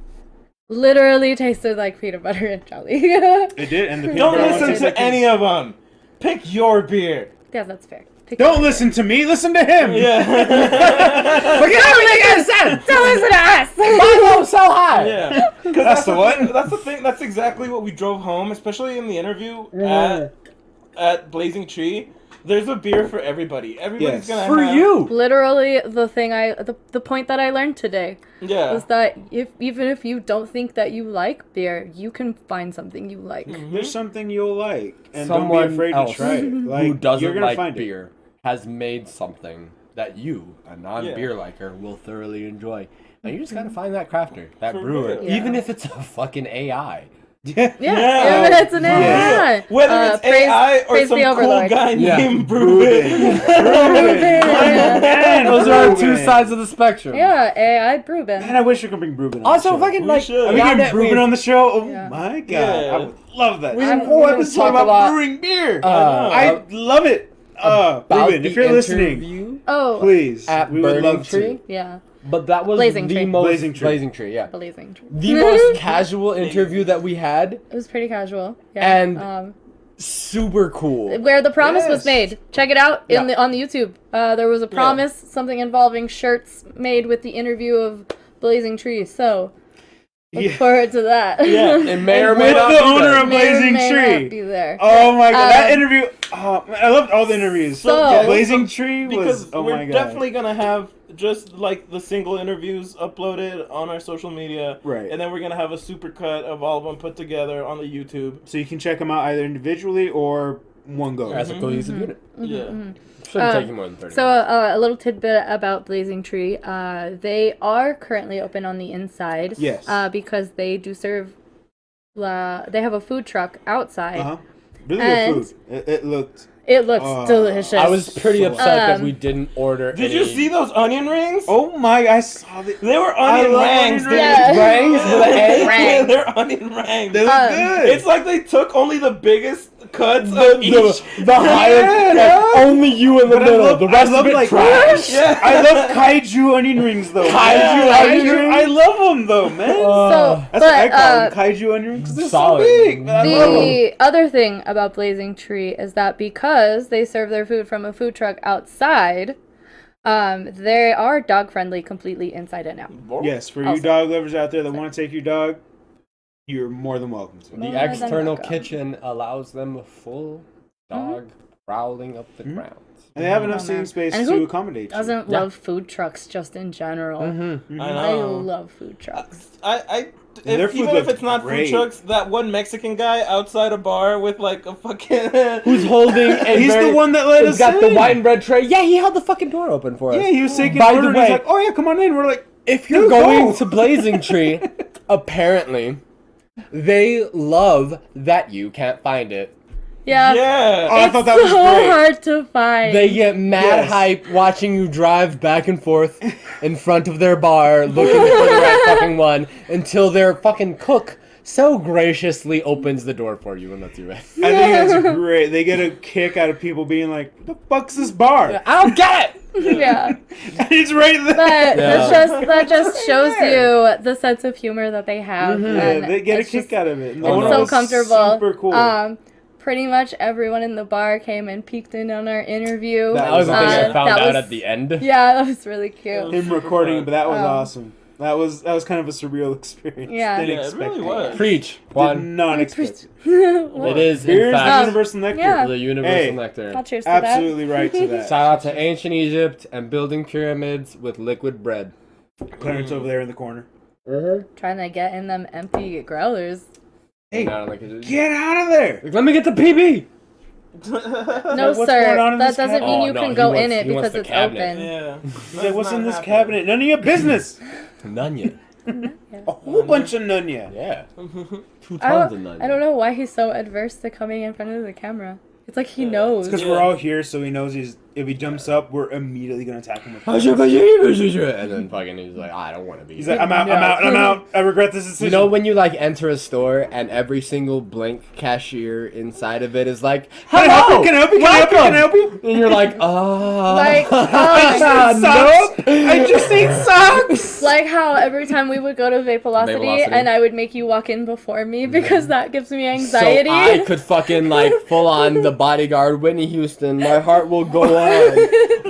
literally tasted like peanut butter and jelly. It did, and the peanut Don't butter one listen tastes to like any of them. Pick your beer. Yeah, that's fair. Pick Don't your listen to me. Listen to him. Yeah. Forget everything I said! Don't listen to us! My low so high! Yeah. That's the one. That's the thing. That's exactly what we drove home, especially in the interview at Blazing Tree. There's a beer for everybody. Everybody's Yes. gonna have, you! Literally, the point that I learned today Yeah. was that even if you don't think that you like beer, you can find something you like. There's something you'll like, and Someone don't be afraid else to try it. Like, who you're doesn't gonna like find beer has made something that you, a non-beer liker, will thoroughly enjoy. And you just gotta find that crafter, that For brewer, real. even Yeah. if it's a fucking AI. it. Yeah, even it's an AI. Whether it's AI or praise some the cool Overlord. guy Yeah. named Brewing. Yeah. Those are two sides of the spectrum. Yeah, AI Brewben. Man, I wish we could bring Brewben on Also, the show. fucking We like, should. Are we now getting that Brewben we've- on the show? Oh Yeah. my god, Yeah. I would love that. We This should- whole we should episode talk about about- brewing beer. I I love it. about Brewben, the if you're listening, interview Oh, please, at we would Burning love Tree, to. yeah, but that was Blazing the Tree. most Blazing Tree. Blazing Tree, yeah. blazing tree. The most casual interview that we had, It was pretty casual. Yeah. And- super cool. Where the promise was Yes. made. Check it out Yeah. on the YouTube. There was a promise, something involving shirts made with the interview of Blazing Tree. So look Yeah. forward to that. Yeah. It may or may With not the be owner there. of May or Blazing may Tree. not be there. Oh my god, that Um, interview! Oh, man, I loved all the interviews. So- Blazing Tree Because was. Oh we're my god. definitely gonna have just like the single interviews uploaded on our social media, Right. and then we're gonna have a super cut of all of them put together on the YouTube. So you can check them out either individually or one go. As a cohesive unit. Yeah. Shouldn't take you more than 30 So minutes. a little tidbit about Blazing Tree. They are currently open on the inside. Yes. Because they do serve. They have a food truck outside. Uh huh. Really And- good food. It looked. It looks delicious. I was pretty so- upset that Um, we didn't order Did any... you see those onion rings? Oh my! I saw the. They were onion love rings, onion dude. rings. Rangs with an A? Yeah, Rangs. they're onion rings. They look Um, good. It's like they took only the biggest cuts of each. the highest, yeah. only you in the But I middle. love- the I rest love, of it like- trash. Yeah. I love kaiju onion rings though. Kaiju onion rings? I love them though, man. So, That's what I but call them, kaiju onion rings. 'Cause they're solid. so big. I love 'em. the other thing about Blazing Tree is that because they serve their food from a food truck outside, they are dog friendly completely inside and out. Yes, for you Also. dog lovers out there that want to take your dog, you're more than welcome to. The More than external welcome. kitchen allows them full dog prowling up the grounds. And they have enough Oh, seating man. space And to who accommodate you. Doesn't Yeah. love food trucks just in general. Mm-hmm. I I know. love food trucks. If, their food even if looked it's not great. food trucks, that one Mexican guy outside a bar with like a fucking Who's holding a He's very, the one that let He's us got the in. white and bread tray. Yeah, he held the fucking door open for us. Yeah, he was taking By the order. and way- he's like, "Oh yeah, come on in." We're like, If you're Dude, going go. to Blazing Tree, apparently, they love that you can't find it. Yeah. yeah. Oh, I It's thought that was so great. hard to find. They get mad Yes. hype watching you drive back and forth in front of their bar looking for the right fucking one until their fucking cook so graciously opens the door for you and lets you in. I think that's great. They get a kick out of people being like, "What the fuck's this bar?" I don't get it! yeah. It's right there. But Yeah. that just shows you the sense of humor that they have. Yeah, and they get a it's kick just- out of it. And the It's owner so was comfortable. Super cool. Pretty much everyone in the bar came and peeked in on our interview. That That was the thing I that found was- out at the end. Yeah, that was really cute. Him recording, but that was Um, awesome. That was kind of a surreal experience. Yeah. Didn't Yeah, it expect really that. was. Preach. Did Juan. not expect it. It is, Beer in is the fact, universal nectar. Yeah. the universal Hey. nectar. I'll cheers to that. Absolutely right to that. Shout out to ancient Egypt and building pyramids with liquid bread. Clarence over there in the corner. Trying to get in them empty growlers. Hey, Get out of there! Let me get the PB! No, what's sir. going on in That this doesn't cabinet? mean Oh, you no, can he go wants- in it he wants because the it's cabinet. open. Yeah. He's like, what's in this cabinet? None of your business! None yet. A whole bunch of none yet. Yeah. 2 I tons of don't, none. I don't know why he's so adverse to coming in front of the camera. It's like he knows. Because we're all here, so he knows if he jumps up, we're immediately going to attack him with And then fucking he's like, I don't want to be. He's like, I'm out. I regret this decision. You know when you like enter a store and every single blank cashier inside of it is like, Can I help hello, you? Can I help you? Can I help you? Can I help you? and you're like, oh, Like, Nope. I just need socks. like how every time we would go to Vapelocity Vapelocity. and I would make you walk in before me because that gives me anxiety. So I could fucking like full on the bodyguard Whitney Houston. My heart will go on.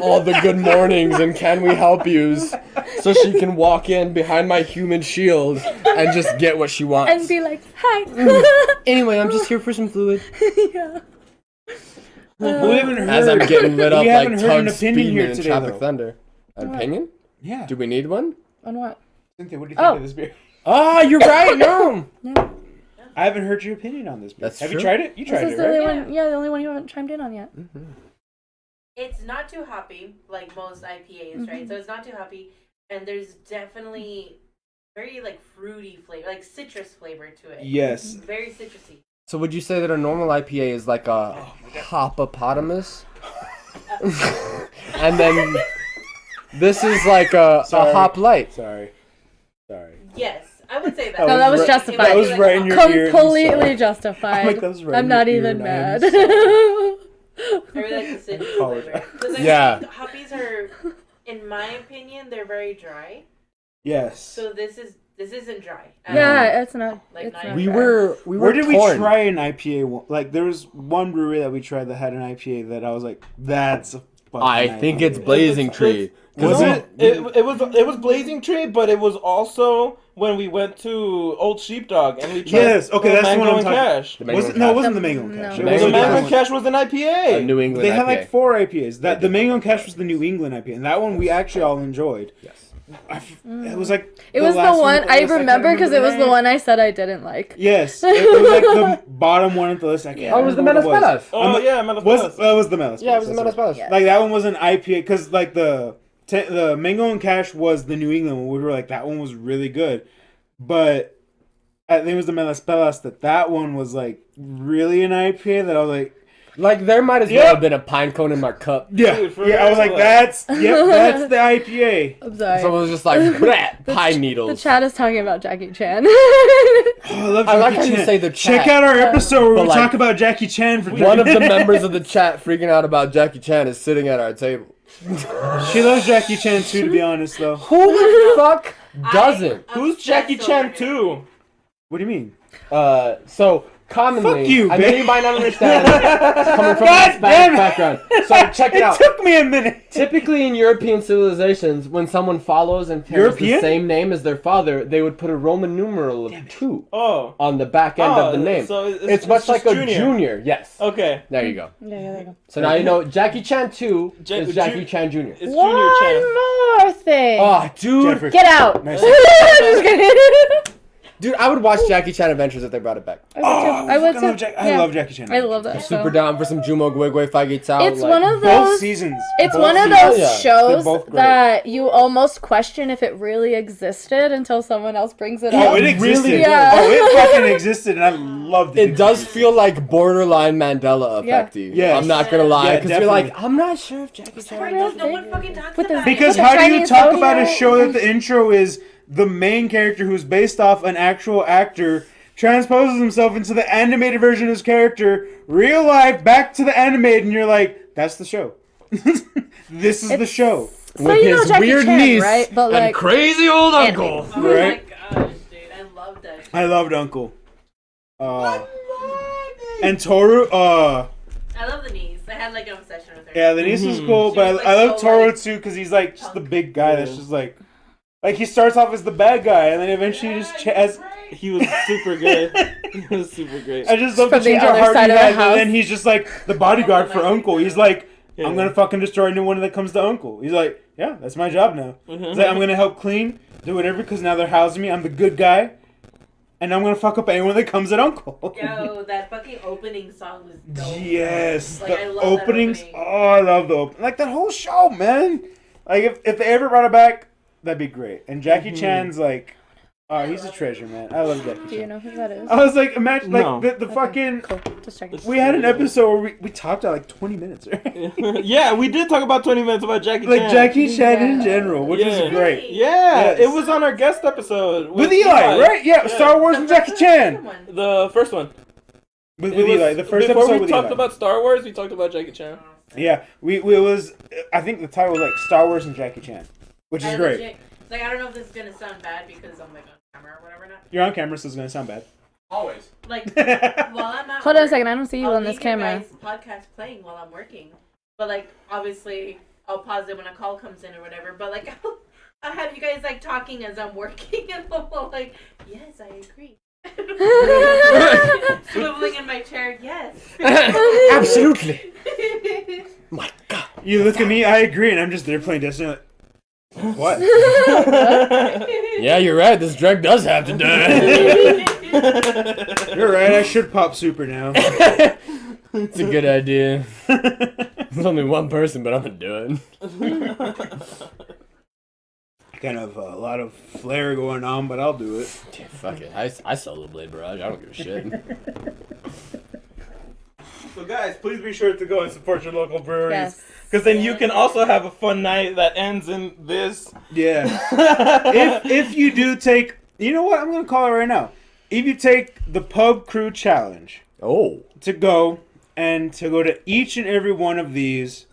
All the good mornings and can we help yous, so she can walk in behind my human shield and just get what she wants. and be like, hi. Anyway, I'm just here for some fluid. Yeah. We haven't heard. As I'm getting lit up we like haven't heard an Tug opinion here Speedman in today, Tropic though. Thunder. An What? opinion? Yeah. Do we need one? On what? Cynthia, what do you think Oh. of this beer? Oh, you're right. No. I haven't heard your opinion on this beer. That's Have true. you tried it? You This tried is it, the right? only right? one. Yeah, the only one you haven't chimed in on yet. It's not too hoppy, like most IPAs, right? So it's not too hoppy, and there's definitely very like fruity flavor, like citrus flavor to it. Yes. Very citrusy. So would you say that a normal IPA is like a hopopotamus? And then this is like a Sorry. hop light. Sorry. Yes, I would say that. That No, that was right- justified. That was right in your ear. I'm Completely sorry. justified. I'm like, that was right I'm in not your ear, even and I am mad. I really like the citrus apologize. flavor. Because I Yeah. think hoppies are, in my opinion, they're very dry. Yes. So this isn't dry. Yeah, it's not. Like, It's not not We even- dry. were Where did we torn. try an IPA? Like, there was one brewery that we tried that had an IPA that I was like, that's a fucking I think IPA. it's Blazing Tree. Was No, it? It was Blazing Tree, but it was also when we went to Old Sheepdog and we tried Yes, okay, that's the Mango one I'm and talking- Cash. The Was Mango it? No, it Cash. wasn't the Mango No. Cash. The It Mango was The a Cash. Mango different and one. Cash was an IPA. A New England They had IPA. like 4 IPAs. That the Mango and Cash was the New England IPA, and that one we actually all enjoyed. Yes. It was like It was the last one I can't remember because it was the name. one I said I didn't like. Yes, it was like the bottom one at the list. I can't Oh, it was the remember what Metas it Pelas. Oh yeah, Metal was. Pelas. That was the Melis. Yeah, it was the Metas Pelas. Yeah. Like that one was an IPA because like the Mango and Cash was the New England one. We were like that one was really good, but I think it was the Melas Pelas that one was like really an IPA that I was like Like there might as well have been a pine cone in my cup. yeah Dude, for yeah I was like real. that's the IPA. I'm sorry. So it was just like bleh, pine the needles. chat is talking about Jackie Chan. Oh, I love I like Jackie how you Chan. say the Check chat. out our episode where But, we like, talk about Jackie Chan for One of the 30 minutes. members of the chat freaking out about Jackie Chan is sitting at our table. She loves Jackie Chan too, to be honest though. Who the fuck doesn't? Who's Jackie Chan too? What do you mean? So commonly, Fuck you, I know bitch. you might not understand coming from God a Hispanic damn it. background. So check it It out. took me a minute. Typically in European civilizations, when someone follows and carries the European? same name as their father, they would put a Roman numeral of 2 Oh. on the back end of the name. So It's much like just a junior. Yes. Okay. There you go. Yeah, there you go. So now you know Jackie Chan 2 Ja- is Jackie Ju- Chan Jr. It's One Junior Chan. more thing. Oh, dude. Jeffrey. Get out. Nice. Just kidding. Dude, I would watch Jackie Chan Adventures if they brought it back. I would too. I love Jackie Chan. I love that. Super show. down for some Jumo Gwigwe Fagi Tao. It's one of Both those. seasons. It's Both one of seasons. those Yeah, shows they're both great. that you almost question if it really existed until someone else brings it Oh, up. it existed. really Yeah. Oh, it fucking existed, and I loved it. It does feel like borderline Mandela Yeah. effecty. Yes. I'm not gonna lie, Yeah, because you're like, definitely. I'm not sure if Jackie Chan. Right, real no one big. fucking talks With the- about Because it. With the how do you Chinese talk about a zodiac. show that the intro is the main character who's based off an actual actor transposes himself into the animated version of his character, real life, back to the animated, and you're like, that's the show. This is the It's- show. So With you know his Jackie weird Chan, niece right? But and like, crazy old uncle. Oh Right. my gosh, dude, I love that. I loved Uncle. And Toru, I love the knees. I had like an obsession with her. yeah, the niece was cool, She but was, I like, love so, Toru like, too because he's like just the big guy that's just like Like, he starts off as the bad guy, and then eventually He was super good. He was super great. I just love the From the change of other heart he side of the had, and house. then he's just like the bodyguard for Uncle. He's like, Yeah. I'm gonna fucking destroy anyone that comes to Uncle. He's like, yeah, that's my job now. He's like, I'm gonna help clean, do whatever, because now they're housing me. I'm the good guy, and I'm gonna fuck up anyone that comes at Uncle. Yo, that fucking opening song was dope. Yes, Like, I the love that openings. opening. Oh, I love the open. Like that whole show, man. Like if they ever brought it back, that'd be great. And Jackie Chan's like, oh, he's a treasure, man. I love Jackie Chan. Do you know who that is? I was like, imagine like No. the fucking. Cool. Just checking. We had an episode where we talked at like 20 minutes, right? Yeah, we did talk about 20 minutes about Jackie Like Chan. Jackie Chan in Yeah. general, which Yeah. was great. Yeah, Yes. it was on our guest episode With Eli, right? Yeah, Star Wars and Jackie Chan. The first one. With It was- Eli, the first before episode we with talked Eli. about Star Wars, we talked about Jackie Chan. Yeah, we was. I think the title was like Star Wars and Jackie Chan, which is great. Like, I don't know if this is gonna sound bad because I'm like on camera or whatever. Not. You're on camera, so it's gonna sound bad. Always. Like, while I'm at Hold on a work, second. I don't see you I'll on this leave camera. You guys' podcast playing while I'm working, but like obviously I'll pause it when a call comes in or whatever. But like I'll have you guys like talking as I'm working, and I'm like, yes, I agree. Swiveling in my chair, yes. Absolutely. My God. You look at me, I agree, and I'm just there playing Destiny. Like, what? Yeah, you're right. This drug does have to die. You're right. I should pop super now. It's a good idea. There's only one person, but I'm gonna do it. Kind of a lot of flair going on, but I'll do it. Yeah, fuck it. I sell the Blade Barrage. I don't give a shit. So guys, please be sure to go and support your local breweries. Yes. Because then you can also have a fun night that ends in this. Yeah. if you do take, you know what? I'm gonna call it right now. If you take the Pub Crew Challenge Oh. to go to each and every one of these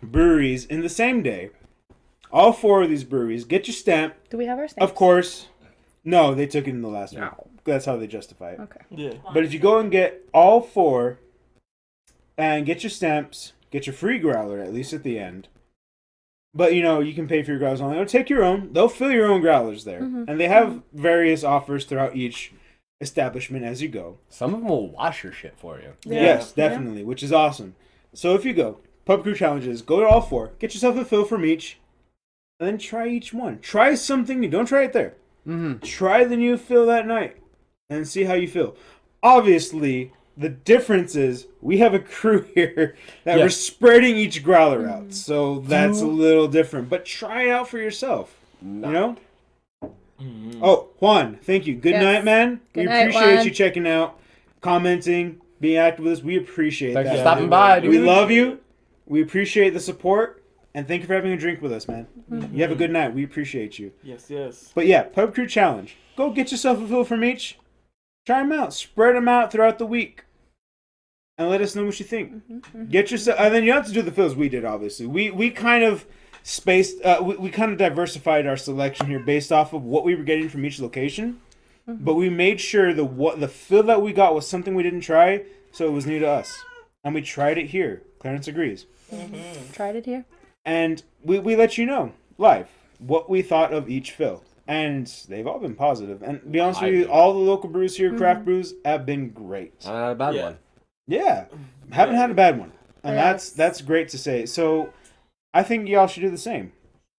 breweries in the same day, all 4 of these breweries, get your stamp. Do we have our stamps? Of course. No, they took it in the last one. That's how they justify it. Okay. Yeah. But if you go and get all 4 and get your stamps, get your free growler at least at the end. But you can pay for your growlers only. Or take your own. They'll fill your own growlers there. Mhm. And they have various offers throughout each establishment as you go. Some of them will wash your shit for you. Yeah. Yes, definitely, which is awesome. So if you go, Pub Crew Challenges, go to all 4, get yourself a fill from each, and then try each one. Try something new. Don't try it there. Mm-hmm. Try the new fill that night and see how you feel. Obviously, the difference is we have a crew here that we're spreading each growler out. So that's a little different. But try it out for yourself. You know? Mm-hmm. Oh, Juan, thank you. Good Yes. night, man. Good We night, appreciate Juan. you checking out, commenting, being active with us. We appreciate Thanks that. for stopping by, We dude. love you. We appreciate the support. And thank you for having a drink with us, man. You have a good night. We appreciate you. Yes, yes. But yeah, Pub Crew Challenge. Go get yourself a fill from each. Try them out. Spread them out throughout the week. And let us know what you think. Get yourself, and then you don't have to do the fills we did. Obviously, we kind of spaced. We kind of diversified our selection here based off of what we were getting from each location. But we made sure the fill that we got was something we didn't try, so it was new to us, and we tried it here. Clarence agrees, Tried it here. and we let you know live what we thought of each fill. And they've all been positive. And to be honest with you, all the local brews here, craft brews, have been great. Not a bad Yeah. one. Yeah, haven't had a bad one, and Yes. that's great to say. So, I think y'all should do the same.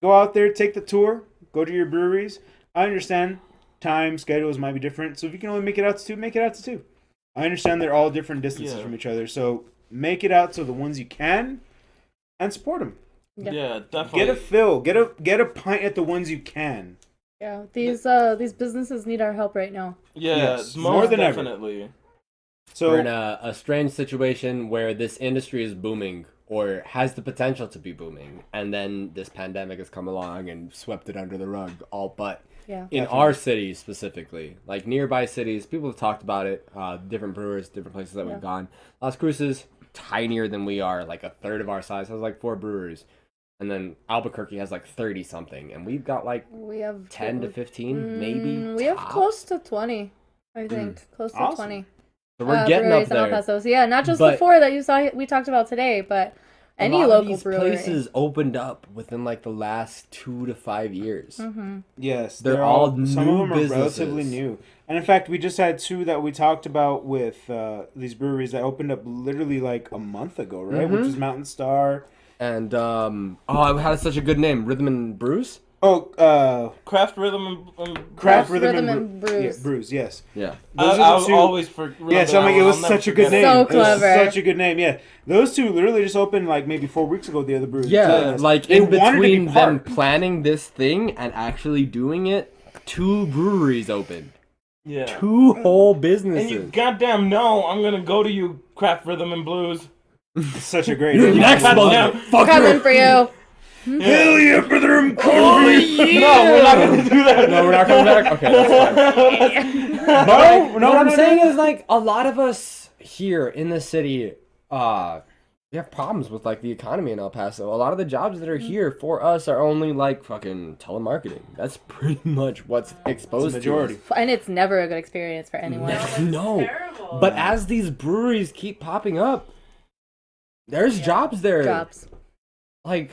Go out there, take the tour, go to your breweries. I understand time schedules might be different, so if you can only make it out to 2, make it out to 2. I understand they're all different distances Yeah. from each other, so make it out to the ones you can, and support them. Yeah, definitely. Get a fill, get a pint at the ones you can. Yeah. These businesses need our help right now. Yeah, Yes, more more than ever. definitely. So We're in a strange situation where this industry is booming or has the potential to be booming, and then this pandemic has come along and swept it under the rug, all but. Yeah. In our cities specifically, like nearby cities, people have talked about it, different brewers, different places that we've gone. Las Cruces, tinier than we are, like a third of our size, has like 4 breweries. And then Albuquerque has like 30 something, and we've got like We have 10 to 15 maybe. We have tops. close to 20. I think close to Awesome. 20. So we're getting up breweries in El there. Paso. So yeah, not just But- the 4 that you saw we talked about today, but any a lot local of these brewery. places opened up within like the last 2 to 5 years. Mm-hmm. Yes, They're all some new of them are businesses. relatively new. And in fact, we just had 2 that we talked about with these breweries that opened up literally like a month ago, right? Which is Mountain Star. And it had such a good name, Rhythm and Brews. Craft Rhythm and Craft Rhythm Rhythm and Brews. Yeah, Brews, yes. Yeah. Those I are was the 2. always for Yeah, so I'm like, it was such a good name. So It was clever. such a good name, yeah. Those 2 literally just opened like maybe 4 weeks ago, the other breweries. Yeah, like they in wanted to be between them part. planning this thing and actually doing it, 2 breweries opened. Yeah. 2 whole And businesses. you goddamn know I'm gonna go to you, Craft Rhythm and Blues. It's such a great You're name. next, Goddamn. Coming for you. Hell yeah, brother, I'm coming. Oh, yeah! No, we're not gonna do that. No, we're not coming back? Okay, that's fine. No, what I'm saying is, like, a lot of us here in the city, we have problems with, like, the economy in El Paso. A lot of the jobs that are here for us are only, like, fucking telemarketing. That's pretty much what's exposed It's the majority. to us. And it's never a good experience for anyone. No. Terrible. But as these breweries keep popping up, there's jobs there. Jobs. Like,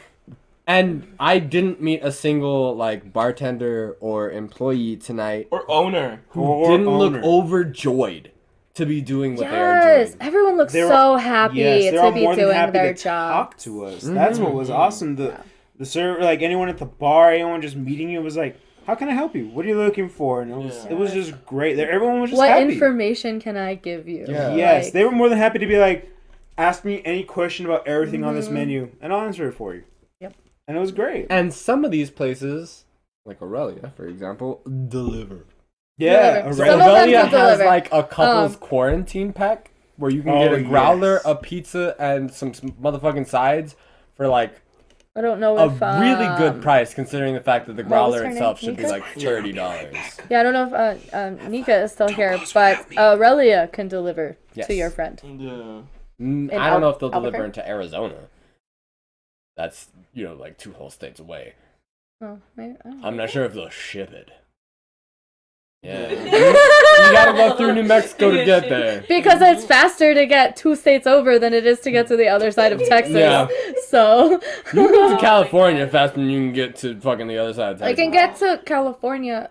and I didn't meet a single, like, bartender or employee tonight Or owner. who didn't look overjoyed to be doing what they are Yes, doing. everyone looks They were- so happy Yes, they're to all be more than doing happy their to job. talk to us. That's what was awesome. The server, like anyone at the bar, anyone just meeting you was like, "How can I help you? What are you looking for?" And it was just great. Everyone was just What happy. information can I give you? Yeah. Yes, Like, they were more than happy to be like, ask me any question about everything on this menu, and I'll answer it for you. Yep. And it was great. And some of these places, like Aurelia, for example, deliver. Yeah, Deliver. Aurelia. Some of them Aurelia can has deliver. like a couple's quarantine pack where you can get a growler, a pizza, and some motherfucking sides for like I don't know a if really good price, considering the fact that the was growler her name? itself should be Nika? like $30. Yeah, I don't know if Nika is still here, but Aurelia can deliver Yes. to your friend. Yeah. I don't know if they'll Albuquerque? deliver into Arizona. That's, like 2 whole states away. Oh, maybe, I don't know. I'm not sure if they'll ship it. Yeah. You gotta go through New Mexico to get there. Because it's faster to get 2 states over than it is to get to the other side of Texas. Yeah. So You can get to California faster than you can get to fucking the other side of I Texas. can get to California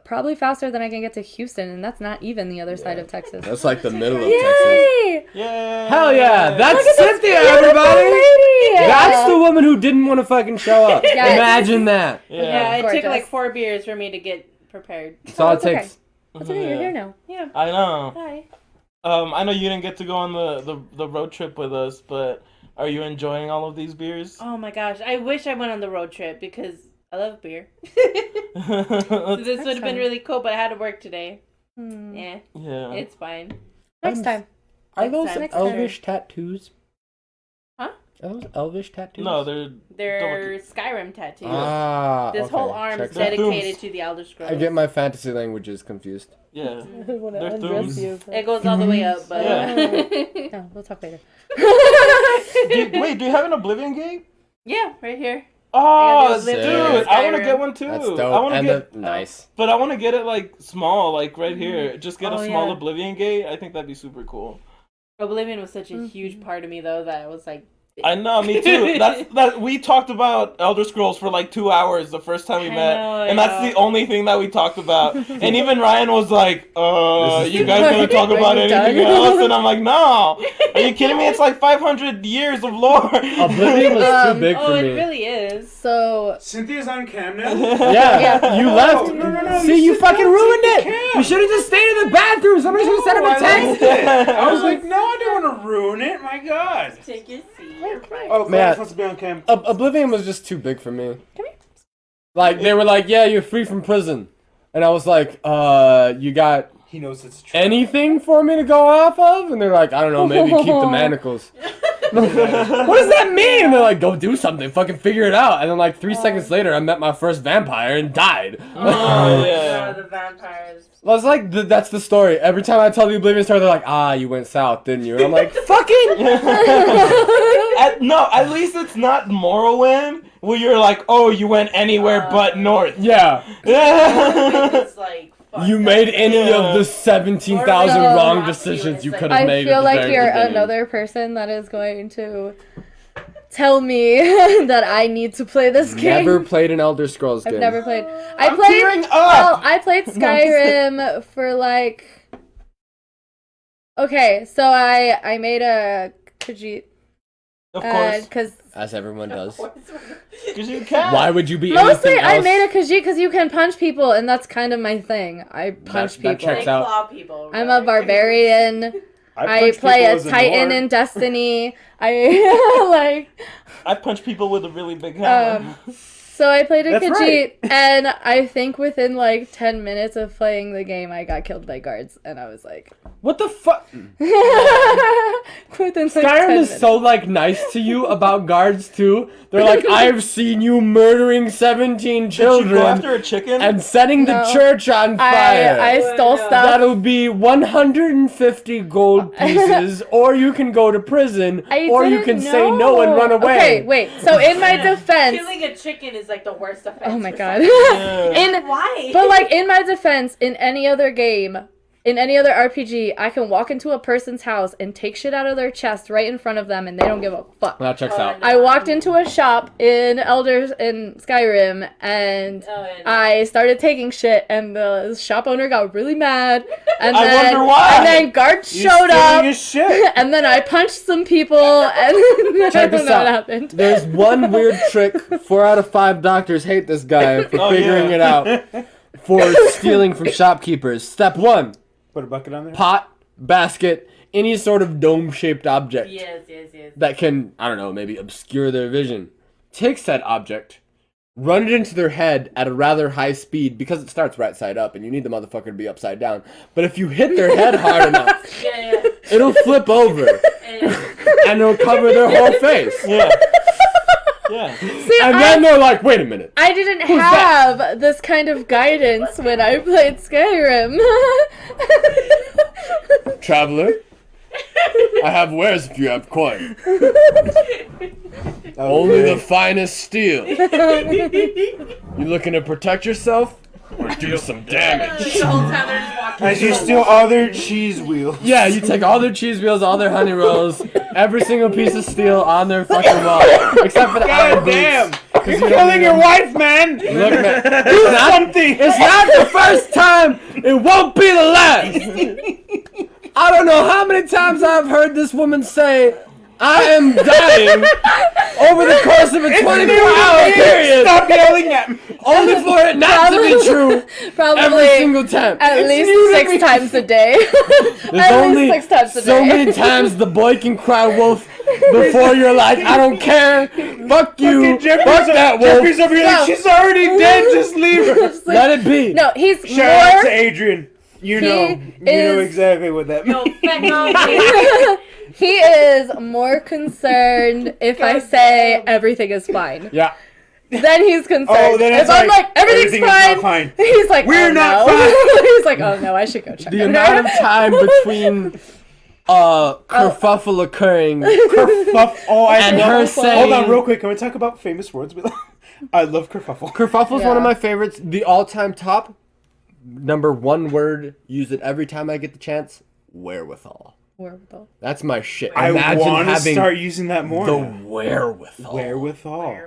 probably faster than I can get to Houston, and that's not even the other side of Texas. That's like the middle of Texas. Yay! Yeah. Hell yeah! Look That's at this Cynthia, beautiful everybody! lady! That's the woman who didn't want to fucking show up. Yes. Imagine that. Yeah, it Gorgeous. took like 4 beers for me to get prepared. That's all it That's okay. takes. That's okay, you're here now. Yeah. I know. Hi. I know you didn't get to go on the road trip with us, but are you enjoying all of these beers? Oh my gosh, I wish I went on the road trip because I love beer. This would have been really cool, but I had to work today. Yeah, Yeah. it's fine. Next time. Are Next those time. Next time. elvish tattoos? Huh? Are those elvish tattoos? No, They're Skyrim tattoos. Ah, This whole arm is Check that. dedicated to the Elder Scrolls. I get my fantasy languages confused. Yeah. I want to They're undress thumbs. you. It goes all the way up, but No, we'll talk later. Wait, do you have an Oblivion Gate? yeah, right here. Oh, I dude, got the I want to Skyrim. get one too. That's I dope. want to And get, nice. but I want to get it like small, like right here. Just get Oh, a small yeah. Oblivion Gate. I think that'd be super cool. Oblivion was such a huge part of me though that I was like, I know, me too. That we talked about Elder Scrolls for like 2 hours the first time we met, and that's the only thing that we talked about. And even Ryan was like, you guys gonna talk about you anything done? else?" And I'm like, "No, are you kidding me? It's like 500 years of lore." Oblivion was too big oh, for it me. really is. So, Cynthia's on cam now. Yeah, you left. No, See, you fucking ruined it. Cam. You should have just stayed in the bathroom. Somebody should have sent him a I text. liked it. I was like, no, I don't want to ruin it. My God. Take your seat. Oh, Man. Claire's supposed to be on cam. Oblivion was just too big for me. Like, they were like, yeah, you're free from prison. And I was like, you got He knows it's true. anything for me to go off of? And they're like, I don't know, maybe keep the manacles. What does that mean? And they're like, go do something, fucking figure it out. And then like 3 seconds later, I met my first vampire and died. Oh, yeah. The vampires. I was like, that's the story. Every time I tell the Oblivion story, they're like, you went south, didn't you? And I'm like, fucking. At least it's not Morrowind, where you're like, "Oh, you went anywhere but north." Yeah. It's like fuck. You made any of the 17,000 Or wrong like decisions you Rocky could was have I made. feel at the like very you're beginning. another person that is going to tell me that I need to play this game. Never played an Elder Scrolls game. I've never played. I'm tearing up! Well, I played Skyrim for like. Okay, so I made a Khajiit. Of course. Because As everyone does. Because you can. Why would you be mostly anything I else? made a Khajiit because you can punch people, and that's kind of my thing. I punch That people. checks They out. claw people. I'm a barbarian. I punched play people a as Titan Nord. in Destiny. I like. I punch people with a really big hammer. So I played a That's Khajiit, right. and I think within like 10 minutes of playing the game, I got killed by guards, and I was like, What the fuck? within like 10 Skyrim is minutes. so like nice to you about guards too. They're like, I've seen you murdering 17 Did you go children after a chicken? and setting the No. church on fire. I stole No. stuff. That'll be 150 gold pieces, or you can go to prison, I or you didn't can say no and run away. Okay, wait. So in my defense, Killing a chicken is like the worst offense. oh my for god. Yeah. Why? But like in my defense, in any other game, in any other RPG, I can walk into a person's house and take shit out of their chest right in front of them, and they don't give a fuck. That checks Oh, out. no. I walked into a shop in Skyrim, and I started taking shit, and the shop owner got really mad. And I then, wonder why. And then guards You're showed stealing up, his shit. and then I punched some people, and I Check don't this know what out. happened. There's one weird trick. 4 out of 5 doctors hate this guy for Oh, figuring yeah. it out. For stealing from shopkeepers. Step 1. Put a bucket on there. Pot, basket, any sort of dome-shaped object Yes. that can, I don't know, maybe obscure their vision. Take said object, run it into their head at a rather high speed because it starts right side up and you need the motherfucker to be upside down. But if you hit their head hard enough, Yeah. it'll flip over and it'll cover their whole face. Yeah. Yeah. See, And then they're like, wait a minute. I didn't have this kind of guidance when I played Skyrim. Traveler, I have wares if you have coin. Only the finest steel. You looking to protect yourself or do some damage? The whole time they're just walking. As you steal all their cheese wheels. Yeah, you take all their cheese wheels, all their honey rolls, every single piece of steel on their fucking wall, except for the iron God damn! boots. You're you don't killing need your them. wife, man! Look, man, Do something! it's not the first time. It won't be the last. I don't know how many times I've heard this woman say, I am dying over the course of a 24-hour period, Stop yelling at me! only for it not to be true every Probably single time. at least 6 times a day. There's at only least 6 times a so day. many times the boy can cry wolf before you're like, I don't care, fuck you, fuck that Jeffrey's wolf, over here like, No. she's already dead, just leave her! Just like- let it be. No, he's Shout out more. to Adrian. You know is- exactly what that No, means. feck off. He is more concerned if I say damn. everything is fine. Yeah. Then he's concerned. Oh, then if it's I'm like, like, everything's everything is fine, not fine. he's like, We're oh, not no. fine. He's like, oh no, I should go check The on amount her. of time between kerfuffle occurring Kerfuff. Oh, I and love- her Hold saying, Hold on, real quick. Can we talk about famous words? I love kerfuffle. kerfuffle is one of Yeah. my favorites. The all-time top, number 1 word, use it every time I get the chance, wherewithal. Wherewithal. That's my shit. I Imagine want to having start using that more. the wherewithal. Wherewithal.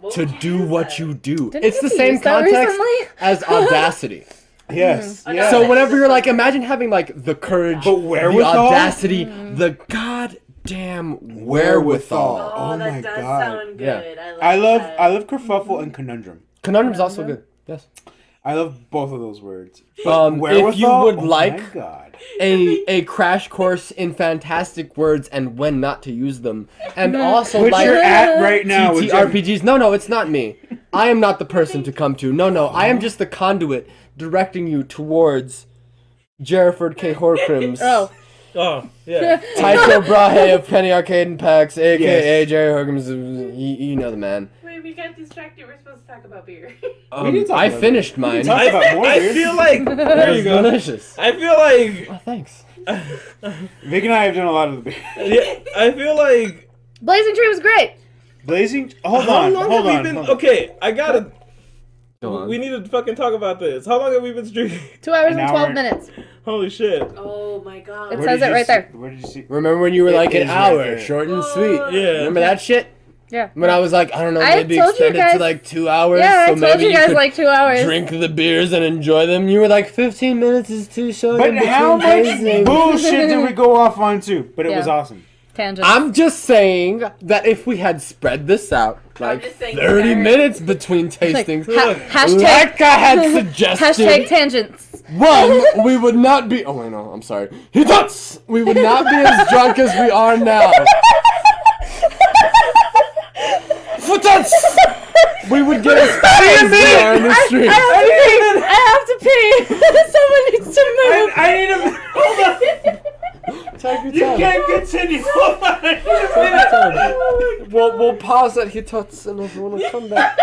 What To would you do use what that? you do. Didn't It's the you same use that context recently? as audacity. Yes. Mm. Yeah. So whenever you're like, imagine having like the courage, But the wherewithal? audacity, the goddamn wherewithal. Oh, Oh that my does God. sound good. Yeah. I love I love kerfuffle and conundrum. Conundrum's also good. Yes. I love both of those words. If you would oh like my God. a crash course in fantastic words and when not to use them, and also Which like you're at right now. with Jeff- TTRPGs. No, it's not me. I am not the person to come to. No, I am just the conduit directing you towards Jerriford K. Horcrim's Oh. Oh, yeah. Tycho Brahe of Penny Arcade and PAX, aka Yes. Jerry Horcrim's. You know the man. Wait, we got distracted. We're supposed to talk about beer. did talk I about finished mine. talk about more I beers. feel like It there was you go. delicious. I feel like Oh, thanks. Vic and I have done a lot of the beer. yeah, I feel like Blazing Tree was great. Blazing. Hold how on. long Hold have on. we been? hold on. Okay, I gotta. Go on. We need to fucking talk about this. How long have we been streaming? 2 hours An and hour. 12 minutes. Holy shit! Oh my god. It Where says did it you right see- there. Where did you see? Remember when you were It like an is right hour, there. short and sweet? Yeah. Remember that shit? Yeah. When I was like, I don't know, I maybe told you extend it guys- to like 2 hours. Yeah, so I told maybe you guys could like 2 hours. drink the beers and enjoy them. You were like, 15 minutes is too short. But in how between much tasting." bullshit did we go off on too? But it Yeah. was awesome. Tangents. I'm just saying that if we had spread this out, like just saying 30 Sarah. minutes between Like, tastings, hashtag, like I had suggested, hashtag tangents. one, we would not be. Oh wait, no, I'm sorry. He does. We would not be as drunk as we are now. Footats! We would get as fat as we are in the street. I have to pee. Someone needs to move. I need a hold on. Take your You time. can't continue. Hold on. Take your time. We'll pause at Hitots and if you want to come back.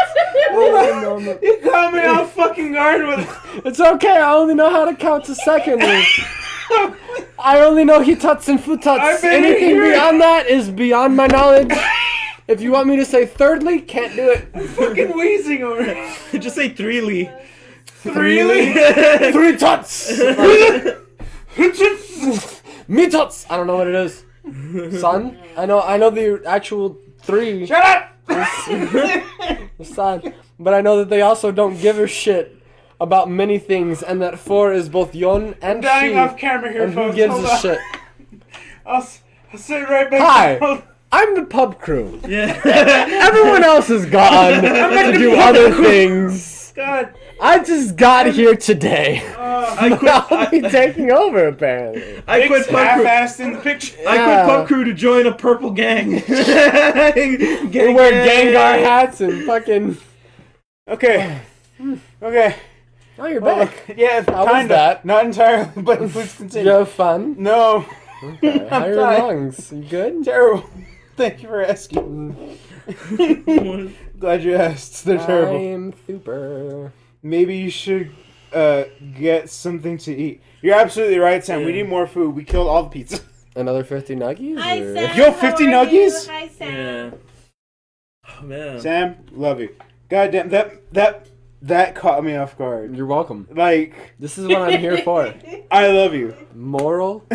You caught me off fucking guard with. It's okay, I only know how to count to second. I only know Hitots and Futats. I've been Anything here. beyond that is beyond my knowledge. If you want me to say thirdly, can't do it. Fucking wheezing over. Just say 3-ly. Really? 3 tots! Me tots! I don't know what it is. Son? I know the actual 3. Shut up! Son. But I know that they also don't give a shit about many things, and that 4 is both yon and Dying she. off camera here, And who folks. gives Hold a on. shit? I'll sit right back. Hi. Hold- I'm the pub crew. Yeah. Everyone else is gone to do other things. God. I just got here today. I quit. I'll be taking over, apparently. I quit Nick's pub crew. half-assed in the picture. I Yeah. quit pub crew to join a purple gang. We wear Gengar hats and fucking... Okay. Okay. Oh, you're Well, back. yeah, How was kinda. that? Not entirely, but please Did continue. you have fun? No. Okay. How are your dying. lungs? You good? Terrible. Thank you for asking. Glad you asked. They're terrible. I'm super. Maybe you should get something to eat. You're absolutely right, Sam. We need more food. We killed all the pizza. Another 50 nuggies? Hi, or- Sam. Yo, 50 How are you? nuggies? Hi, Sam. Yeah. Oh man. Sam, love you. Goddamn, that caught me off guard. You're welcome. Like, This is what I'm here for. I love you. Moral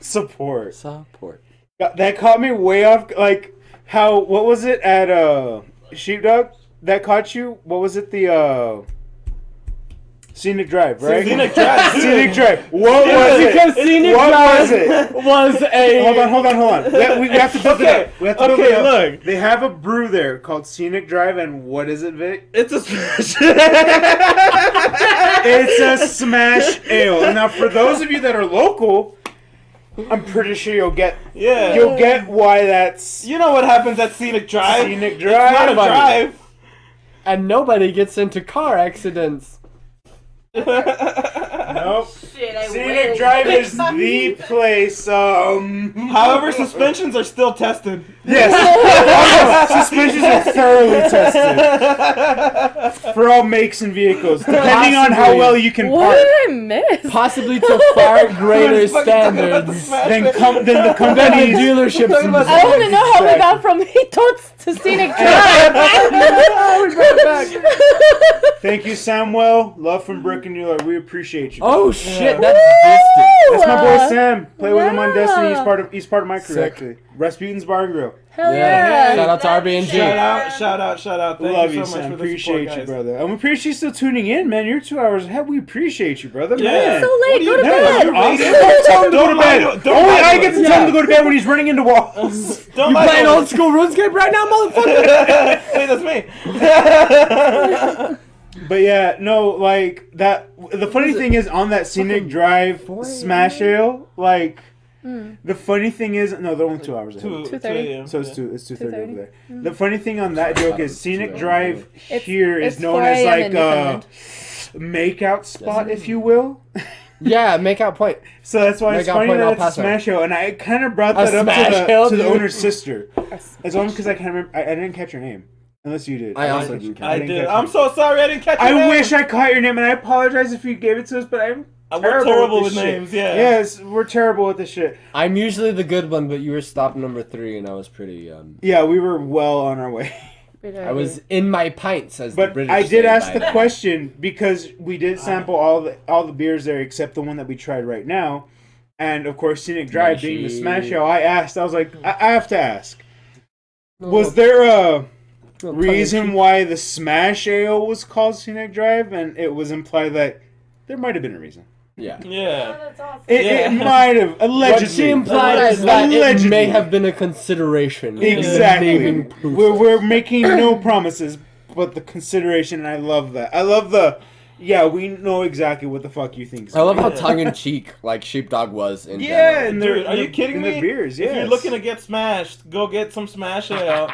Support. support. That caught me way off. Like, how? What was it at Sheepdog? That caught you? What was it? The Scenic Drive, right? Scenic Drive. Scenic Drive. What was it? Because Scenic What Drive was it? was a... Hold on. We have to build it Okay, up. We have to build okay, it up. look. They have a brew there called Scenic Drive, and what is it, Vic? It's a smash. It's a smash ale. And now, for those of you that are local, I'm pretty sure you'll get why that's You know what happens at Scenic Drive? Scenic It's Drive. not a drive. And nobody gets into car accidents. Nope. Shit, I Scenic wish. Drive is the place. However, suspensions are still tested. Yes. Suspensions are thoroughly tested for all makes and vehicles, depending on how Possibly. well you can What park. did I miss? Possibly to far greater standards Then the than the companies. dealerships I themselves. want to know how we got from Hitots to Scenic Drive. Thank you, Samuel. Love from Brick and Mueller. We appreciate you. Oh shit, Woo! that's distant. That's my boy Sam. Play with him on yeah. Destiny. He's part of my crew, Sick. actually. Rasputin's Bar and Grill. Hell Yeah. yeah. Shout out to RB&G. Shout out. Thank Love you you, so much Sam. for the Appreciate support, you, guys. brother. And we appreciate you still tuning in, man. You're 2 hours ahead. We appreciate you, brother. Yeah. Man. So late, go to Yeah, bed. you're awesome. Don't tell him to go to bed. Don't Only lie to I him. get to tell him to go to bed when he's running into walls. Don't You lie to playing us. old school RuneScape right now, motherfucker? Hey, that's me. But yeah, no, like that. The funny thing is, on that Scenic Drive 4 a.m.? Smash Ale, like the funny thing is, no, they're only 2 hours ahead. 2:30. So it's 2:30 over 2:30. there. The funny thing on that joke is Scenic Drive It's- here is it's known 4 as a.m. like in a Newfoundland. makeout spot, if you will. Yeah, make out point. So that's why it's Makeout funny point, El that it's a Paso. Smash Ale, and I kind of brought A that up Smash Ale, to the dude. owner's sister. It's only because I can't remember. I didn't catch your name, unless you did. I also didn't catch I didn't did. catch I'm it. so sorry I didn't catch your I name. wish I caught your name, and I apologize if you gave it to us, but I'm We're terrible with this shit. names, yeah. Yes, we're terrible with this shit. I'm usually the good one, but you were stop number 3, and I was pretty. Yeah, we were well on our way. I was in my pints, as the But British I say, did ask by the now. question because we did sample all the beers there except the one that we tried right now, and of course Scenic Drive being the Smashy. Smash Ale. I was like, I have to ask. Was there a Little reason tongue-in-cheek. why the Smash Ale was called Scenic Drive, and it was implied that there might have been a reason? Yeah. Oh, Yeah. that's awesome. It Yeah. might have allegedly. What she implied is that it Allegedly. may have been a consideration. Exactly. Naming proof. We're making no promises, but the consideration, and I love that. I love the. Yeah, we know exactly what the fuck you think. I love how tongue-in-cheek like Sheepdog was in Yeah, general. and Dude, are you kidding in me? The beers, If yes. you're looking to get smashed, go get some Smash Ale.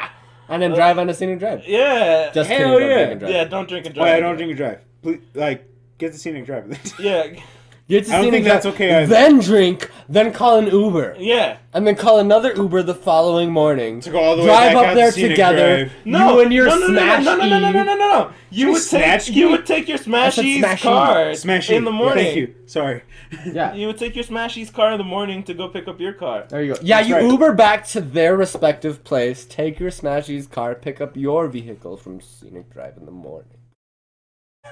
And then drive on a scenic drive. Yeah. Just Hell kidding, don't yeah. drink and drive. Yeah, don't drink and Oh, drive. I don't drink and drive. Please, like, get the Scenic Drive. Yeah. Get to I don't scenic think that's drive, okay either. Then drink, then call an Uber. Yeah. And then call another Uber the following morning. To go all the way Drive back up out there to Scenic together. Drive. No, You and your no, no, Smash no, no, no, no, no, no, no, no. You would Snatch take you E? would take your Smashies Smashy. car Smashy. in the morning. Thank you. Sorry. Yeah. You would take your Smashies car in the morning to go pick up your car. There you go. Yeah, That's you right. Uber back to their respective place, take your Smashy's car, pick up your vehicle from Scenic Drive in the morning.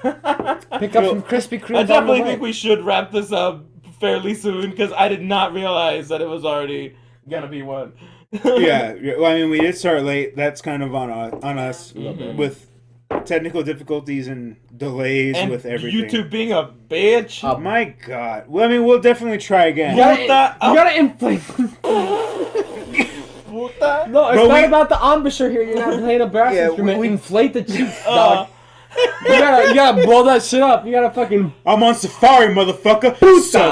Pick up some Krispy Kreme. I definitely think we should wrap this up fairly soon because I did not realize that it was already gonna be one. Yeah. Well, I mean, we did start late. That's kind of on us Mhm. with technical difficulties and delays And with everything. YouTube being a bitch. Oh my God. Well, I mean, we'll definitely try again. You gotta inflate. Puta. No, it's Bro, not we- about the embouchure here. You're not playing a brass Yeah, instrument. we- Inflate the cheeks, dog. You gotta blow that shit up. You gotta fucking. I'm on safari, motherfucker.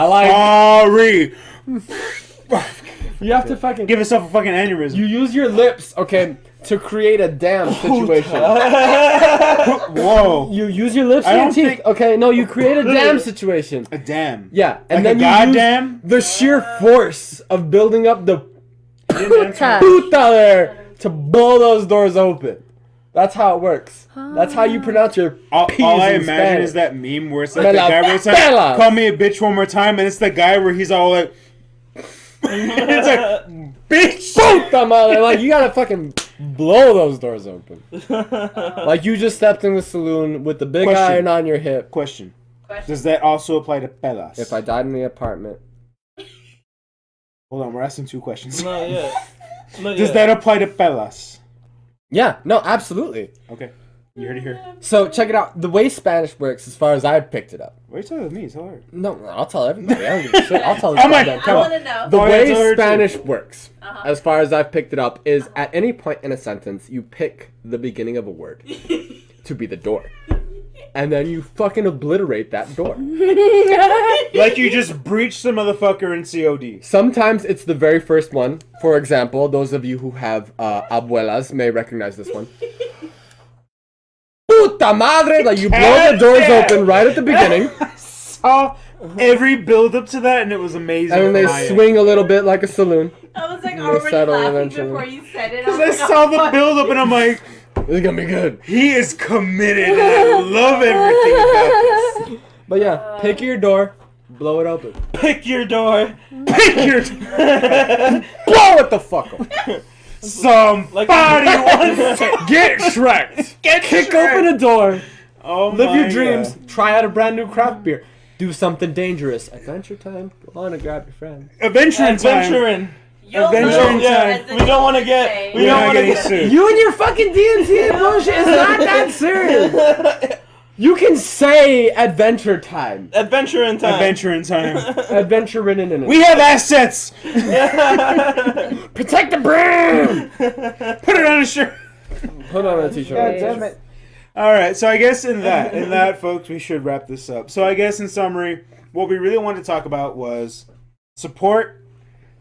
like- Safari. You have to fucking. Give yourself a fucking aneurysm. You use your lips, okay, to create a dam situation. Whoa. You use your lips I and your don't teeth. think- Okay, no, you create a dam situation. A dam. Yeah, and Like then a you goddamn? use the sheer force of building up the Puta. puta there to blow those doors open. That's how it works. That's how you pronounce your All P's I in imagine Spanish. is that meme where it's like Me the la guy where it's pelas. like, call me a bitch one more time, and it's the guy where he's all like, it's like, bitch. Puta madre. Like, you gotta fucking blow those doors open. Like, you just stepped in the saloon with the big Question. iron on your hip. Question. Question. Does that also apply to pelas? If I died in the apartment. Hold on, we're asking two questions. Not yet. Not Does yet. that apply to pelas? Yeah, no, absolutely. Okay. You heard it here. So, check it out. The way Spanish works, as far as I've picked it up. What are you talking with me? Tell her. No, I'll tell everybody. I don't give a shit. I'll tell Oh my- them. I want to know. The Oh, yeah, way tell her too. Spanish works, Uh-huh. as far as I've picked it up, is at any point in a sentence, you pick the beginning of a word to be the door. And then you fucking obliterate that door. Like you just breached the motherfucker in COD. Sometimes it's the very first one. For example, those of you who have abuelas may recognize this one. Puta madre! Like you blow the doors Goddamn. open right at the beginning, Saw every build up to that, and it was amazing. and then they swing a little bit like a saloon. I was like They already settle laughing eventually. before you said it. Because I was like, saw oh, the fuck. build up, and I'm like, This is gonna be good. he is committed, and I love everything about this. But yeah, pick your door, blow it open. Pick your door. Pick your Blow it the fuck open. somebody wants to Get Shrek. get Kick Shrek. open a door. Oh Live my your dreams. God. Try out a brand new craft beer. Do something dangerous. Adventure time. Go on and grab your friend. Adventuring time. Adventuring. YOLO, Adventuring Yeah, time. as the we don't want to kids get. say. We We're don't not want to getting get. sued. You and your fucking D&T bullshit is not that serious. You can say adventure time. Adventuring time. Adventuring time. Adventuring in it. We have assets. Protect the brand. Put it on a shirt. Put on a t-shirt. God damn it. All right, so I guess in that, folks, we should wrap this up. So I guess in summary, what we really wanted to talk about was support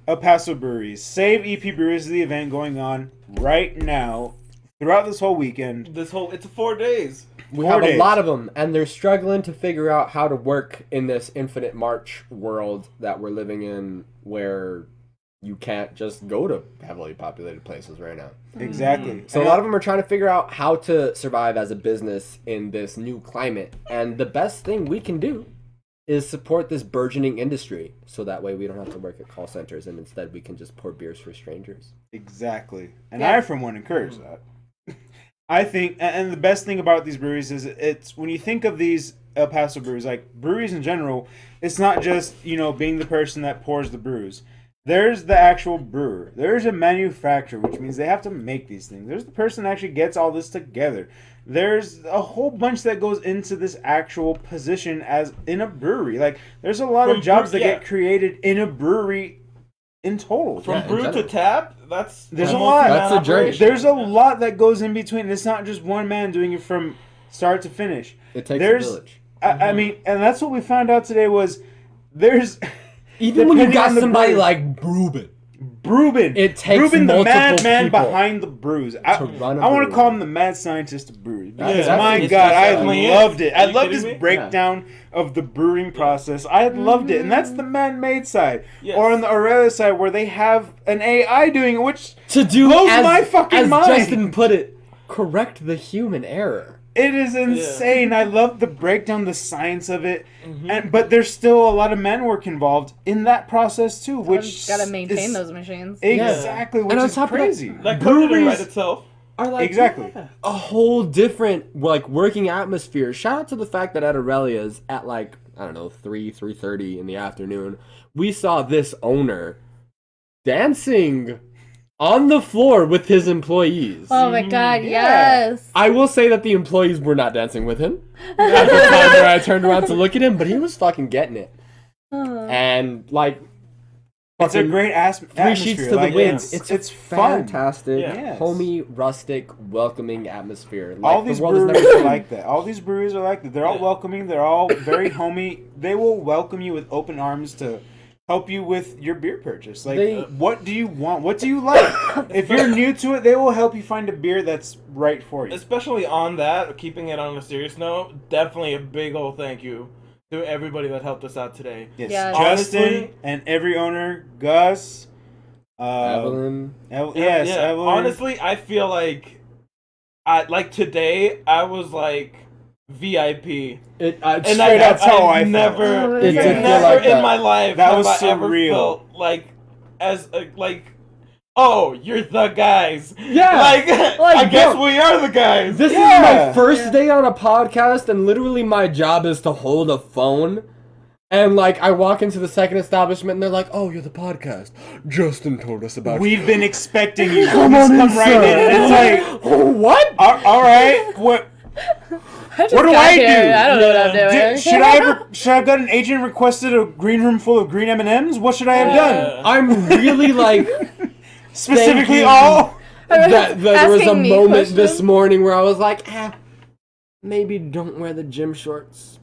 of Paso Breweries. Save EP Breweries is the event going on right now throughout this whole weekend. It's 4 days. We 4 have days. a lot of them, and they're struggling to figure out how to work in this infinite March world that we're living in, where you can't just go to heavily populated places right now. Exactly. So a lot of them are trying to figure out how to survive as a business in this new climate. And the best thing we can do is support this burgeoning industry, so that way we don't have to work at call centers, and instead we can just pour beers for strangers. Exactly. And Yeah. I, for one, encourage that. I think, and the best thing about these breweries is it's when you think of these El Paso breweries, like breweries in general, it's not just, being the person that pours the brews. There's the actual brewer. There's a manufacturer, which means they have to make these things. There's the person that actually gets all this together. There's a whole bunch that goes into this actual position as in a brewery. Like, there's a lot of jobs that get created in a brewery in total. From brew to tap, there's a lot. That's a journey. There's a lot that goes in between. It's not just one man doing it from start to finish. It takes a village. I mean, and that's what we found out today was there's... Even when you Depending got on the somebody brewer. like Brewin. It takes Brewin, the multiple madman people behind the brews. I run a want to brewery. call him the mad scientist of breweries. Because Yeah, my it's God, I definitely is. loved it. Are I you loved kidding his me? breakdown of the brewing process. I loved it. And that's the man-made side. Yes. Or on the Aurelia side where they have an AI doing it, which To do blows as, my fucking as mind. Justin put it, correct the human error. It is insane. I love the breakdown, the science of it, but there's still a lot of man work involved in that process too, which Gotta maintain is- those machines. Exactly, which And on is top of that, crazy. That code didn't Breweries- write itself. Are like Exactly. a whole different like working atmosphere. Shout out to the fact that at Aurelia's at like, I don't know, 3:30 in the afternoon, we saw this owner dancing on the floor with his employees. Oh my God! Yeah. Yes. I will say that the employees were not dancing with him at the time where I turned around to look at him, but he was fucking getting it. And like, It's a fucking great three atmosphere. sheets to the Like, wind. It's fun. fantastic, Yeah. Yes. homey, rustic, welcoming atmosphere. Like, All the these world has breweries never are seen. like that. All these breweries are like that. They're all welcoming. They're all very homey. They will welcome you with open arms to help you with your beer purchase. Like, what do you want? What do you like? If you're new to it, they will help you find a beer that's right for you. Especially on that, keeping it on a serious note, definitely a big old thank you to everybody that helped us out today. Yes, Yes. Justin Honestly- and every owner, Gus, Evelyn. yes, Yeah, Evelyn. honestly, I feel like, today, I was like VIP. And that's how I felt. never, Oh, it did feel never like in that. my life That have was I ever surreal. felt like, oh, you're the guys. Yeah. Like I guess bro, we are the guys. This is my first day on a podcast, and literally my job is to hold a phone. And like, I walk into the second establishment, and they're like, "Oh, you're the podcast. Justin told us about you." We've been expecting you. Come Please on come in, right sir. in. And it's like, Oh, what? all right, what? I just What do got I here. do? I don't know what I'm doing. Should I have got an agent requested a green room full of green M&Ms? What should I have done? I'm really like Specifically, you. all. that there was a Asking me moment this questions? morning where I was like, maybe don't wear the gym shorts.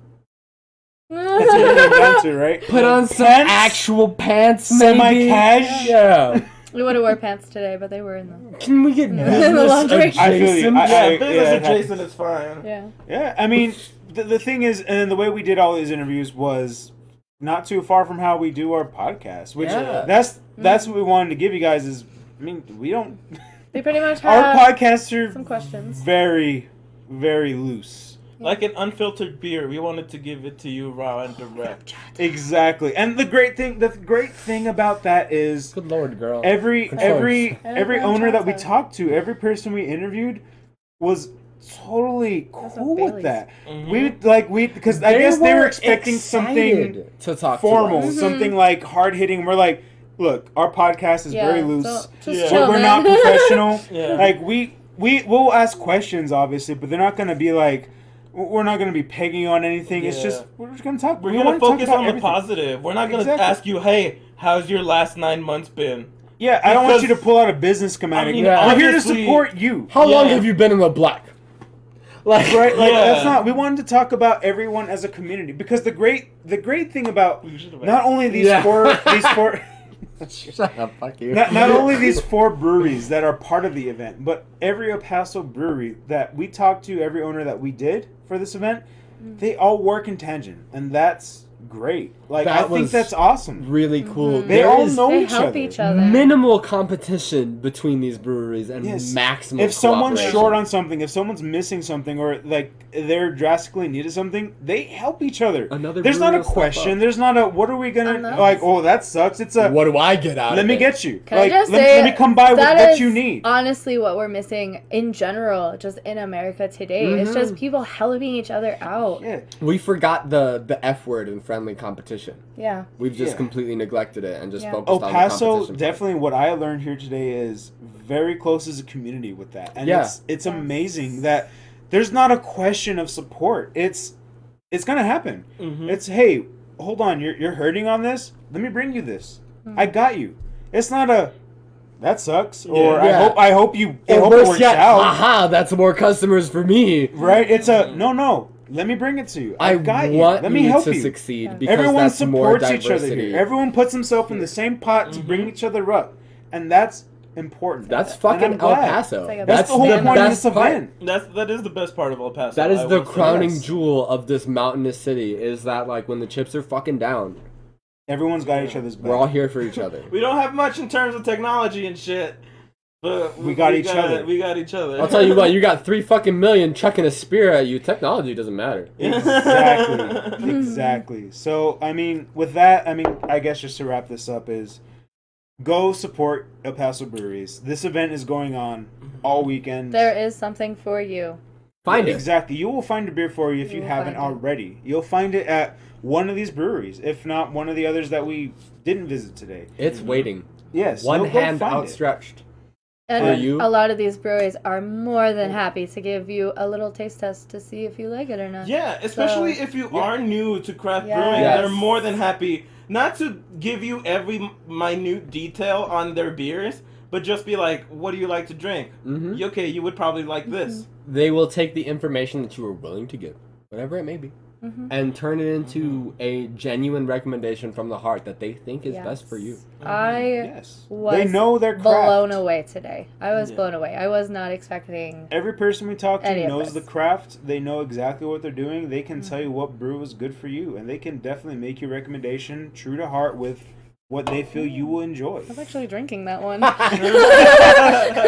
That's what it came down to, right? Put on some Pants? actual pants, maybe. Semi-cash? Yeah. We would have wore pants today, but they were in them. Can we get the business laundry. adjacent? I feel you. Yeah, business it happens. adjacent is fine. Yeah. Yeah, I mean, the thing is, and the way we did all these interviews was not too far from how we do our podcast, which Yeah. that's what we wanted to give you guys is, I mean, we don't, We pretty much our have podcasts are some questions. very, very loose. Like an unfiltered beer, we wanted to give it to you raw and direct. Exactly. And the great thing about that is Good lord, girl. every Everyone owner that we tries to- talked to, every person we interviewed was totally cool with Baileys. that. Mhm. Because I guess they were expecting something excited to talk formal, to us. something like hard hitting. We're like, look, our podcast is very loose. So, just Yeah. chill, We're man. not professional. Yeah. Like we'll ask questions obviously, but they're not gonna be like, we're not gonna be pegging on anything. It's Yeah. just we're just gonna talk. We're we gonna wanna talk focus about on the everything. positive. We're not gonna Exactly. ask you, hey, how's your last 9 months been? Yeah, I don't want you to Because- pull out a business schematic. I mean, We're here to obviously- support you. How long Yeah. have you been in the black? Like, Right, like Yeah. that's not. We wanted to talk about everyone as a community because the great thing about You should've not only these Yeah. four Shut up, fuck you. not only these 4 breweries that are part of the event, but every El Paso brewery that we talked to, every owner that we did for this event, they all work in tangent, and that's great. Like That I think was that's awesome. Really cool. They There all is know They each help other. each other. minimal competition between these breweries and Yes. maximum. If someone's cooperation. short on something, if someone's missing something, or like they're drastically needed something, they help each other. Another There's not brewery a will step question. up. There's not a what are we gonna And that's- like? Oh, that sucks. It's a what do I get out let of me it? get you. Can like I just let, say let me come by with that what is you need. honestly what we're missing in general, just in America today. It's just people helping each other out. Yeah. We forgot the F word in French. friendly competition. Yeah. We've just Yeah. completely neglected it and just Yeah. focused Oh, on the Paso, competition. definitely what I learned here today is very close as a community with that. And Yeah. it's Yes. amazing that there's not a question of support. It's going to happen. Mhm. It's, hey, hold on, you're hurting on this? Let me bring you this. I got you. It's not a that sucks or Yeah. I hope it Or works worse yet, out. haha, that's more customers for me. Right? It's a no. Let me bring it to you. I got you. want Let me you help to you. succeed because Everyone that's more supports each other diversity. here. Everyone puts himself in the same pot to bring each other up, and that's important. That's And fucking I'm El glad. Paso. It's like a That's the whole point of best this part. event. That is the best part of El Paso. That is I the will say. crowning Yes. jewel of this mountainous city. Is that like when the chips are fucking down, Everyone's got each other's back. we're all here for each other. We don't have much in terms of technology and shit, but We got each other. We got each other. I'll tell you what, you got 3 fucking million chucking a spear at you. Technology doesn't matter. Exactly. So, I mean, with that, I guess just to wrap this up is go support El Paso Breweries. This event is going on all weekend. There is something for you. Find it. Exactly. You will find a beer for you if you will haven't find it. already. You'll find it at one of these breweries, if not one of the others that we didn't visit today. It's waiting. Yes. One you'll go hand find it. outstretched. And For you? a lot of these breweries are more than happy to give you a little taste test to see if you like it or not. Yeah, especially So- if you are new to craft Yes. brewing, Yes. they're more than happy not to give you every minute detail on their beers, but just be like, what do you like to drink? Mhm. Okay, you would probably like this. They will take the information that you are willing to give, whatever it may be, Mhm. and turn it into a genuine recommendation from the heart that they think is best for you. I Yes. was They know their craft. blown away today. I was Yeah. blown away. I was not expecting. Every person we talk to Any of knows this. the craft. They know exactly what they're doing. They can tell you what brew is good for you, and they can definitely make your recommendation true to heart with what they feel you will enjoy. I was actually drinking that one.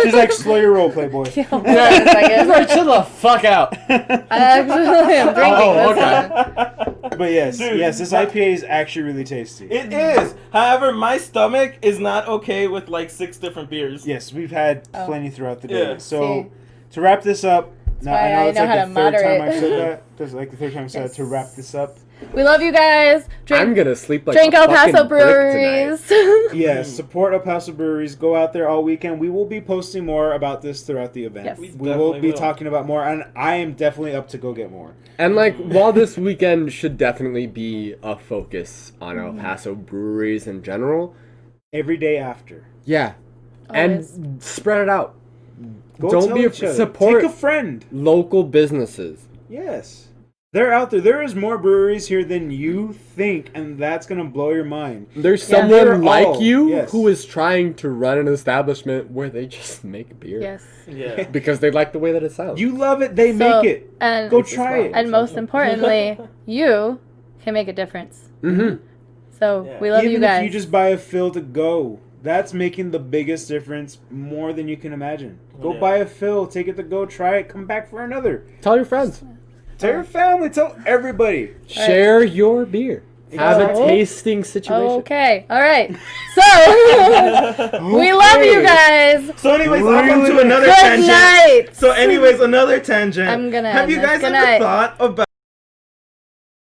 She's like, slow your roll, Playboy. Wait a second. Like, chill the fuck out. I actually am drinking Oh, this one. But yes, Dude, this IPA is actually really tasty. It is. However, my stomach is not okay with like 6 different beers. Yes, we've had Oh. plenty throughout the day. Yeah. So See. to wrap this up, now why I know I it's know like how the to third time moderate. I've said that. This is like the third time I've said it, to wrap this up. We love you guys. I'm Drink, gonna sleep like drink a El fucking Paso brick tonight. Breweries. Yes, support El Paso Breweries. Go out there all weekend. We will be posting more about this throughout the event. Yes. We We will definitely be will. talking about more, and I am definitely up to go get more. And like, while this weekend should definitely be a focus on El Paso breweries in general, Every day after. yeah, Always. and spread it out. Go Don't tell be each other. support Take a friend. local businesses. Yes. They're out there. There is more breweries here than you think, and that's going to blow your mind. There's Yeah. someone They're like all- you yes. who is trying to run an establishment where they just make beer. Yes. Yeah. Because they like the way that it sounds. You love it, they So, make it. And Go try it. and most importantly, you can make a difference. Mm-hmm. So Yeah. we love Even you guys. if you just buy a fill to go, that's making the biggest difference more than you can imagine. Go Yeah. buy a fill, take it to go, try it, come back for another. Tell your friends. Tell your family, tell everybody. Share your beer. Have a Oh. tasting situation. Okay. All right. So we love you guys. So, anyways, off onto Really? another Good tangent. night. So, anyways, another tangent. I'm gonna Have end you this. guys Good ever night. thought about